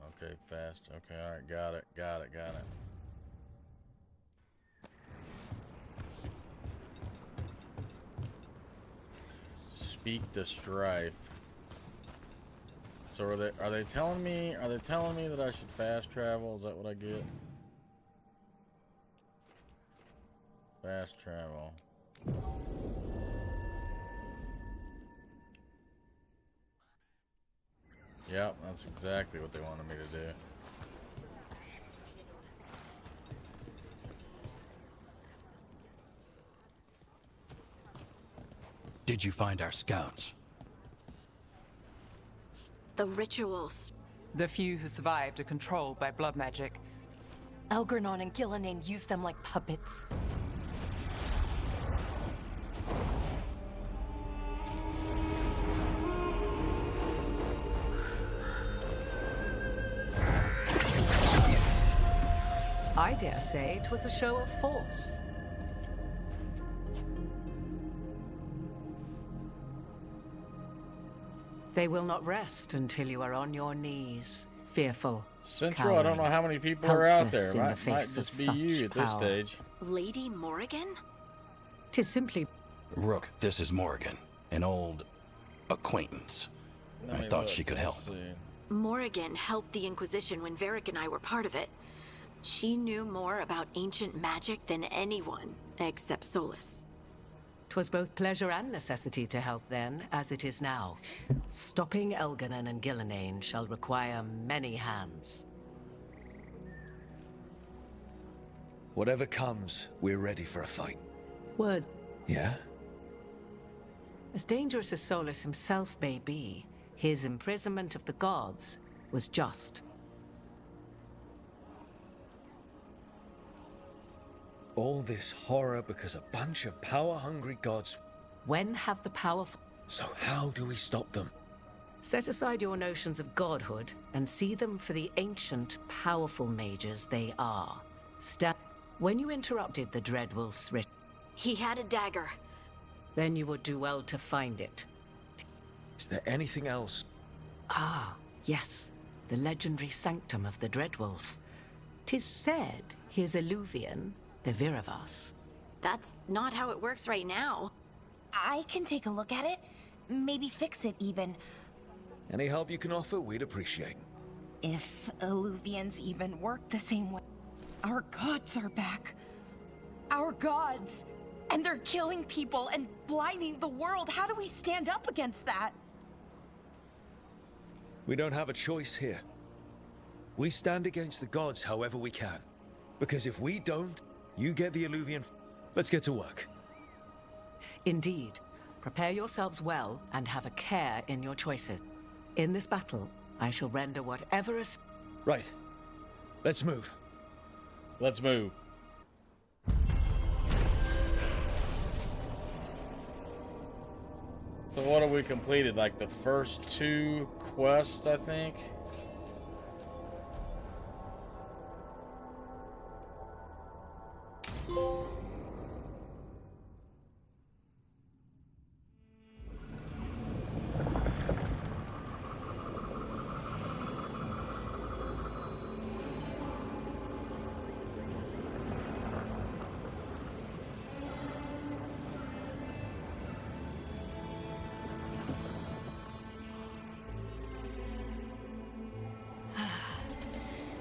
Okay, fast. Okay, all right, got it. Speak to Strife. So are they telling me that I should fast travel? Is that what I get? Fast travel. Yep, that's exactly what they wanted me to do. Did you find our scouts? The rituals. The few who survived are controlled by blood magic. Algernon and Gillinan used them like puppets. I dare say it was a show of force. They will not rest until you are on your knees, fearful. Central, I don't know how many people are out there. Might just be you at this power. stage. Lady Morrigan? 'Tis simply... Rook, this is Morrigan, an old acquaintance. I thought she could help. Morrigan helped the Inquisition when Varric and I were part of it. She knew more about ancient magic than anyone, except Solus. 'Twas both pleasure and necessity to help then, as it is now. Stopping Elganon and Gillinan shall require many hands. Whatever comes, we're ready for a fight. Words. Yeah? As dangerous as Solus himself may be, his imprisonment of the gods was just. All this horror because a bunch of power-hungry gods... When have the powerful... So how do we stop them? Set aside your notions of godhood and see them for the ancient, powerful mages they are. When you interrupted the Dreadwolf's writ... He had a dagger. Then you would do well to find it. Is there anything else? Ah, yes. The legendary sanctum of the Dreadwolf. 'Tis said his Eluvian, the Viravas. That's not how it works right now. I can take a look at it. Maybe fix it, even. Any help you can offer, we'd appreciate. If Eluvians even work the same way. Our gods are back. Our gods! And they're killing people and blinding the world. How do we stand up against that? We don't have a choice here. We stand against the gods however we can. Because if we don't, you get the Eluvian... Let's get to work. Indeed. Prepare yourselves well and have a care in your choices. In this battle, I shall render whatever is... Right. Let's move. Let's move. So what have we completed? Like the first 2 quests, I think.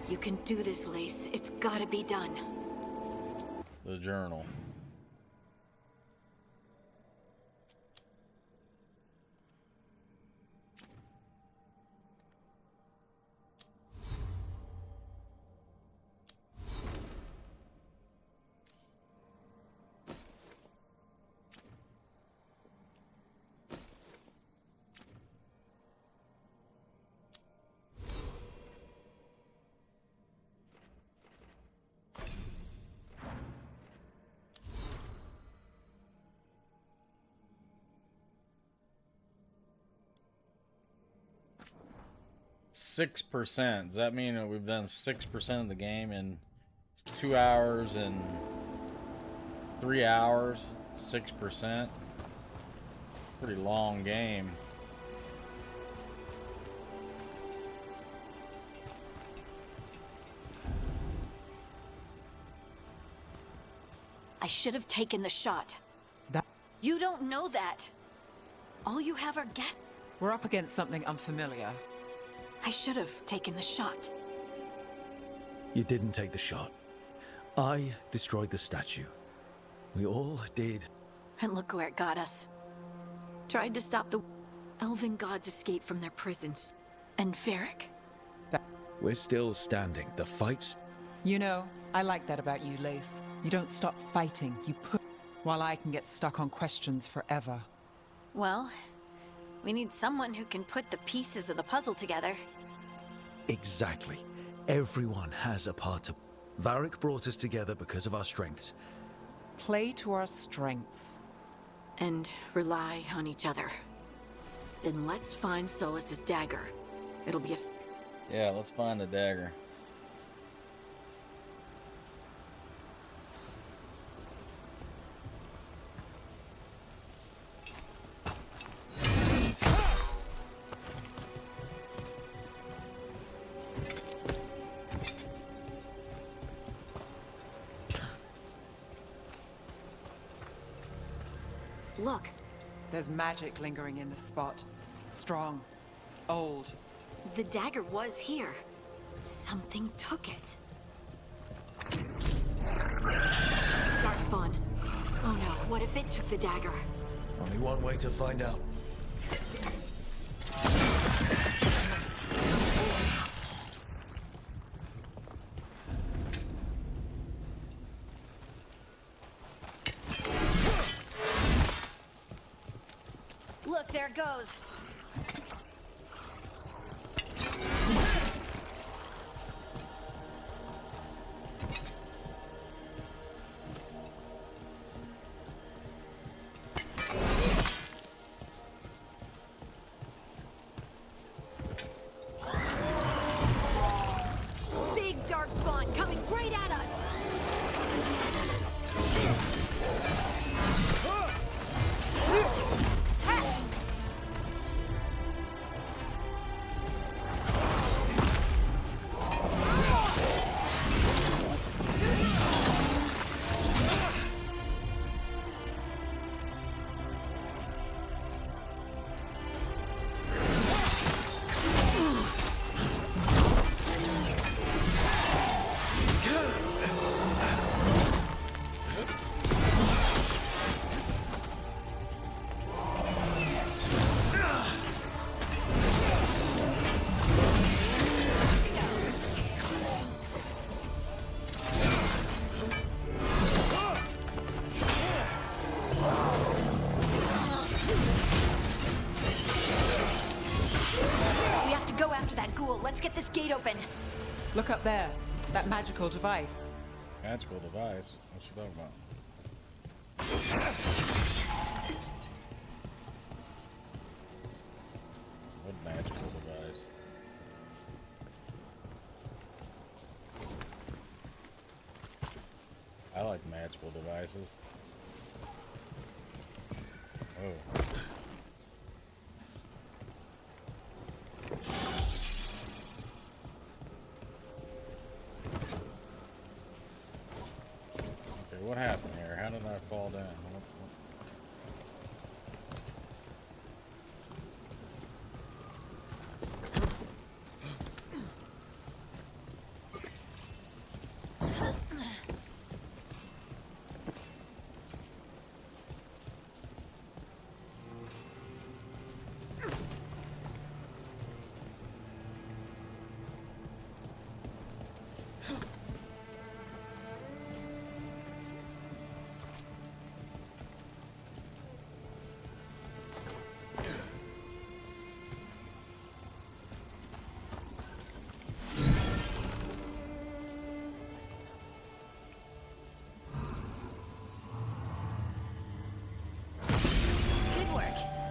You can do this, Lace. It's gotta be done. The journal. %. Does that mean that we've done 6% of the game in 2 hours and 3 hours? 6%. Pretty long game. I should have taken the shot. That You don't know that. All you have are guesses. we're up against something unfamiliar. I should have taken the shot. You didn't take the shot. I destroyed the statue. We all did. And look where it got us. Tried to stop the elven gods escape from their prisons. And Varric. We're still standing. The fight's... You know, I like that about you, Lace. You don't stop fighting. You put... While I can get stuck on questions forever. Well, we need someone who can put the pieces of the puzzle together. Exactly. Everyone has a part to... Varric brought us together because of our strengths. Play to our strengths. And rely on each other. Then let's find Solas's dagger. It'll be a... Yeah, let's find the dagger. Look. There's magic lingering in this spot. Strong. Old. The dagger was here. Something took it. Darkspawn. Oh no, what if it took the dagger? Only one way to find out. Look, there it goes. Big darkspawn coming right at us. We have to go after that ghoul. Let's get this gate open. Look up there. That magical device. Magical device? What's she talking about? I like magical devices. Oh. Okay, what happened here? How did I fall down?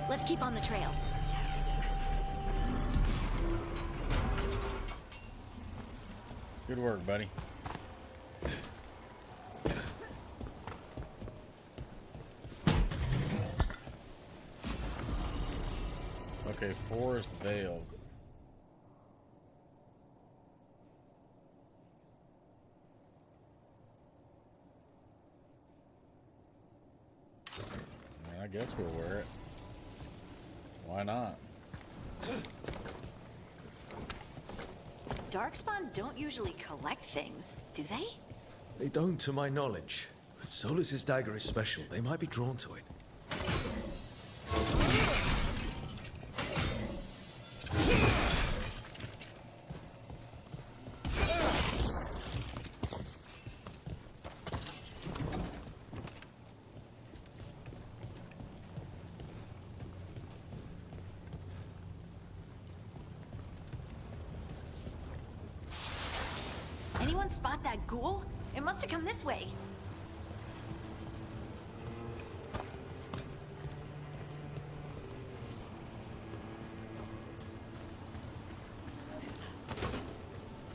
Let's keep on the trail. Good work, buddy. Okay, Forest Veilguard. I guess we'll wear it. Why not? Darkspawn don't usually collect things, do they? They don't, to my knowledge. But Solus's dagger is special. They might be drawn to it. Anyone spot that ghoul? It must have come this way.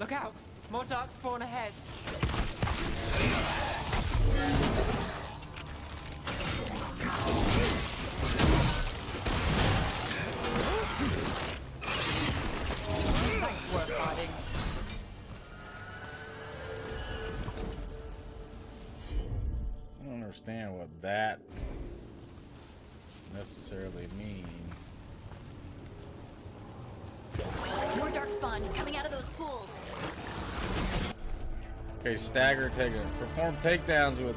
Look out! More darkspawn ahead. Nice work, Harding. I don't understand what that necessarily means. More darkspawn coming out of those pools. Okay, stagger takedown. Perform takedowns with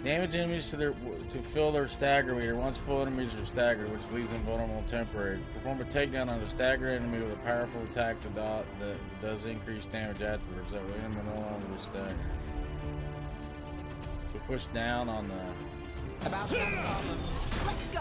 damage enemies to fill their stagger meter. Once full enemies are staggered, which leaves them vulnerable temporarily. Perform a takedown on a staggered enemy with a powerful attack that does increase damage afterwards. That way, enemy no longer be staggered. So push down on the. About to have a problem. Let's go.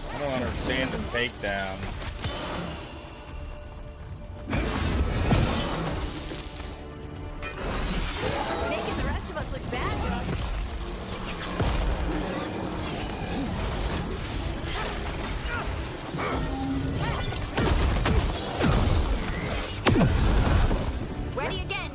I don't understand the takedown. Making the rest of us look bad, Ready again.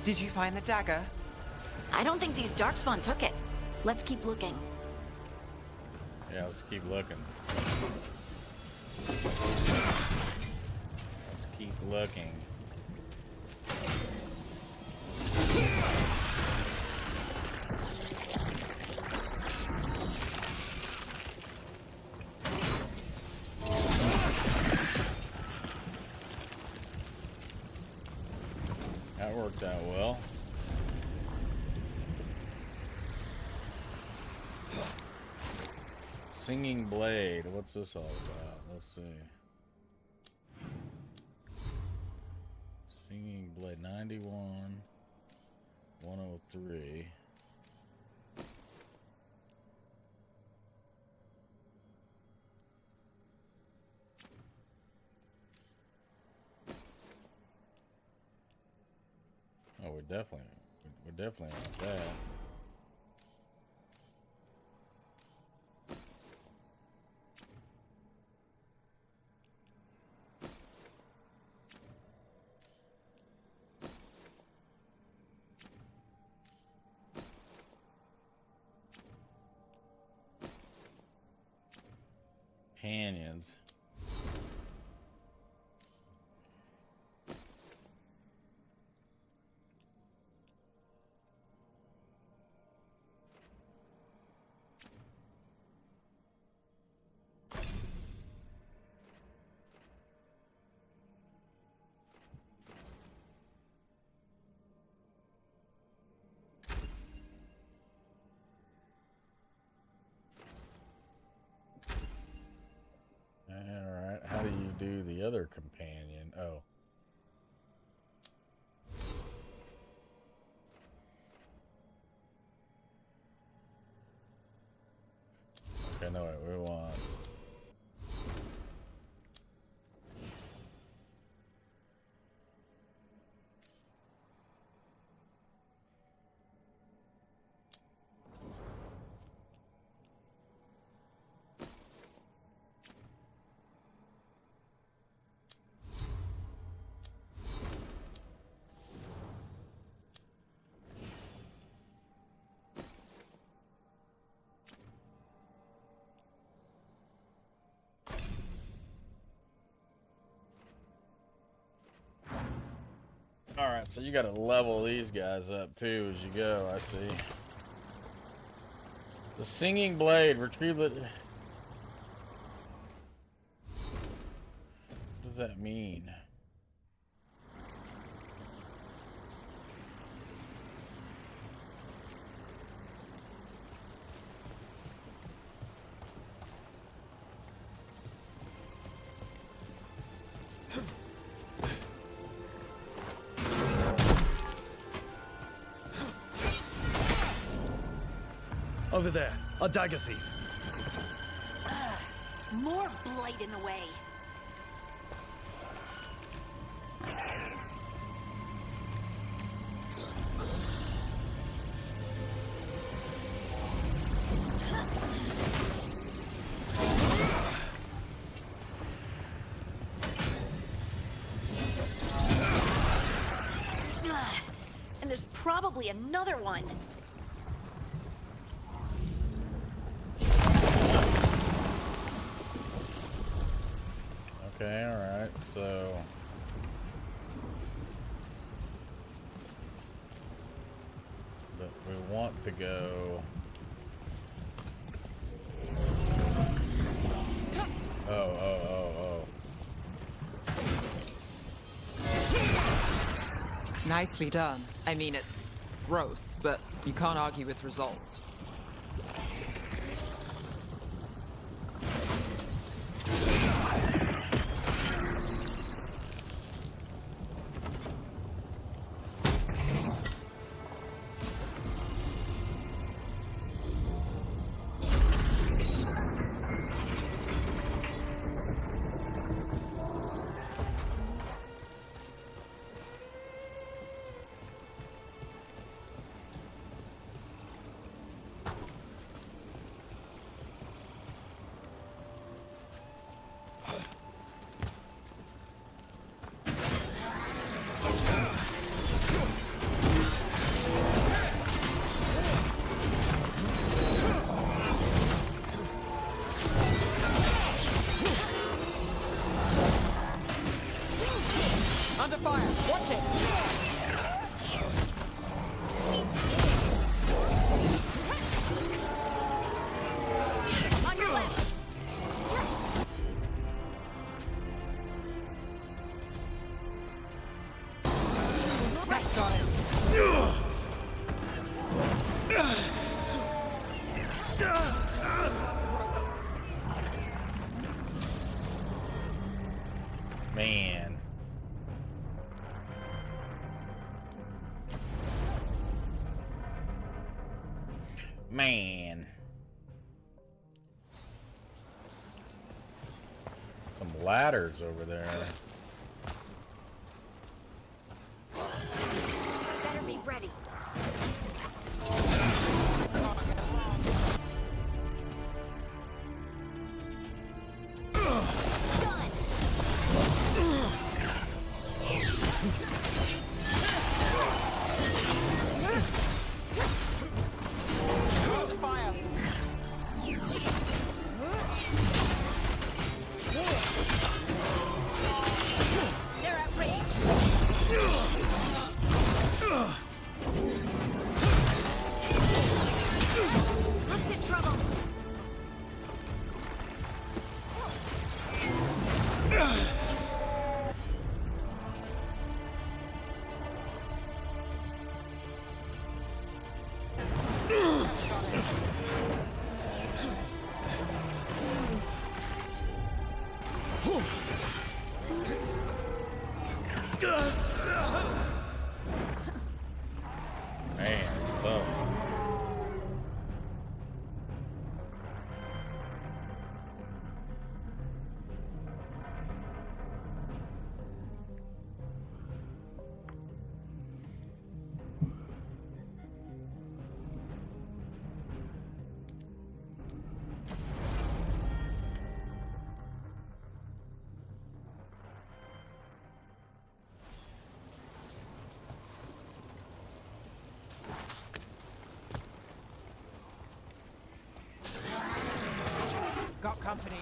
Did you find the dagger? I don't think these Darkspawn took it. Let's keep looking. Yeah, let's keep looking. Let's keep looking. That worked out well. Singing Blade. What's this all about? Let's see. Singing Blade 91, 103. Oh, we're definitely on that. Canyons. Alright, how do you do the other companion? Oh. Okay, no, wait, we want... Alright, so you gotta level these guys up too as you go, I see. The Singing Blade, retrieve it. What does that mean? Over there, a dagger thief. More blight in the way. And there's probably another one. Okay, alright, so... But we want to go... Oh. Nicely done. I mean, it's gross, but you can't argue with results. fire! Watch it! On your left! That's got it. Man. Man. Some ladders over there. Better be ready. Fire! They're at range. Rook's in trouble. Man, tough. Got company.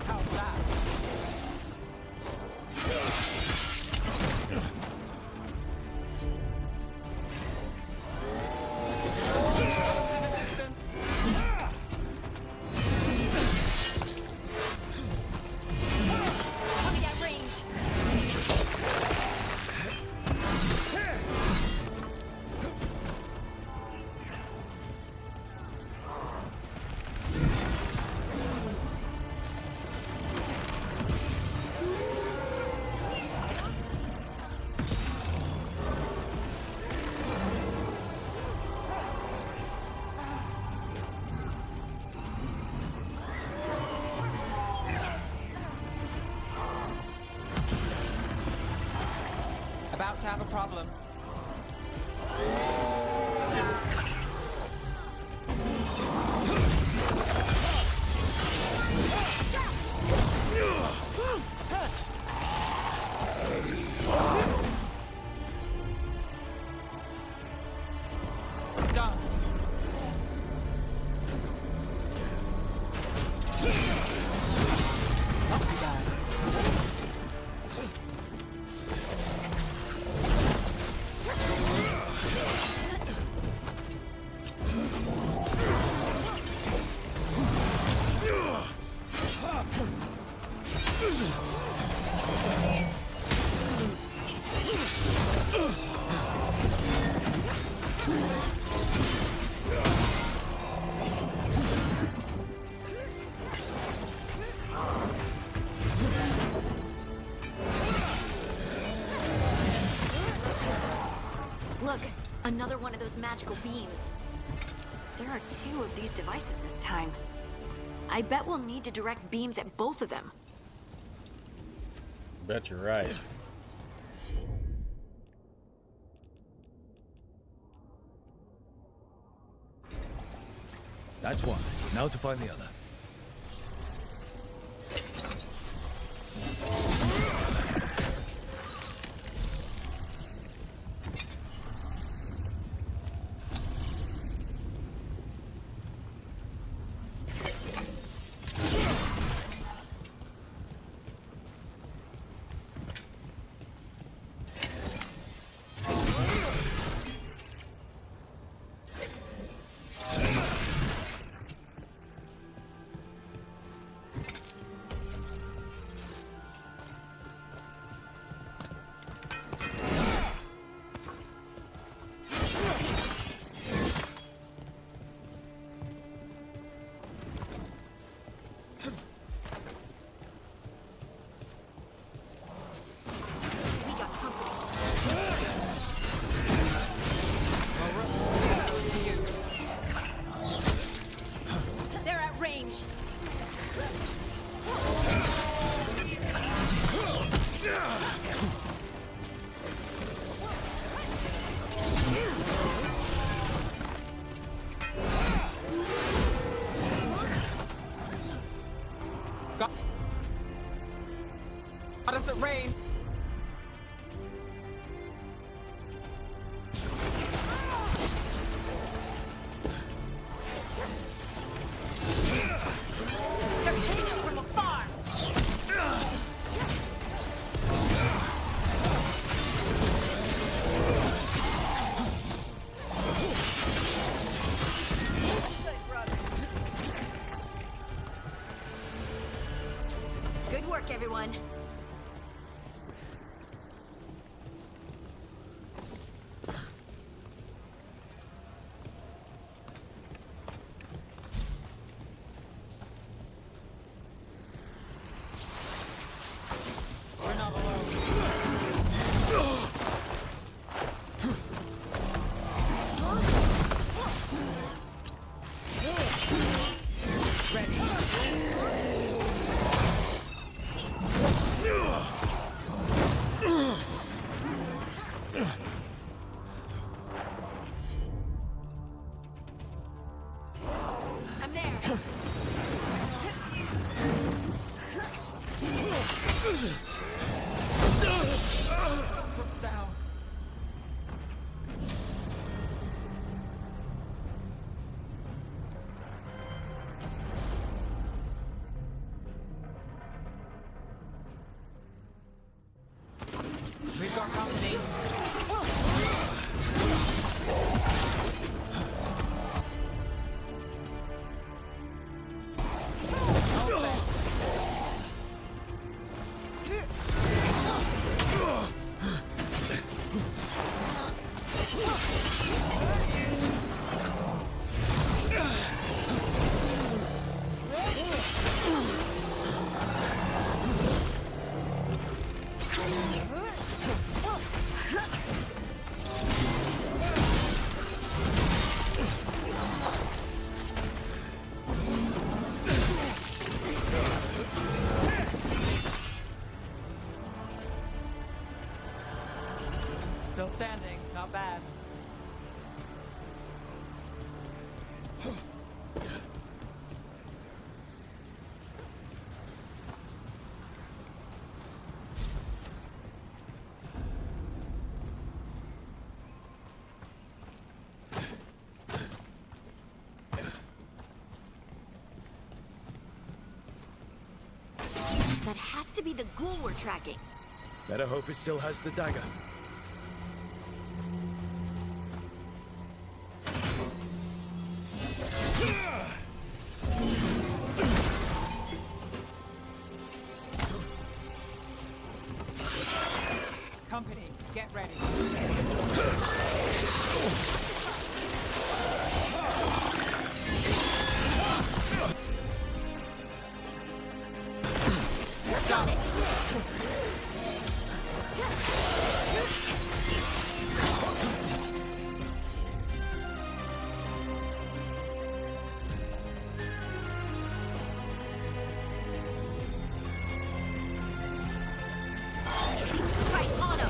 How's that? Coming at range. About to have a problem. Done. Not too bad. Look, another one of those magical beams. There are 2 of these devices this time. I bet we'll need to direct beams at both of them. Bet you're right. That's one. Now to find the other. it rain. They're hitting us from afar. Good work, everyone. We're not alone. I'm there. Down. We've got company. Still standing, not bad. That has to be the ghoul we're tracking. Better hope it still has the dagger. Company, get ready. Got it. Right, on 'em.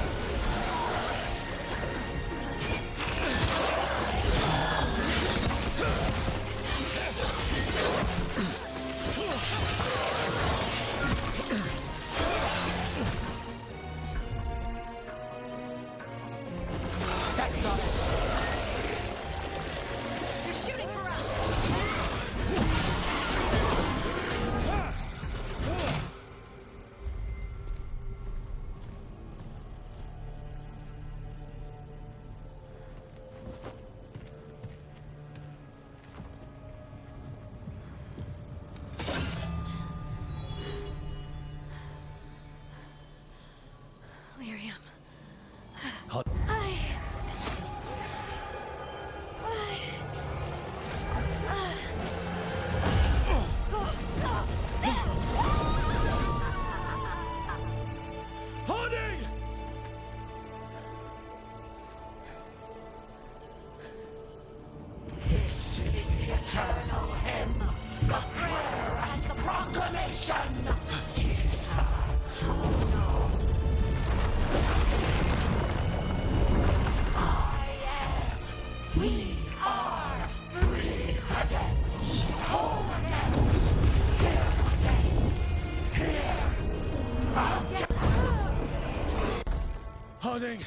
Reloading.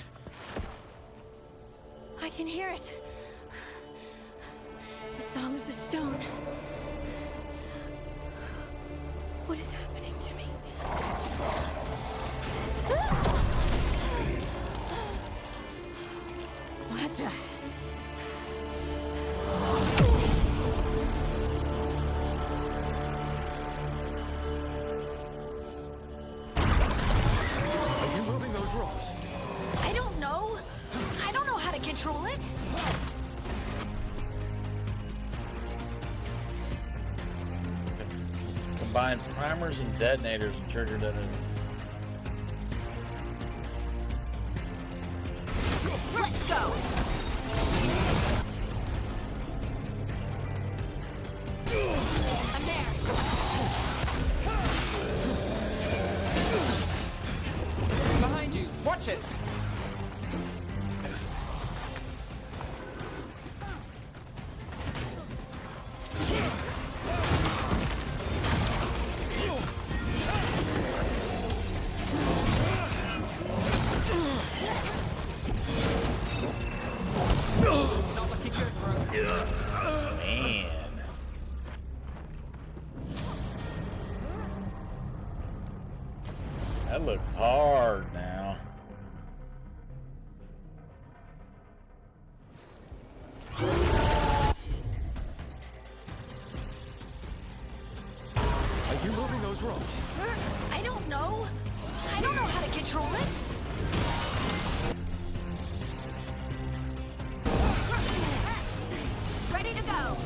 I can hear it. The song of the stone. What is happening to me? What the? Are you moving those rocks? I don't know. I don't know how to control it. Combine primers and detonators and trigger detonators. Let's go. I'm there. Behind you. Watch it. Not looking good, bro. Man. That looks hard now. Are you moving those rocks? I don't know. I don't know how to control it. Ready to go.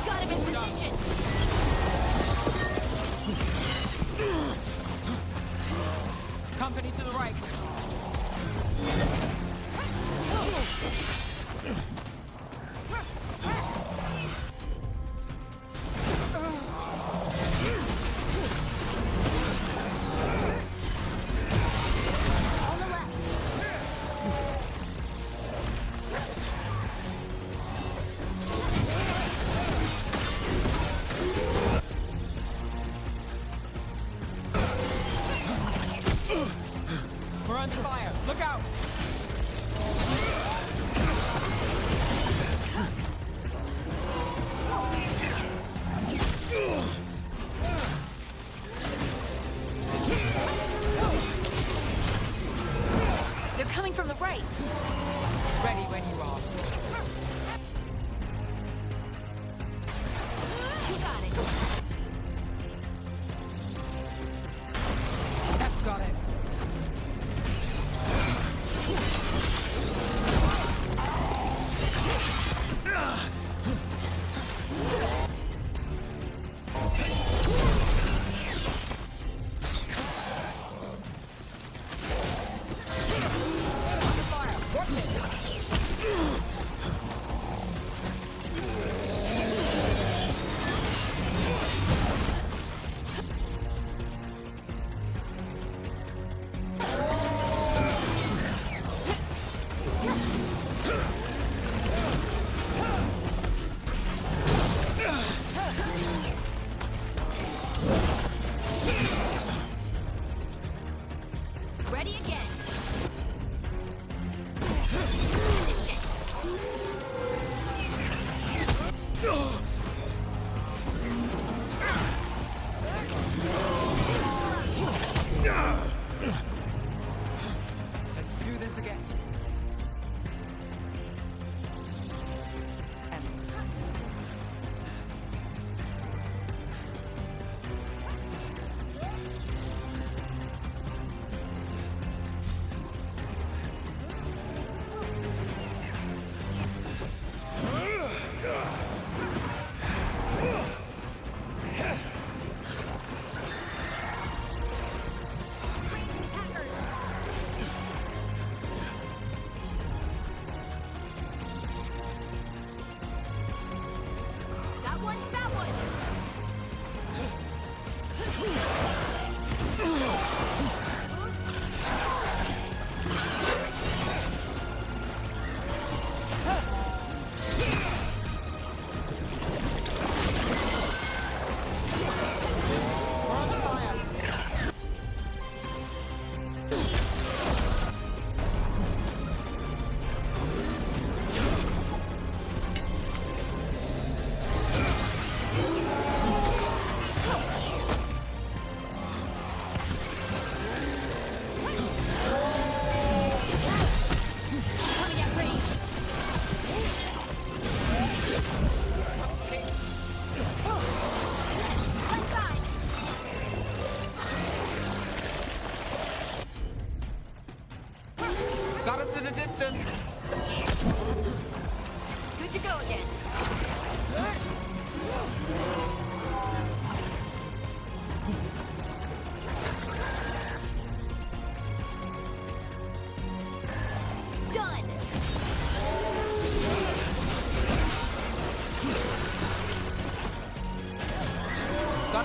Got him in position. Company to the right. On the left.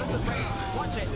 Got the range. Watch it.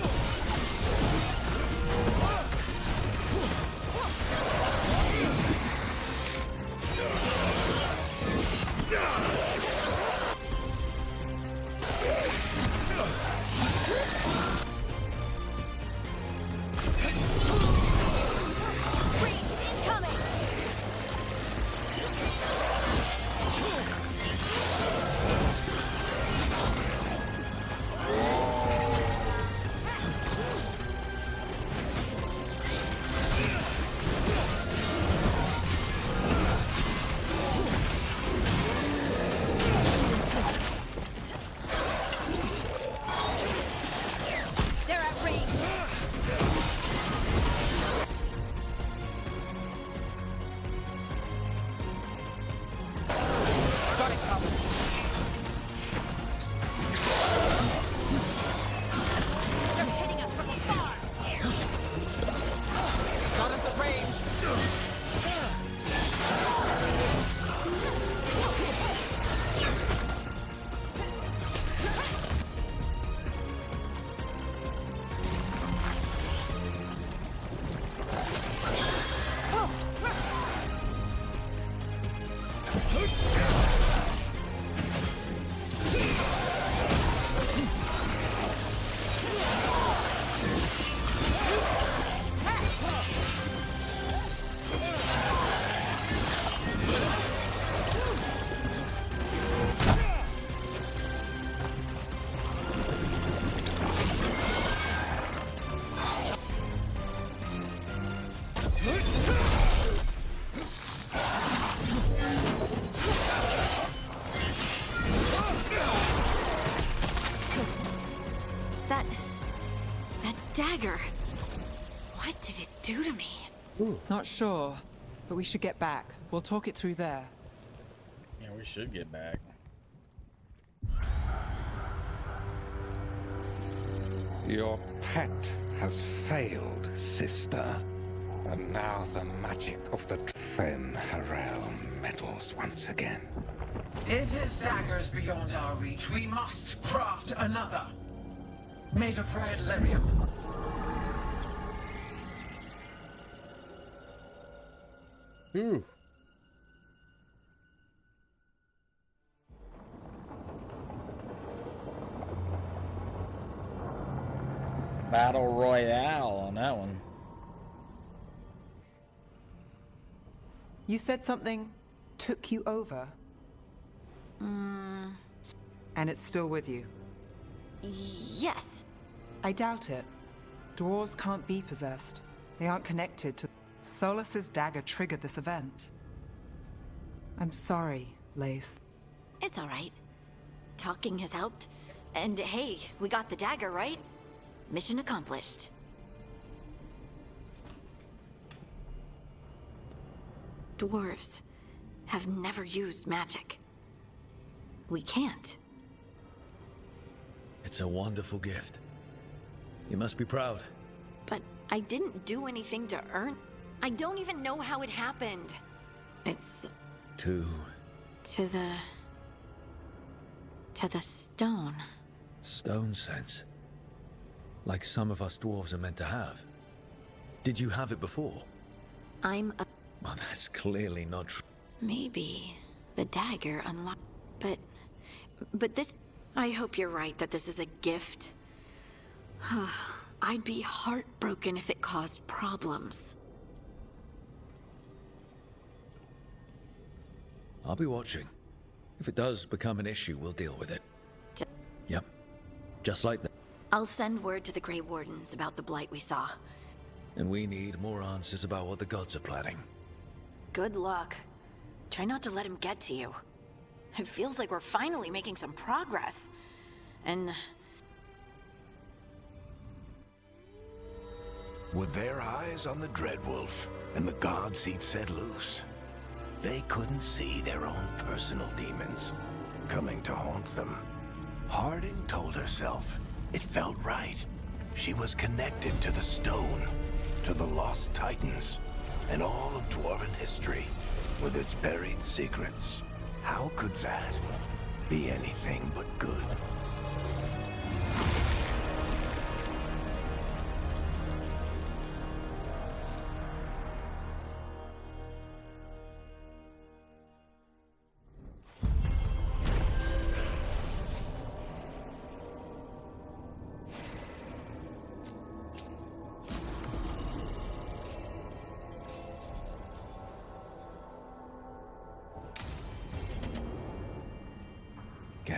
That dagger. What did it do to me? Not sure, but we should get back. We'll talk it through there. Yeah, we should get back. Your pet has failed, sister. And now the magic of the Fen Harel meddles once again. If his dagger's beyond our reach, we must craft another. Made of red lyrium. Ooh. Battle Royale on that one. You said something took you over? And it's still with you? Yes. I doubt it. Dwarves can't be possessed. They aren't connected to... Solus's dagger triggered this event. I'm sorry, Lace. It's all right. Talking has helped. And hey, we got the dagger, right? Mission accomplished. Dwarves have never used magic. We can't. It's a wonderful gift. You must be proud. But I didn't do anything to earn... I don't even know how it happened. It's... To the stone. Stone sense. Like some of us dwarves are meant to have. Did you have it before? I'm a... Well, that's clearly not true. Maybe the dagger unlocked... But this... I hope you're right that this is a gift. I'd be heartbroken if it caused problems. I'll be watching. If it does become an issue, we'll deal with it. Yep. Just like that. I'll send word to the Grey Wardens about the blight we saw. And we need more answers about what the gods are planning. Good luck. Try not to let him get to you. It feels like we're finally making some progress. And... With their eyes on the Dreadwolf and the gods he'd set loose, they couldn't see their own personal demons coming to haunt them. Harding told herself it felt right. She was connected to the stone, to the lost titans, and all of Dwarven history, with its buried secrets. How could that be anything but good?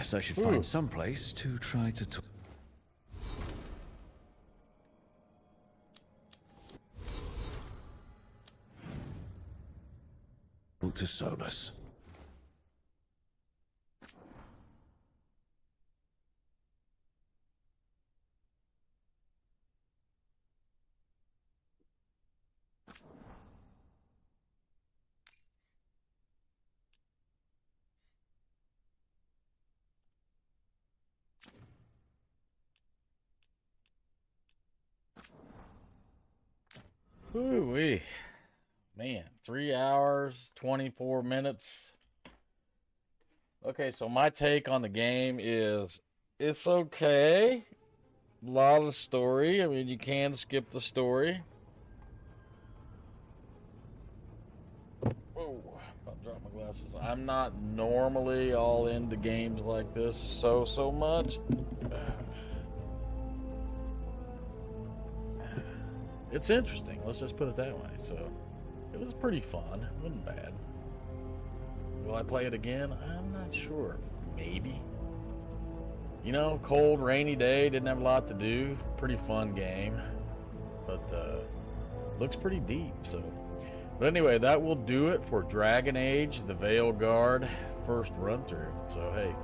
Guess I should find some place to try to talk. To Solus. Ooh-wee. Man, 3 hours, 24 minutes. Okay, so my take on the game is it's okay. A lot of the story. I mean, you can skip the story. Whoa, about to drop my glasses. I'm not normally all into games like this so much. It's interesting. Let's just put it that way. So, it was pretty fun. It wasn't bad. Will I play it again? I'm not sure. Maybe. You know, cold, rainy day. Didn't have a lot to do. Pretty fun game. But, looks pretty deep, so. But anyway, that will do it for Dragon Age, the Veilguard first run through. So, hey,